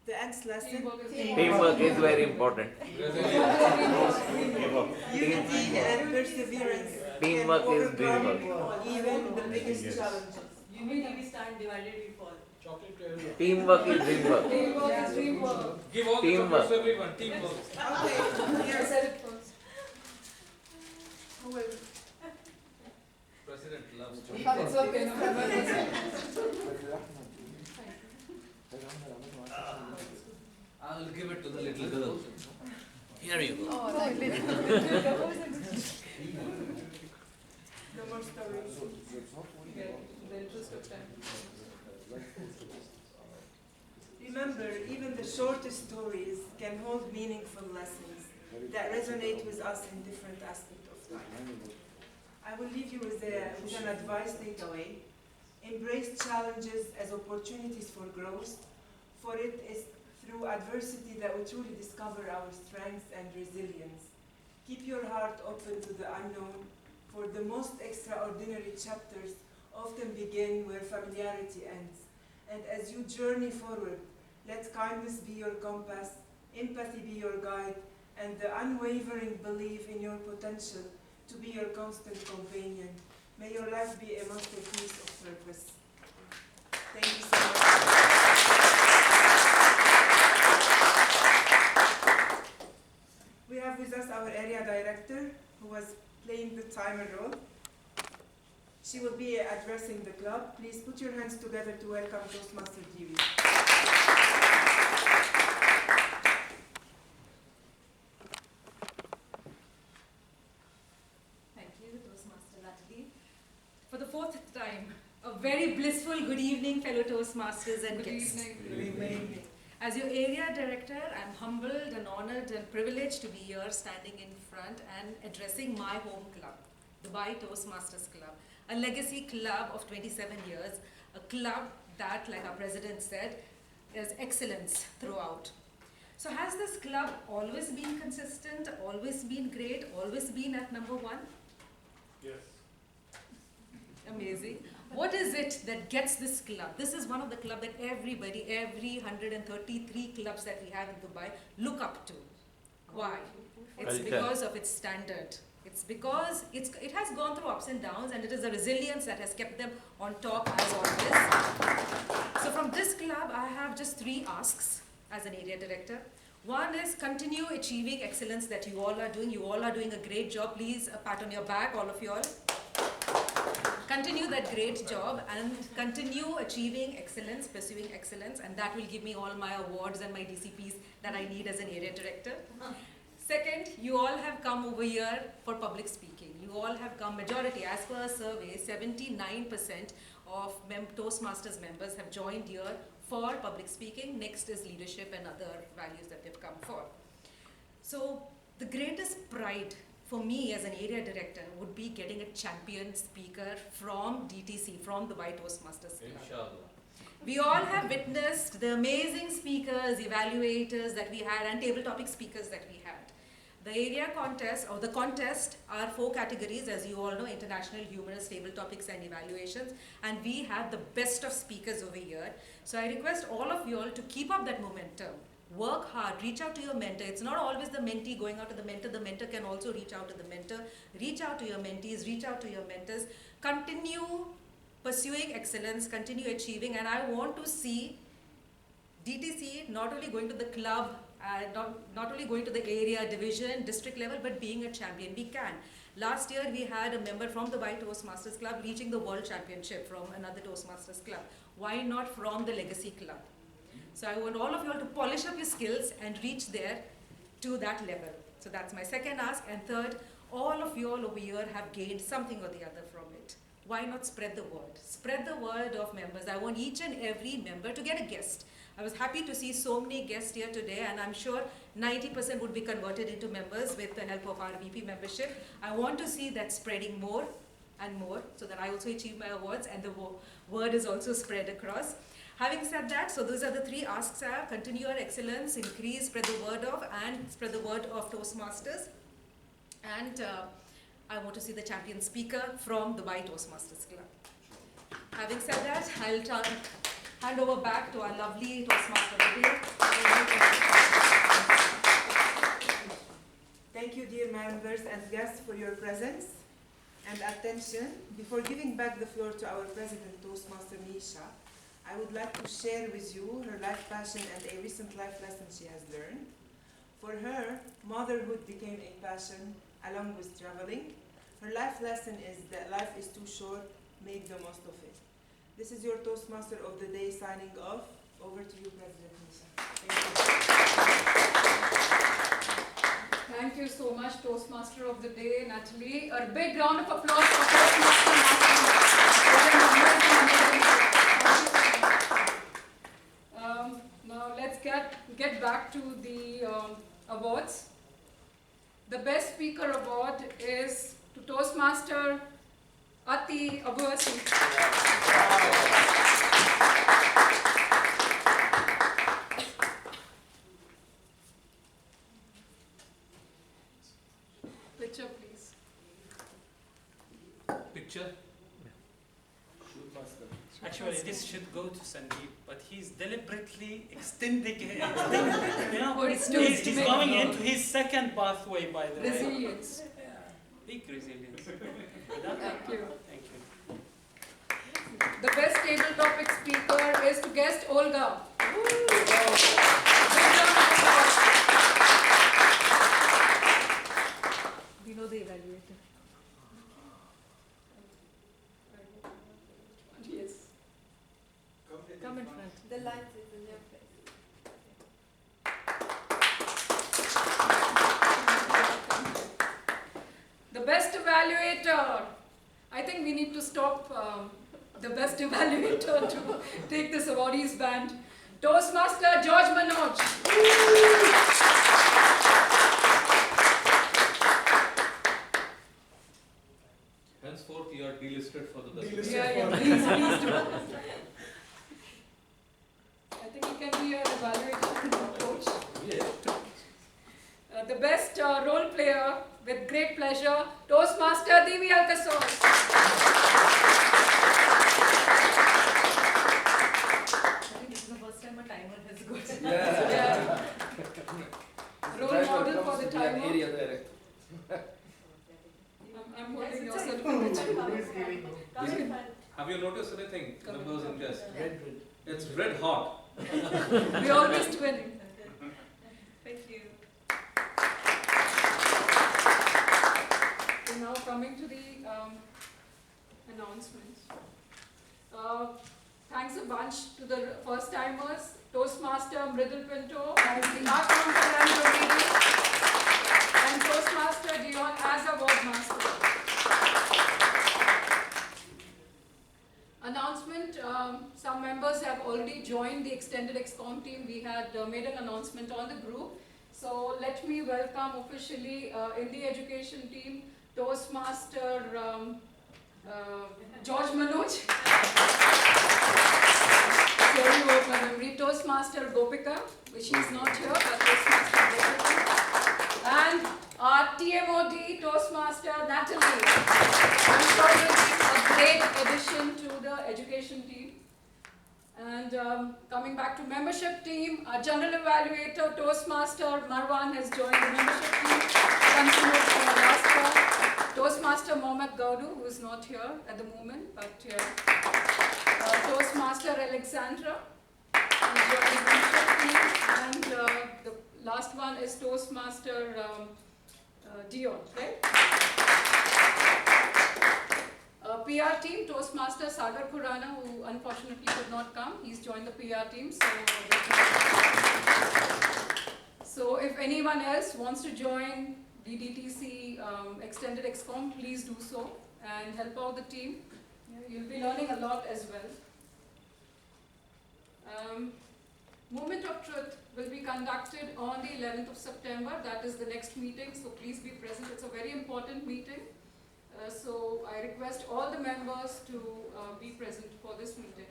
The next lesson. Teamwork is very important. Unity and perseverance. Teamwork can is overcome teamwork. even the biggest challenges. Unity we stand, divided we fall. Teamwork is dreamwork. Teamwork is dreamwork. Give all the Teamwork. chocolates to everyone. Teamwork. Okay, I here. said it first. Who will? President loves It's okay, no problem. I'll give it to the little girl. Here you go. Oh, like No more stories. the interest of time. Remember, even the shortest stories can hold meaningful lessons that resonate with us in different aspects of life. I will leave you with an advice takeaway. Embrace challenges as opportunities for growth, for it is through adversity that we truly discover our strengths and resilience. Keep your heart open to the unknown, for the most extraordinary chapters often begin where familiarity ends. And as you journey forward, let kindness be your compass, empathy be your guide, and the unwavering belief in your potential to be your constant companion. May your life be a masterpiece of purpose. Thank you so much. We have with us our area director, who was playing the timer role. She will be addressing the club. Please put your hands together to welcome Toastmaster Dewey. Thank you, Toastmaster Nathalie. For the fourth time, a very blissful good evening, fellow Toastmasters and Good guests. evening. Good evening. As your area director, I'm humbled and honored and privileged to be here standing in front and addressing my home club, Dubai Toastmasters Club, a legacy club of 27 years, a club that, like our president said, is excellence throughout. So has this club always been consistent, always been great, always been at number one? Yes. Amazing. What is it that gets this club? This is one of the clubs that everybody, every 133 clubs that we have in Dubai look up to. Why? It's because of its standard. It's because it has gone through ups and downs, and it is the resilience that has kept them on top as always. So from this club, I have just 3 asks as an area director. One is continue achieving excellence that you all are doing. You all are doing a great job. Please, a pat on your back, all of you all. Continue that great job and continue achieving excellence, pursuing excellence, and that will give me all my awards and my DCPs that I need as an area director. Second, you all have come over here for public speaking. You all have come, majority, as per a survey, 79% of Toastmasters members have joined here for public speaking. Next is leadership and other values that they've come for. So the greatest pride for me as an area director would be getting a champion speaker from DTC, from the Dubai Toastmasters Club. Inshallah. We all have witnessed the amazing speakers, evaluators that we had, and table topic speakers that we had. The area contest, or the contest, are 4 categories, as you all know: international, humorous, table topics, and evaluations. And we have the best of speakers over here. So I request all of you all to keep up that momentum. Work hard, reach out to your mentor. It's not always the mentee going out to the mentor can also reach out to the mentor. Reach out to your mentees, reach out to your mentors. Continue pursuing excellence, continue achieving, and I want to see DTC not only going to the club, not only going to the area, division, district level, but being a champion. We can. Last year we had a member from the Dubai Toastmasters Club reaching the World Championship from another Toastmasters Club. Why not from the Legacy Club? So I want all of you all to polish up your skills and reach there to that level. So that's my second ask. And third, all of you all over here have gained something or the other from it. Why not spread the word? Spread the word of members. I want each and every member to get a guest. I was happy to see so many guests here today, and I'm sure 90% would be converted into members with the help of our VP membership. I want to see that spreading more and more so that I also achieve my awards and the word is also spread across. Having said that, so those are the 3 asks: continue your excellence, increase, spread the word of, and spread the word of Toastmasters. And I want to see the champion speaker from the Dubai Toastmasters Club. Having said that, I'll hand over back to our lovely Toastmaster Vidya. Thank you, dear members and guests, for your presence and attention. Before giving back the floor to our President, Toastmaster Nisha, I would like to share with you her life passion and a recent life lesson she has learned. For her, motherhood became a passion along with traveling. Her life lesson is that life is too short, make the most of it. This is your Toastmaster of the Day signing off. Over to you, President Nisha. Thank you so much, Toastmaster of the Day, Nathalie. A big round of applause for Toastmaster Nathalie. Now let's get back to the awards. The Best Speaker Award is to Toastmaster Ati Abuasi. Picture, please. Picture. Actually, this should go to Sandeep, but he's deliberately extending it. You know, It's he's too going big. into his second pathway, by the way. Resilience. Big resilience. Thank you. Thank you. The best table topic speaker is to guest Olga. We know the evaluator. Yes. Come in front. The light is in your face. The best evaluator. I think we need to stop the best evaluator to take this award. He's banned. Toastmaster George Manoj. Henceforth, you are delisted for the best. Yeah, please do. I think he can be an evaluator coach. The best role player, with great pleasure, Toastmaster Divi Alcasol. I think this is the first time a timer has got. Yeah. Role model for the timer. Area director. I'm holding your certificate. Have you noticed anything, members and guests? It's red hot. We always twinning. Thank you. So now coming to the announcements. Thanks a bunch to the first timers, Toastmaster Mridul Pinto, and Toastmaster Dion as a ward master. Announcement, some members have already joined the extended ExCom team. We had made an announcement on the group. So let me welcome officially in the education team, Toastmaster George Manoj. Very old memory. Toastmaster Gopika, which is not here, but Toastmaster Gopika. And our TMOD Toastmaster Nathalie. I'm sure will be a great addition to the education team. And coming back to membership team, our general evaluator Toastmaster Marwan has joined the membership team. Continued for last one. Toastmaster Mohammed Gaudu, who is not here at the moment, but Toastmaster Alexandra is joined the membership team. And the last one is Toastmaster Dion, right? PR team, Toastmaster Sagar Khurana, who unfortunately could not come. He's joined the PR team. So if anyone else wants to join the DTC Extended ExCom, please do so and help out the team. You'll be learning a lot as well. Moment of Truth will be conducted on the 11th of September. That is the next meeting, so please be present. It's a very important meeting. So I request all the members to be present for this meeting.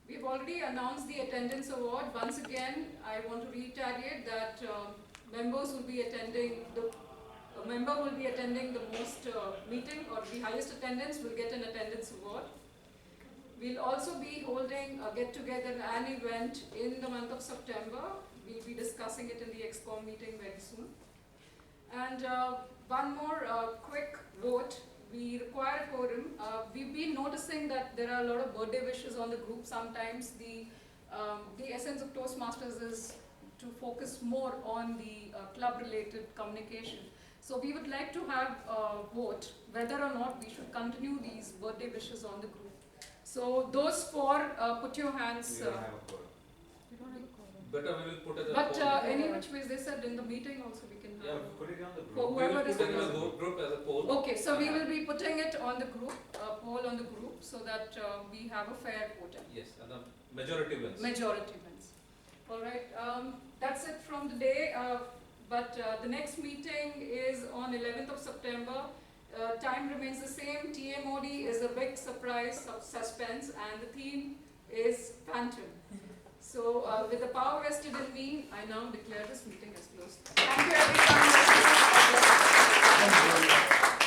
We've already announced the attendance award. Once again, I want to reiterate that members will be attending, a member will be attending the most meeting or the highest attendance will get an attendance award. We'll also be holding a get-together, an event in the month of September. We'll be discussing it in the EXCOM meeting very soon. And one more quick vote. We require a quorum. We've been noticing that there are a lot of birthday wishes on the group. Sometimes the essence of Toastmasters is to focus more on the club-related communication. So we would like to have a vote whether or not we should continue these birthday wishes on the group. So those four, put your hands. We don't have a quorum. We don't have a quorum. Better we will put it But any which ways they said in the meeting also we can Yeah, have. put it on the For group. whoever We will is put it in on the the group as a poll. Okay, so we will be putting it on the group, poll on the group, so that we have a fair voting. Yes, and the majority wins. Majority wins. All right, that's it from the day. But the next meeting is on 11th of September. Time remains the same. TMOD is a big surprise, suspense, and the theme is Phantom. So with the power vested in me, I now declare this meeting as closed. Thank you everyone.